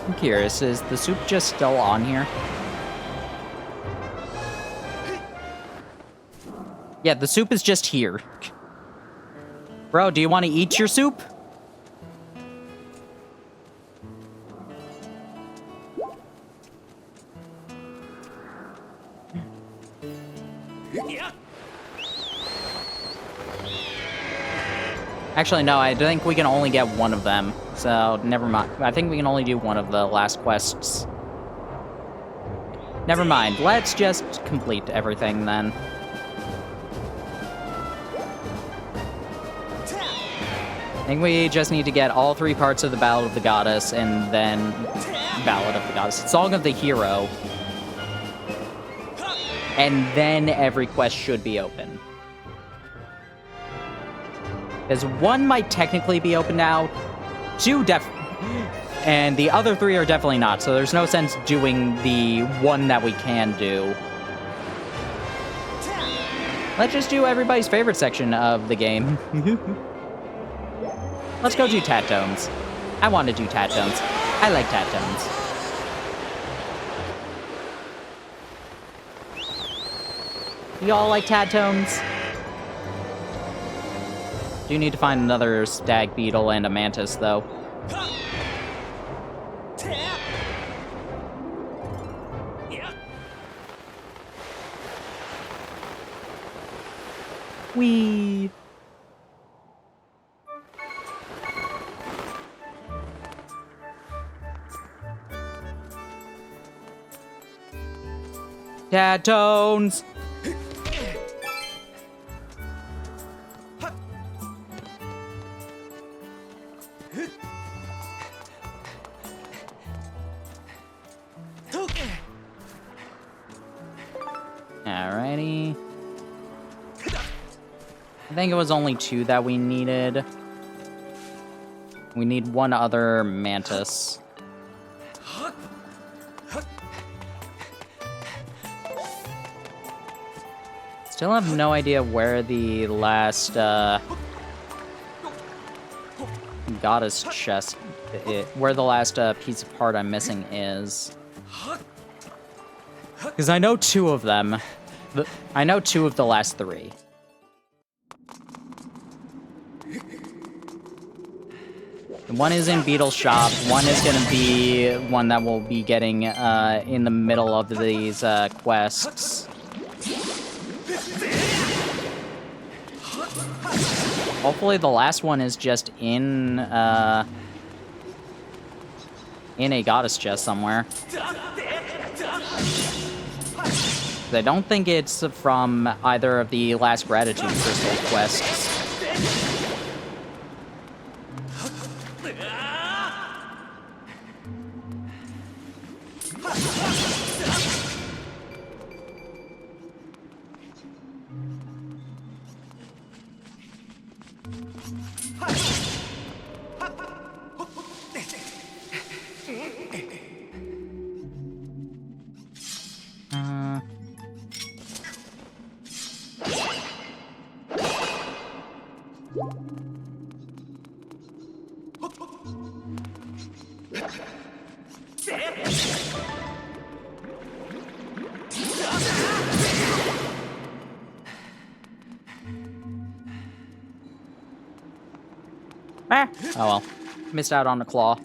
I'm curious, is the soup just still on here? Yeah, the soup is just here. Bro, do you want to eat your soup? Actually, no, I think we can only get one of them, so never mind. I think we can only do one of the last quests. Never mind, let's just complete everything then. I think we just need to get all 3 parts of the Ballad of the Goddess, and then Ballad of the Goddess, Song of the Hero. And then every quest should be open. Because 1 might technically be open now, 2 and the other 3 are definitely not, so there's no sense doing the 1 that we can do. Let's just do everybody's favorite section of the game. Let's go do Tat Tones. I want to do Tat Tones. I like Tat Tones. You all like Tat Tones? Do need to find another stag beetle and a mantis, though. Whee! Tat Tones! Alrighty. I think it was only 2 that we needed. We need 1 other mantis. Still have no idea where the last goddess chest, where the last piece of part I'm missing is. Because I know two of them. I know two of the last three. One is in Beetle's shop. One is going to be one that we'll be getting in the middle of these quests. Hopefully the last one is just in a goddess chest somewhere. I don't think it's from either of the last gratitude crystal quests. Ah. Oh well. Missed out on the claw.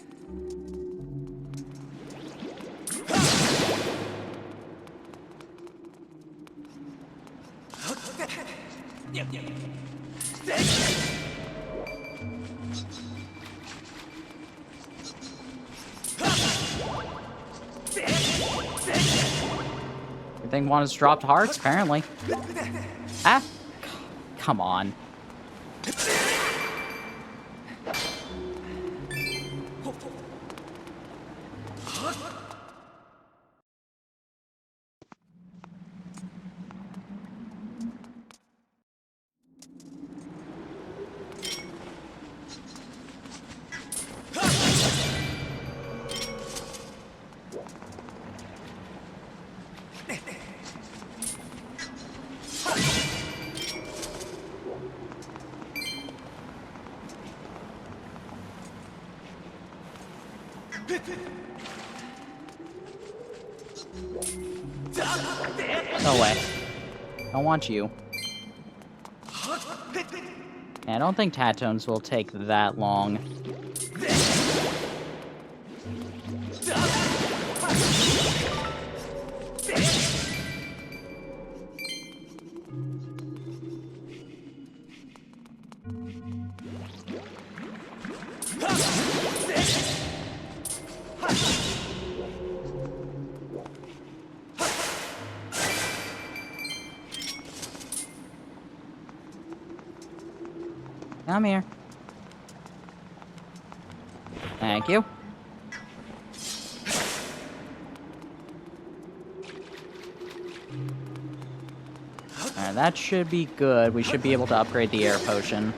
Everything wants dropped hearts, apparently. Ah! Come on. Go away. Don't want you. Yeah, I don't think Tatones will take that long. Come here. Thank you. Alright, that should be good. We should be able to upgrade the air potion.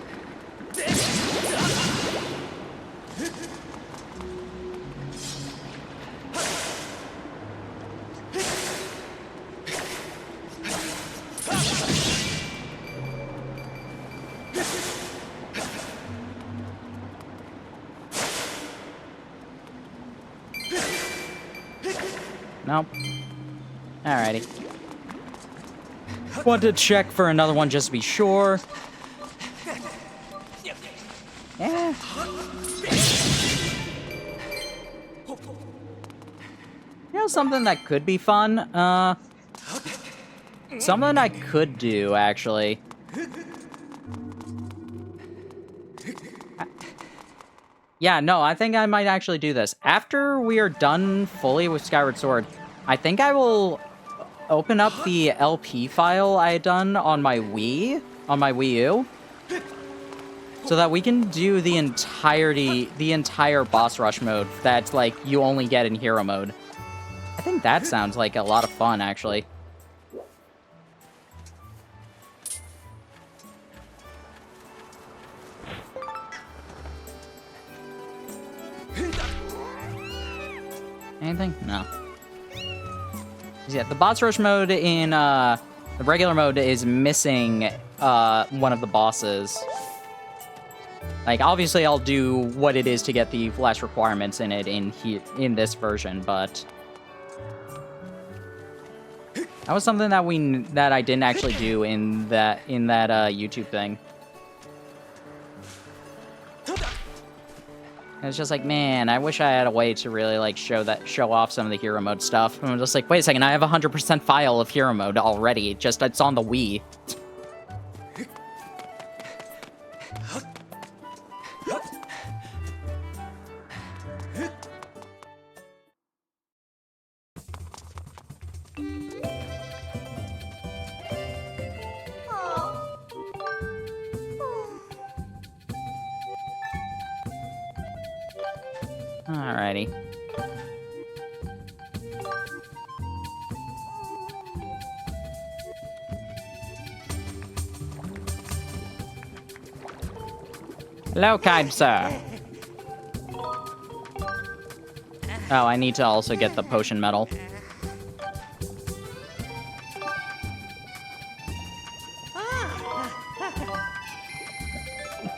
Nope. Alrighty. Want to check for another one just to be sure. Yeah. You know something that could be fun? Something I could do, actually. Yeah, no, I think I might actually do this. After we are done fully with Skyward Sword, I think I will open up the LP file I had done on my Wii U, so that we can do the entire boss rush mode that's like you only get in hero mode. I think that sounds like a lot of fun, actually. Anything? No. Yeah, the boss rush mode in the regular mode is missing one of the bosses. Like, obviously, I'll do what it is to get the last requirements in it in this version, but that was something that I didn't actually do in that YouTube thing. It's just like, man, I wish I had a way to really like show off some of the hero mode stuff. And I'm just like, wait a second, I have 100% file of hero mode already. It's on the Wii. Alrighty. Hello, kind sir. Oh, I need to also get the potion medal.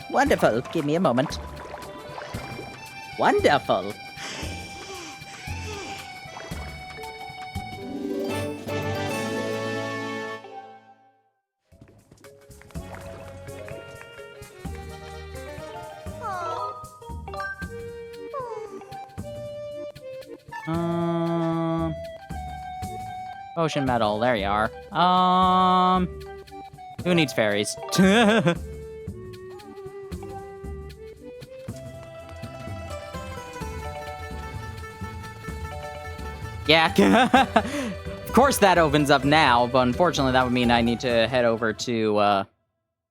Wonderful. Give me a moment. Wonderful. Potion medal. There you are. Who needs fairies? Yeah, of course that opens up now, but unfortunately that would mean I need to head over to,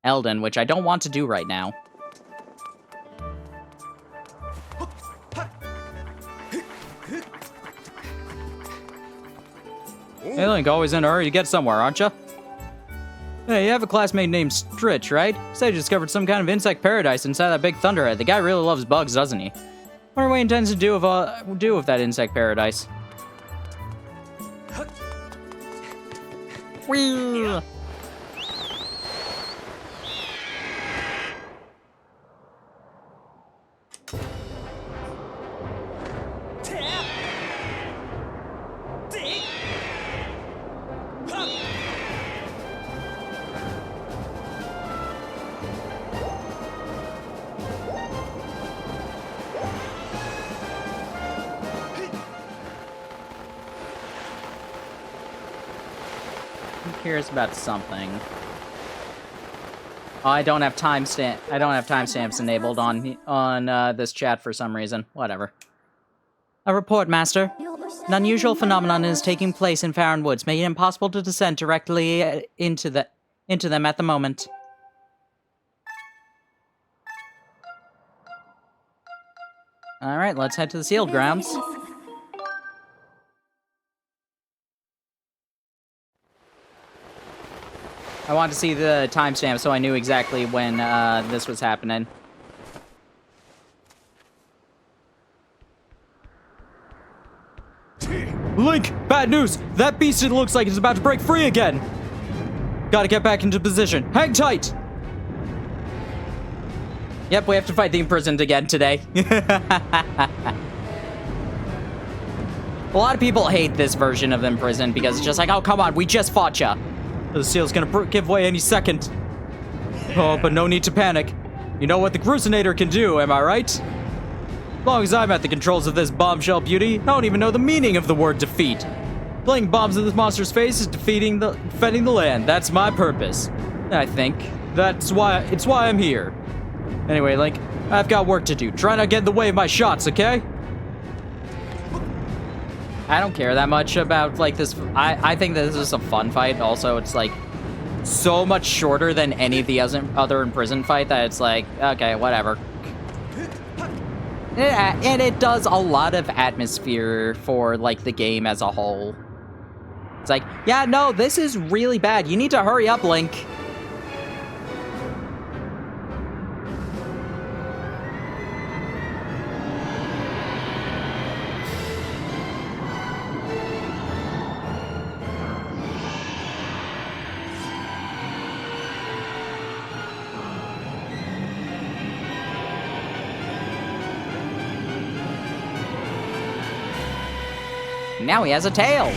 Eldon, which I don't want to do right now. Hey, Link, always in a hurry to get somewhere, aren't you? Hey, you have a classmate named Stritch, right? Said you discovered some kind of insect paradise inside that big thunderhead. The guy really loves bugs, doesn't he? Wonder what he intends to do with that insect paradise. Whee! Curious about something. Oh, I don't have timestamps enabled on this chat for some reason. Whatever. A report, Master. An unusual phenomenon is taking place in Farron Woods, making it impossible to descend directly into them at the moment. All right, let's head to the sealed grounds. I wanted to see the timestamp so I knew exactly when this was happening. Link, bad news! That beast, it looks like it's about to break free again! Gotta get back into position. Hang tight! Yep, we have to fight the imprisoned again today. A lot of people hate this version of imprisoned because it's just like, oh, come on, we just fought ya. The seal's gonna give way any second. Oh, but no need to panic. You know what the Cruisinator can do, am I right? As long as I'm at the controls of this bombshell beauty, I don't even know the meaning of the word defeat. Playing bombs in this monster's face is defending the land. That's my purpose. I think. It's why I'm here. Anyway, Link, I've got work to do. Try not to get in the way of my shots, okay? I don't care that much about, like, this. I think that this is a fun fight. Also, it's, like, so much shorter than any of the other imprisoned fight that it's like, okay, whatever. And it does a lot of atmosphere for, like, the game as a whole. It's like, yeah, no, this is really bad. You need to hurry up, Link. Now he has a tail.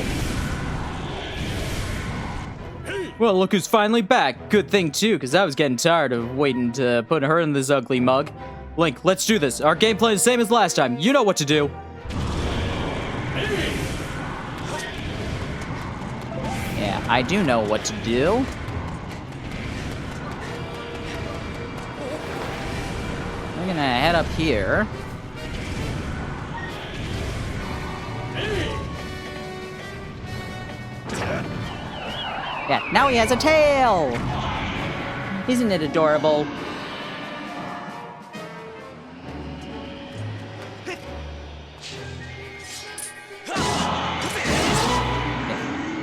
Well, look who's finally back. Good thing, too, because I was getting tired of waiting to put her in this ugly mug. Link, let's do this. Our game plan is the same as last time. You know what to do. Yeah, I do know what to do. We're gonna head up here. Yeah, now he has a tail! Isn't it adorable?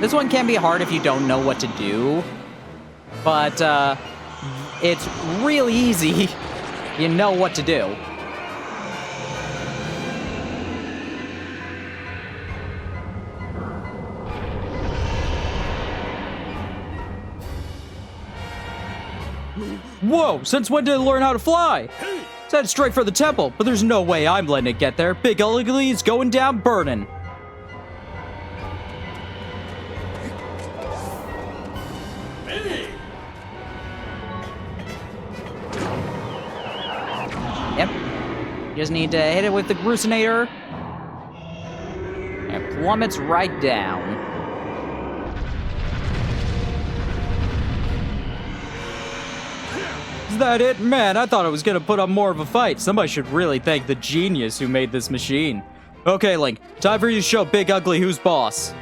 This one can be hard if you don't know what to do, but it's really easy. You know what to do. Whoa, since when did it learn how to fly? It's headed straight for the temple, but there's no way I'm letting it get there. Big Ugly is going down burning. Yep. Just need to hit it with the Grucinator. And it plummets right down. Is that it? Man, I thought I was gonna put up more of a fight. Somebody should really thank the genius who made this machine. Okay, Link, time for you to show Big Ugly who's boss.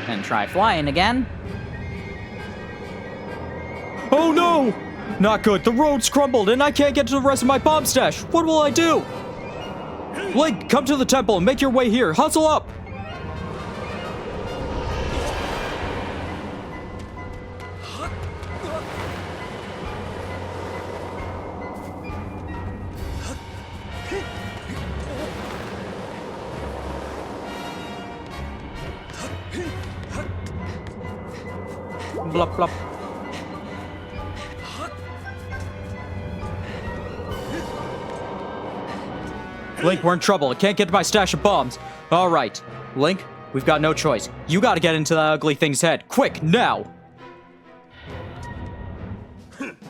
And try flying again. Oh no! Not good. The road's crumbled and I can't get to the rest of my bomb stash. What will I do? Link, come to the temple and make your way here. Hustle up! Blup, blup. Link, we're in trouble. I can't get to my stash of bombs. All right, Link, we've got no choice. You gotta get into that ugly thing's head. Quick, now!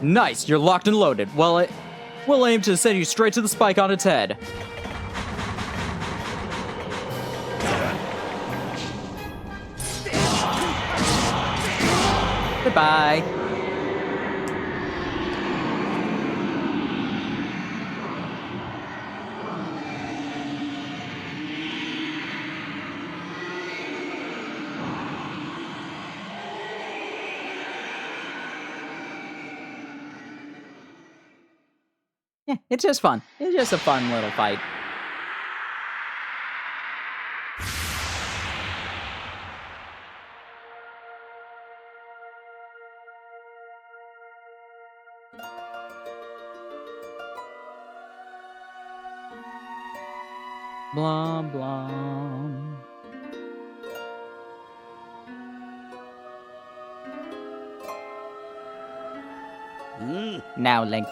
Nice, you're locked and loaded. Well, we'll aim to send you straight to the spike on its head. Goodbye. Yeah, it's just fun. It's just a fun little fight. Blah, blah. Now, Link.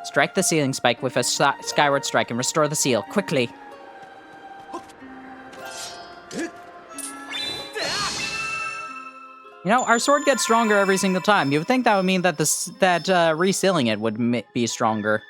Strike the ceiling spike with a skyward strike and restore the seal, quickly. You know, our sword gets stronger every single time. You would think that would mean that resealing it would be stronger.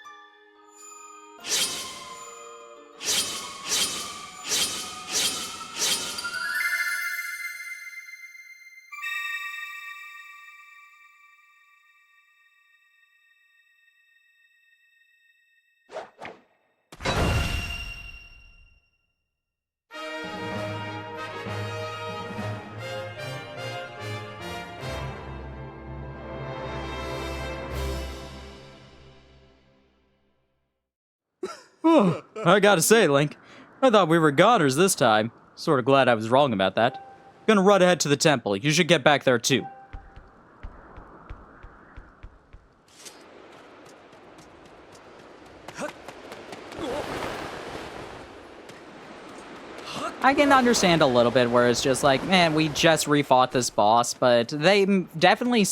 I gotta say, Link, I thought we were goners this time. Sort of glad I was wrong about that. Gonna run ahead to the temple. You should get back there too. I can understand a little bit where it's just like, man, we just refought this boss, but they definitely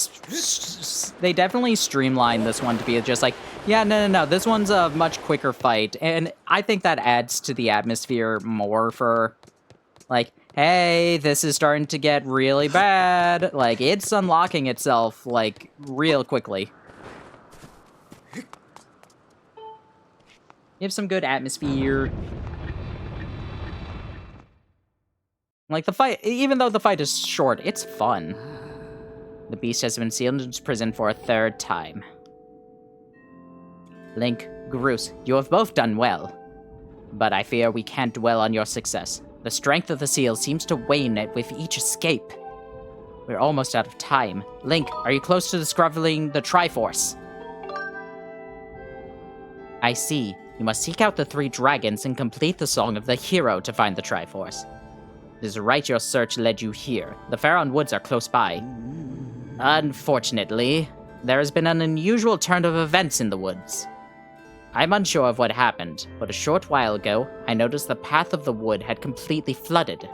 streamlined this one to be just like, yeah, no, this one's a much quicker fight, and I think that adds to the atmosphere more for, like, hey, this is starting to get really bad. Like, it's unlocking itself, like, real quickly. Give some good atmosphere. Like, the fight, even though the fight is short, it's fun. The beast has been sealed in its prison for a third time. Link, Groose, you have both done well. But I fear we can't dwell on your success. The strength of the seal seems to wane with each escape. We're almost out of time. Link, are you close to discovering the Triforce? I see. You must seek out the 3 dragons and complete the Song of the Hero to find the Triforce. It is right your search led you here. The Pharaon Woods are close by. Unfortunately, there has been an unusual turn of events in the woods. I'm unsure of what happened, but a short while ago, I noticed the path of the wood had completely flooded.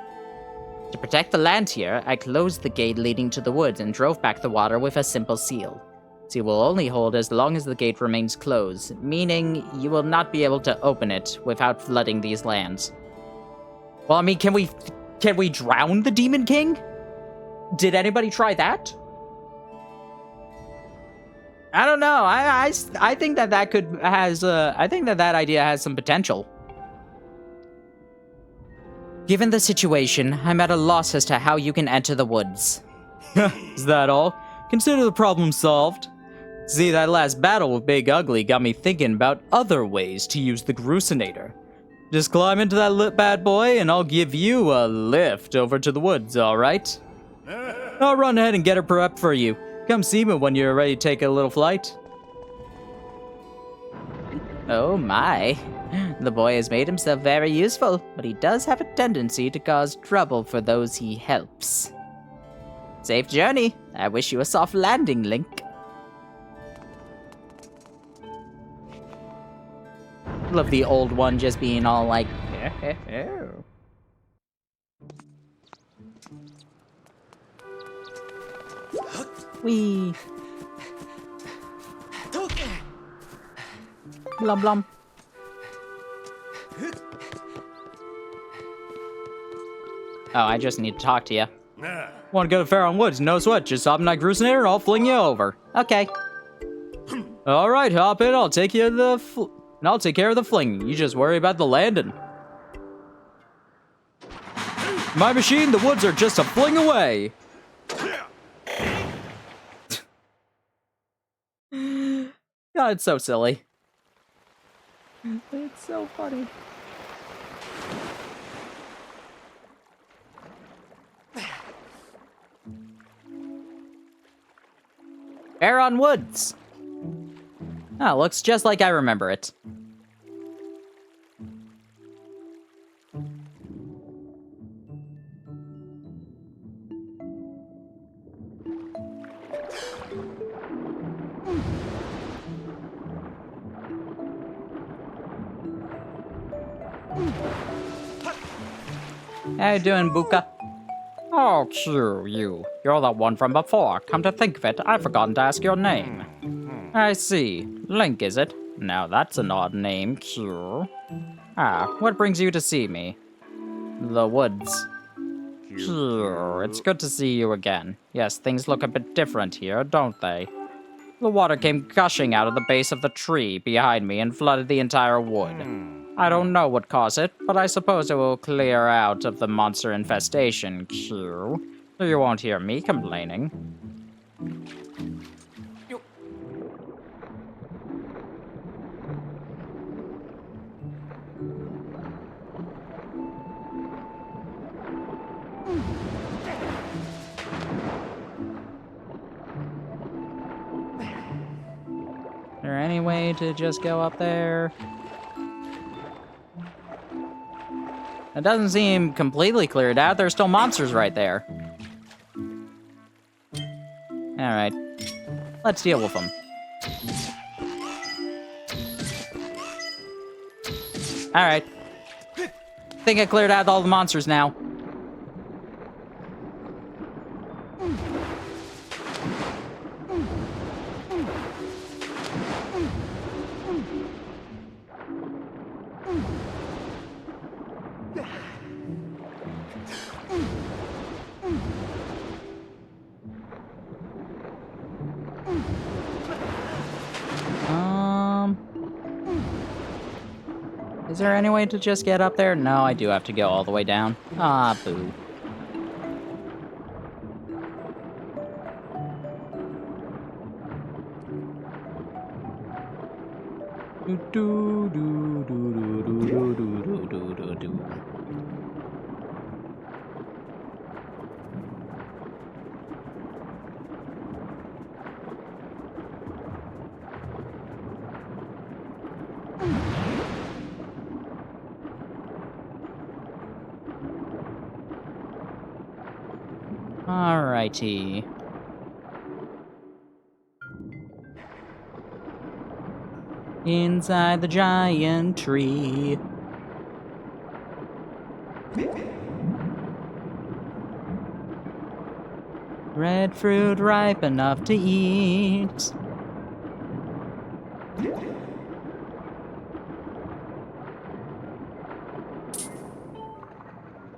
To protect the land here, I closed the gate leading to the woods and drove back the water with a simple seal. Seal will only hold as long as the gate remains closed, meaning you will not be able to open it without flooding these lands. Well, I mean, can we drown the Demon King? Did anybody try that? I don't know. I think that I think that idea has some potential. Given the situation, I'm at a loss as to how you can enter the woods. Is that all? Consider the problem solved. See, that last battle with Big Ugly got me thinking about other ways to use the Grucinator. Just climb into that bad boy and I'll give you a lift over to the woods, alright? I'll run ahead and get her prepped for you. Come see me when you're ready to take a little flight. Oh my. The boy has made himself very useful, but he does have a tendency to cause trouble for those he helps. Safe journey. I wish you a soft landing, Link. Love the old one just being all like, wee. Blum blum. Oh, I just need to talk to you. Want to go to Pharaon Woods? No sweat. Just hop in that Grucinator and I'll fling you over. Okay. Alright, hop in. I'll take you to and I'll take care of the flinging. You just worry about the landing. My machine, the woods are just a fling away. God, it's so silly. It's so funny. Pharaon Woods. Oh, looks just like I remember it. How you doing, Buka? Oh, Q, you. You're the one from before. Come to think of it, I've forgotten to ask your name. I see. Link, is it? Now that's an odd name, Q. Ah, what brings you to see me? The woods. Q, it's good to see you again. Yes, things look a bit different here, don't they? The water came gushing out of the base of the tree behind me and flooded the entire wood. I don't know what caused it, but I suppose it will clear out of the monster infestation, Q. So you won't hear me complaining. Is there any way to just go up there? It doesn't seem completely cleared out. There's still monsters right there. Alright. Let's deal with them. Alright. think I cleared out all the monsters now. Is there any way to just get up there? No, I do have to go all the way down. Ah, boo. Do, do, do, do, do, do, do, do, do, do. Alrighty. Inside the giant tree. Red fruit ripe enough to eat.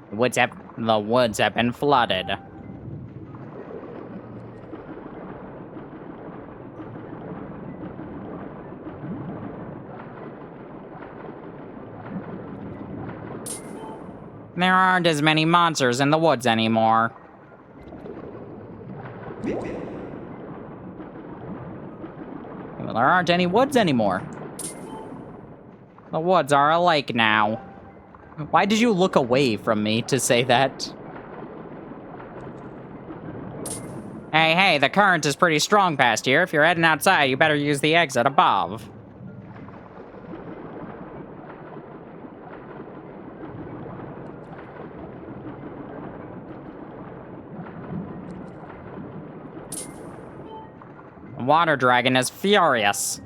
The woods have been flooded. There aren't as many monsters in the woods anymore. Well, there aren't any woods anymore. The woods are a lake now. Why did you look away from me to say that? Hey, the current is pretty strong past here. If you're heading outside, you better use the exit above. The water dragon is furious.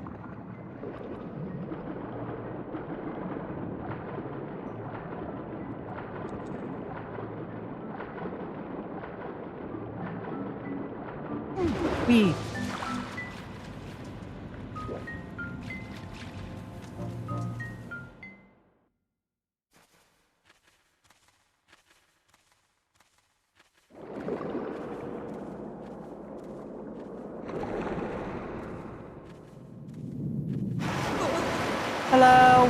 Wee. Hello.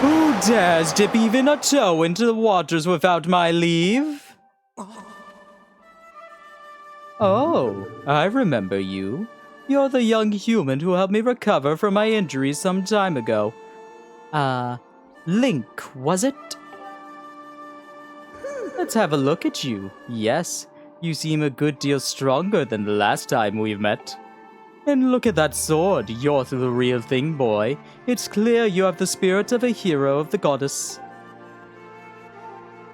Who dares dip even a toe into the waters without my leave? Oh, I remember you. You're the young human who helped me recover from my injuries some time ago. Link, was it? Let's have a look at you. Yes, you seem a good deal stronger than the last time we met. And look at that sword. You're the real thing, boy. It's clear you have the spirit of a hero of the goddess.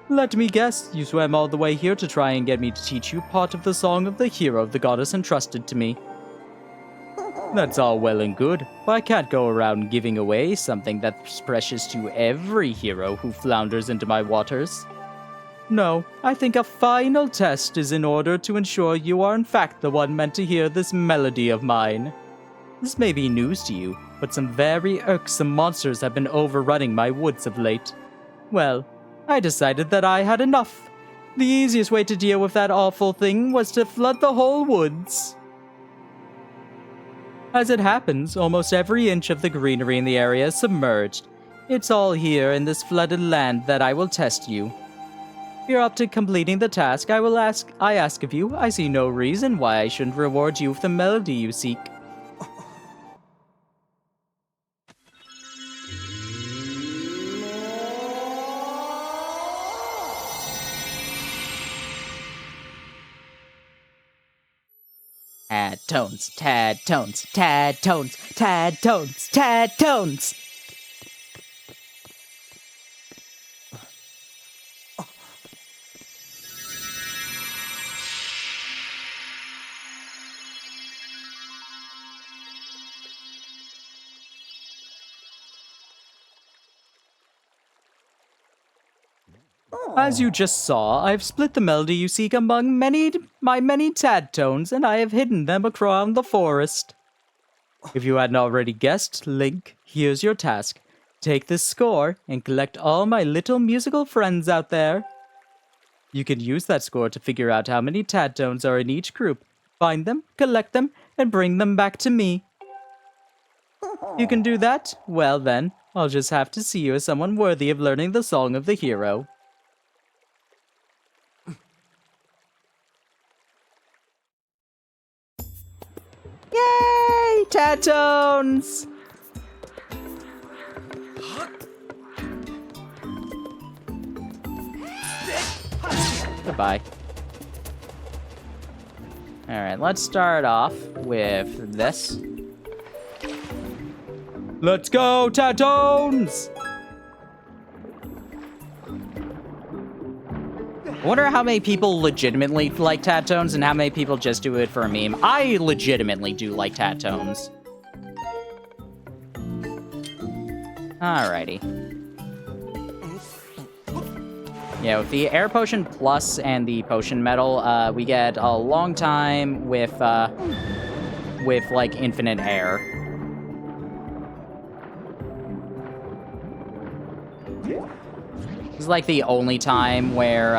Let me guess, you swam all the way here to try and get me to teach you part of the song of the hero of the goddess entrusted to me. That's all well and good, but I can't go around giving away something that's precious to every hero who flounders into my waters. No, I think a final test is in order to ensure you are in fact the one meant to hear this melody of mine. This may be news to you, but some very irksome monsters have been overrunning my woods of late. Well, I decided that I had enough. The easiest way to deal with that awful thing was to flood the whole woods. As it happens, almost every inch of the greenery in the area is submerged. It's all here in this flooded land that I will test you. If you're up to completing the task I ask of you, I see no reason why I shouldn't reward you with the melody you seek. Tad tones, tad tones, tad tones, tad tones, tad tones. As you just saw, I've split the melody you seek among my many tad tones, and I have hidden them around the forest. If you hadn't already guessed, Link, here's your task. Take this score and collect all my little musical friends out there. You can use that score to figure out how many tad tones are in each group. Find them, collect them, and bring them back to me. You can do that? Well then, I'll just have to see you as someone worthy of learning the song of the hero. Yay! Tad tones! Goodbye. Alright, let's start off with this. Let's go, tad tones! I wonder how many people legitimately like tad tones and how many people just do it for a meme. I legitimately do like tad tones. Alrighty. Yeah, with the air potion plus and the potion medal, we get a long time with like infinite air. This is like the only time where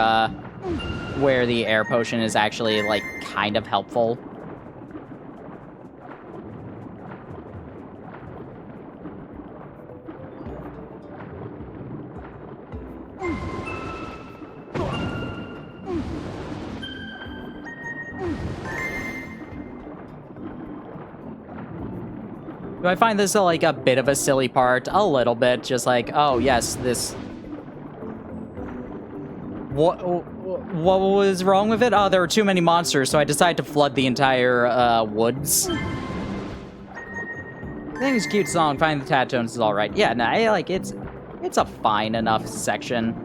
the air potion is actually like kind of helpful. Do I find this like a bit of a silly part? A little bit, just like, oh yes, this... What was wrong with it? Oh, there were too many monsters, so I decided to flood the entire woods. I think it's a cute song. Find the tad tones is all right. Yeah, no, I like it's a fine enough section.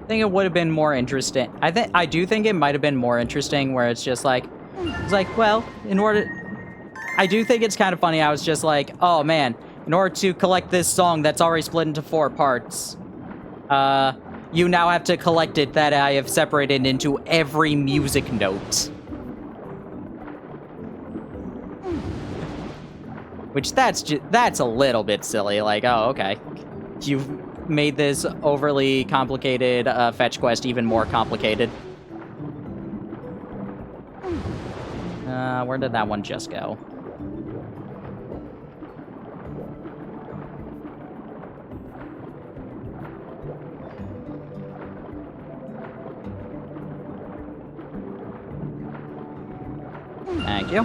I think it would have been more interesting. I do think it might have been more interesting where it's just like, well, I do think it's kind of funny. I was just like, oh man, in order to collect this song that's already split into 4 parts, you now have to collect it that I have separated into every music note. Which that's a little bit silly. Like, oh, okay. You've made this overly complicated fetch quest even more complicated. Where did that one just go? Thank you.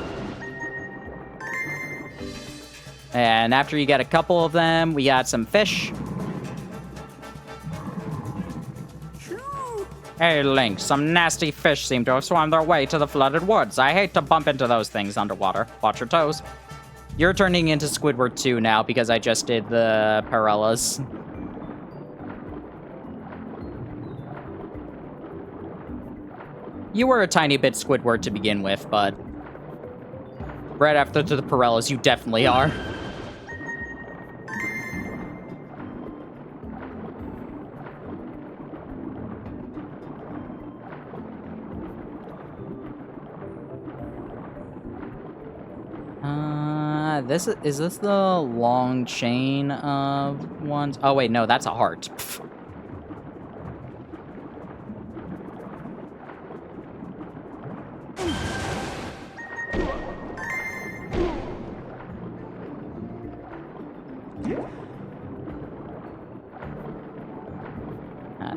And after you get a couple of them, we got some fish. Hey, Link, some nasty fish seem to have swam their way to the flooded woods. I hate to bump into those things underwater. Watch your toes. You're turning into Squidward 2 now because I just did the Parellas. You were a tiny bit Squidward to begin with, but right after the Parellas, you definitely are. Is this the long chain of ones? Oh wait, no, that's a heart. Pfft.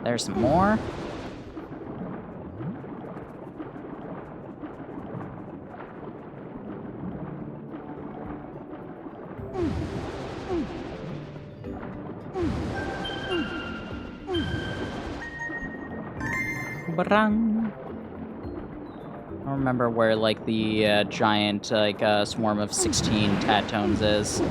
There's some more. Barang. don't remember where, like, the giant, like, swarm of 16 Tatones is.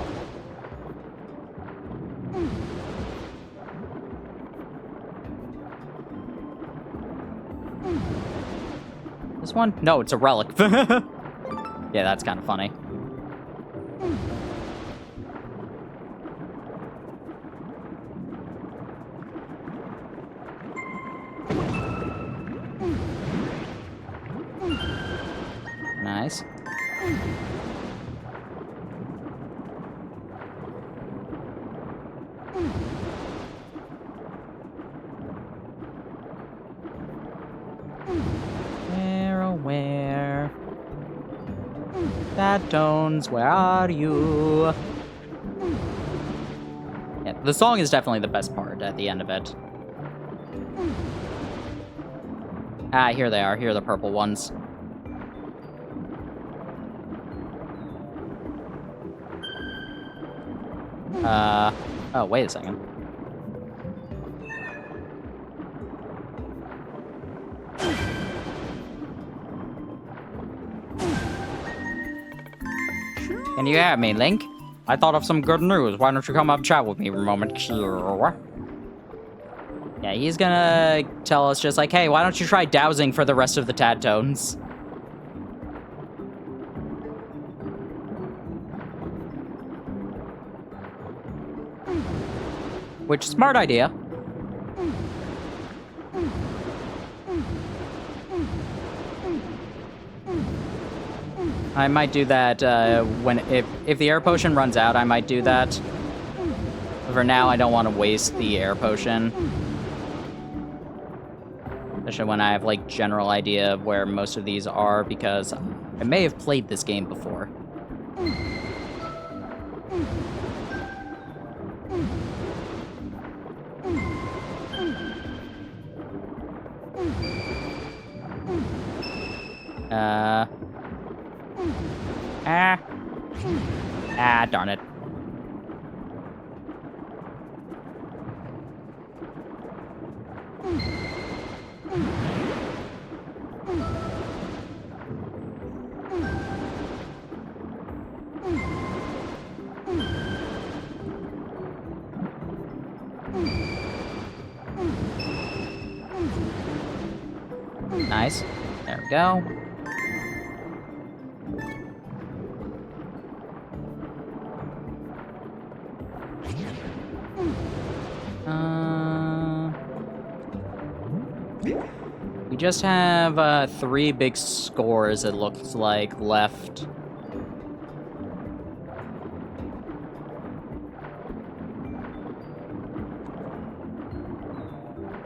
This one? No, it's a relic. Yeah, that's kind of funny. Nice. Where? Tatones, where are you? Yeah, the song is definitely the best part at the end of it. Ah, here they are. Here are the purple ones. Oh, wait a second. Can you hear me, Link? I thought of some good news. Why don't you come up and chat with me for a moment? Yeah, he's gonna tell us just like, hey, why don't you try dowsing for the rest of the Tatones? Which, smart idea. I might do that if the air potion runs out, I might do that. For now, I don't want to waste the air potion. Especially when I have, like, general idea of where most of these are, because I may have played this game before. Darn it. Nice. There we go. We just have 3 big scores, it looks like, left.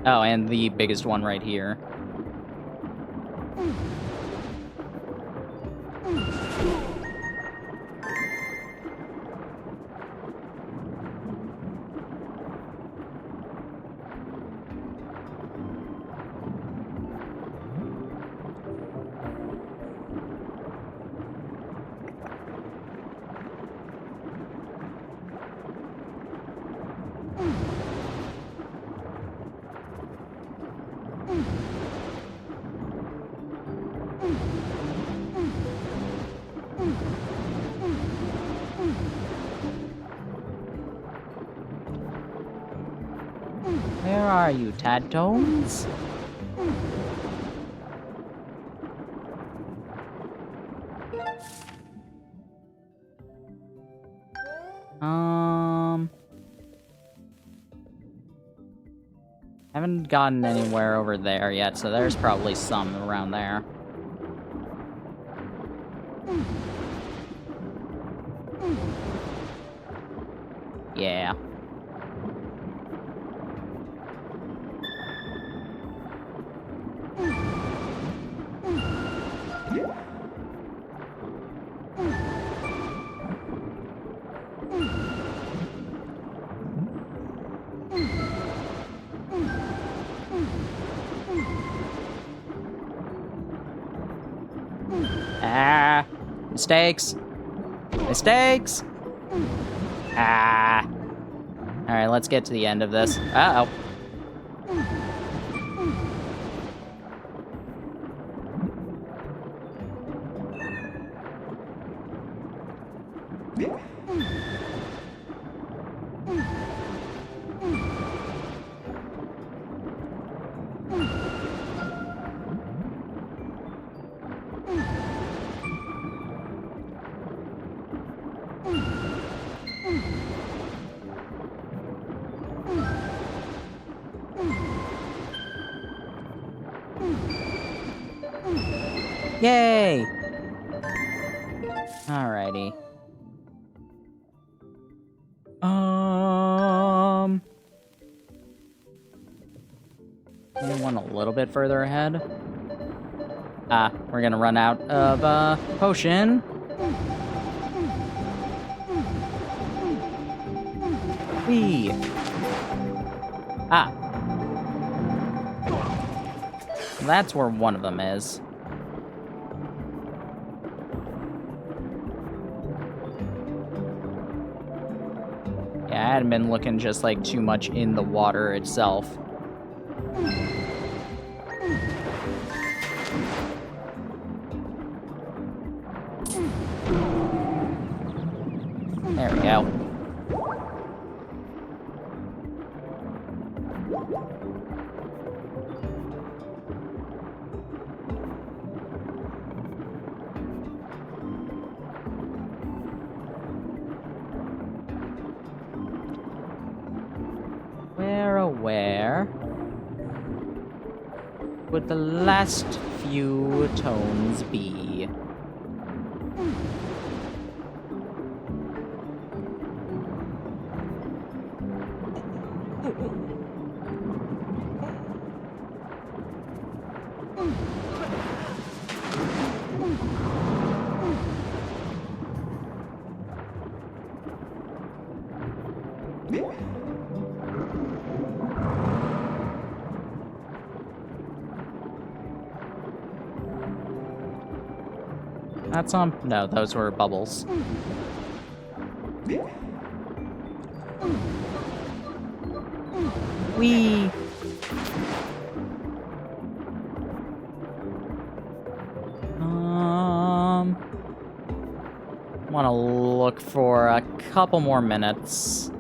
Oh, and the biggest one right here. Where are you, Tatones? Haven't gotten anywhere over there yet, so there's probably some around there. Yeah. Ah, mistakes. Mistakes. Ah. All right, let's get to the end of this. Uh-oh. Yay! Alrighty. Maybe one a little bit further ahead. We're gonna run out of, potion. Whee! That's where one of them is. Yeah, I hadn't been looking just like too much in the water itself. There we go. Where would the last few tones be? That's no, those were bubbles. Whee! Want to look for a couple more minutes.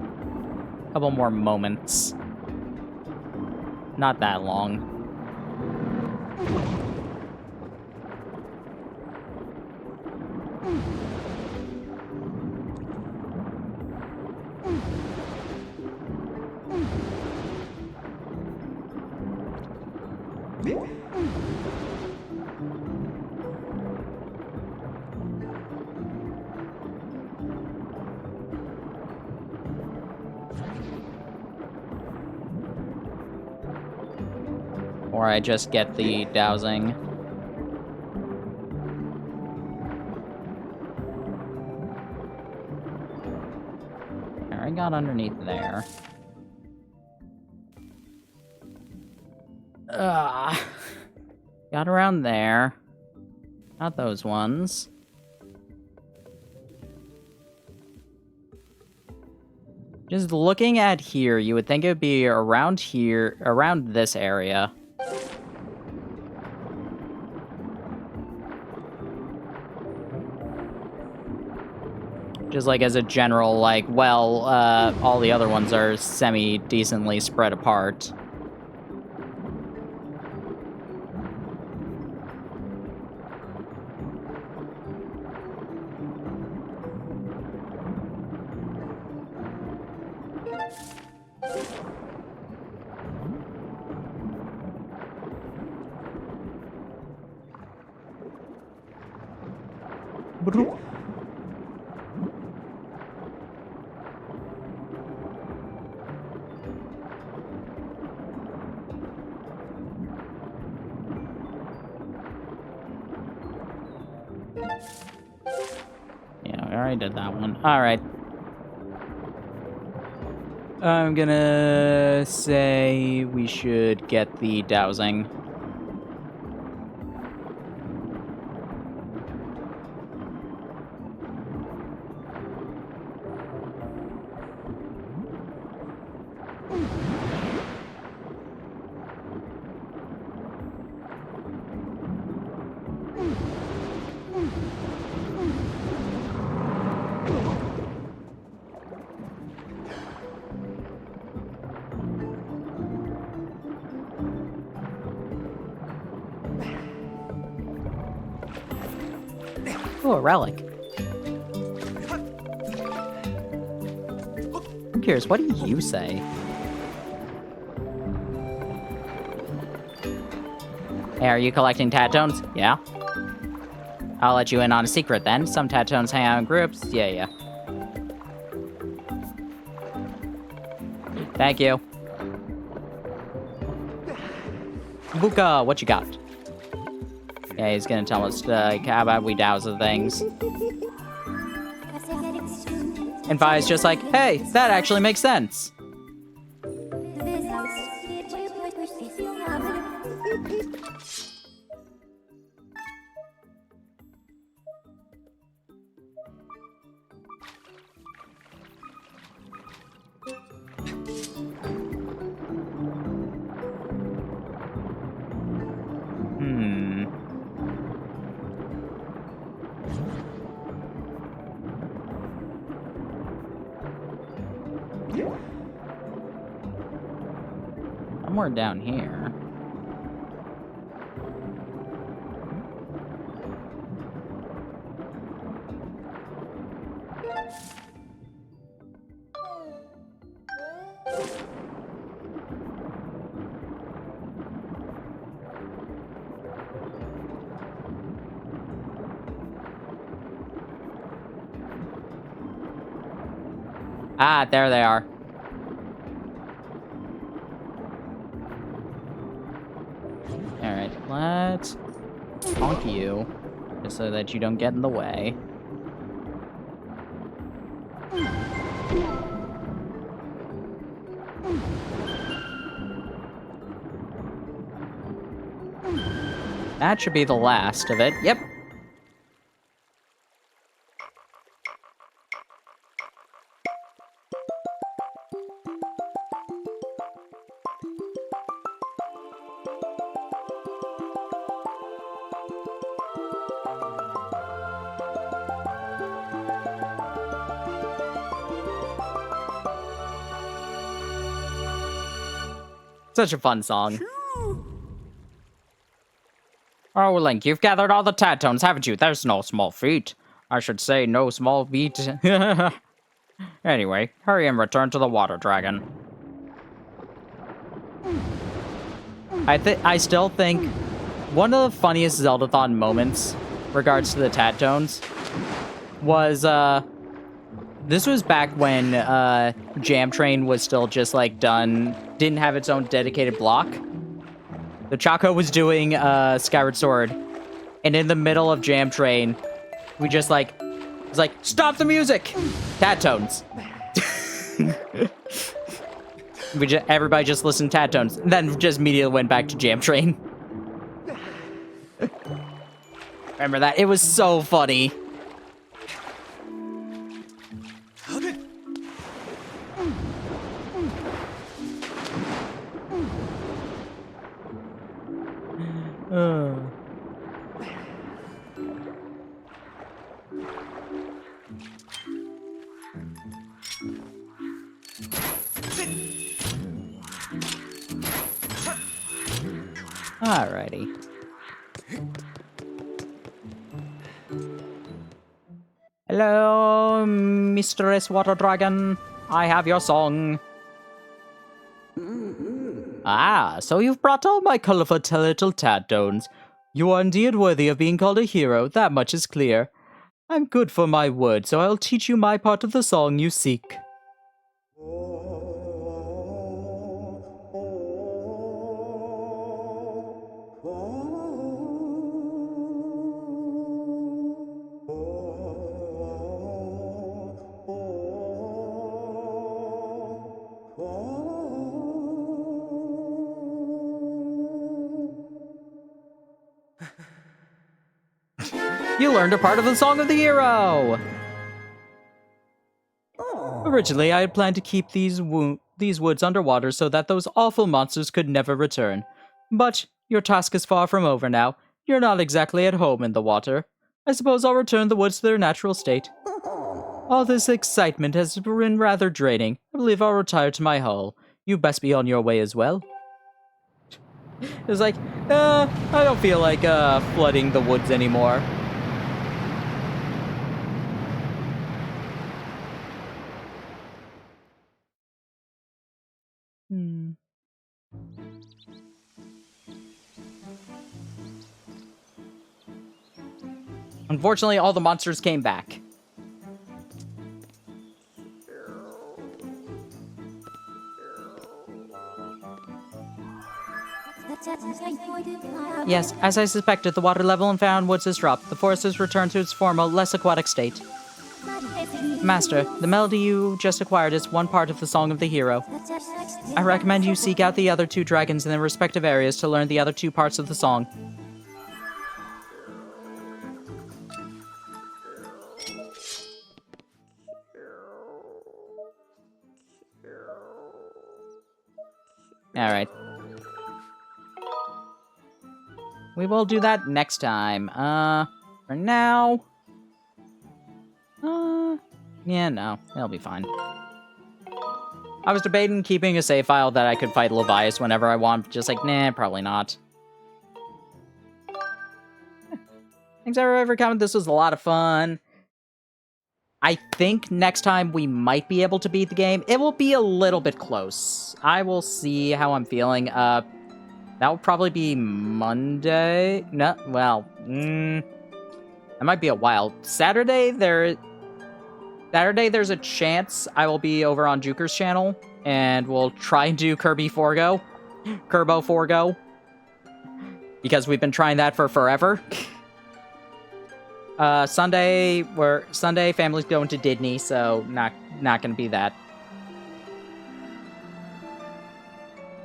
Couple more moments. Not that long. Or I just get the dowsing. There, I got underneath there. Got around there. Not those ones. Just looking at here, you would think it would be around here, around this area. Just like as a general, like, well, all the other ones are semi-decently spread apart. Yeah, I already did that one. Alright. I'm gonna say we should get the dowsing. Oh, a relic. I'm curious, what do you say? Hey, are you collecting Tatones? Yeah. I'll let you in on a secret then. Some Tatones hang out in groups. Yeah. Thank you. Buka, what you got? Yeah, he's gonna tell us how about we douse the things. And Vi's just like, hey, that actually makes sense. Somewhere down here. Ah, there they are. Alright, let's honk you, just so that you don't get in the way. That should be the last of it. Yep. Such a fun song. Oh, Link, you've gathered all the Tatones, haven't you? There's no small feat. I should say no small feat. Anyway, hurry and return to the water dragon. I still think one of the funniest Zelda-thon moments regards to the Tatones was, this was back when, Jam Train was still just, like, didn't have its own dedicated block. The Choco was doing, Skyward Sword, and in the middle of Jam Train, we just, like, was like, stop the music! Tatones. Everybody just listened to Tatones, and then just immediately went back to Jam Train. Remember that? It was so funny. Alrighty. Hello, Mistress Water Dragon. I have your song. Ah, so you've brought all my colorful little Tatones. You are indeed worthy of being called a hero, that much is clear. I'm good for my word, so I'll teach you my part of the song you seek. You learned a part of the Song of the Hero! Originally, I had planned to keep these woods underwater so that those awful monsters could never return. But your task is far from over now. You're not exactly at home in the water. I suppose I'll return the woods to their natural state. All this excitement has been rather draining. I believe I'll retire to my hull. You best be on your way as well. It was like, I don't feel like flooding the woods anymore. Unfortunately, all the monsters came back. Yes, as I suspected, the water level in Farron Woods has dropped. The forest has returned to its former, less aquatic state. Master, the melody you just acquired is one part of the Song of the Hero. I recommend you seek out the other 2 dragons in their respective areas to learn the other 2 parts of the song. Alright. We will do that next time. For now... yeah, no. It'll be fine. I was debating keeping a save file that I could fight Levias whenever I want, just like, nah, probably not. Thanks everybody for coming. This was a lot of fun. I think next time we might be able to beat the game. It will be a little bit close. I will see how I'm feeling. That will probably be Monday. No, well, it might be a while. Saturday, there's a chance I will be over on Juker's channel, and we'll try and do Kirbo Forgo, because we've been trying that for forever. Sunday, family's going to Disney, so not gonna be that.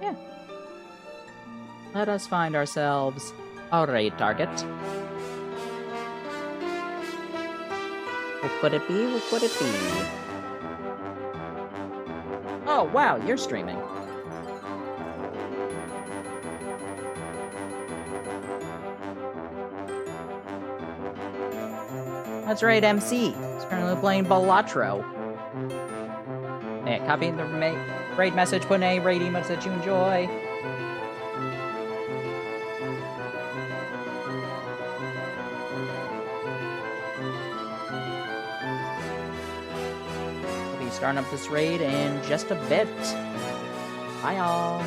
Yeah. Let us find ourselves a raid target. What could it be? What could it be? Oh, wow, you're streaming. That's right, MC. He's currently playing Balatro. Yeah, copying the raid message, put in a raid emotes that you enjoy. We'll be starting up this raid in just a bit. Bye, y'all.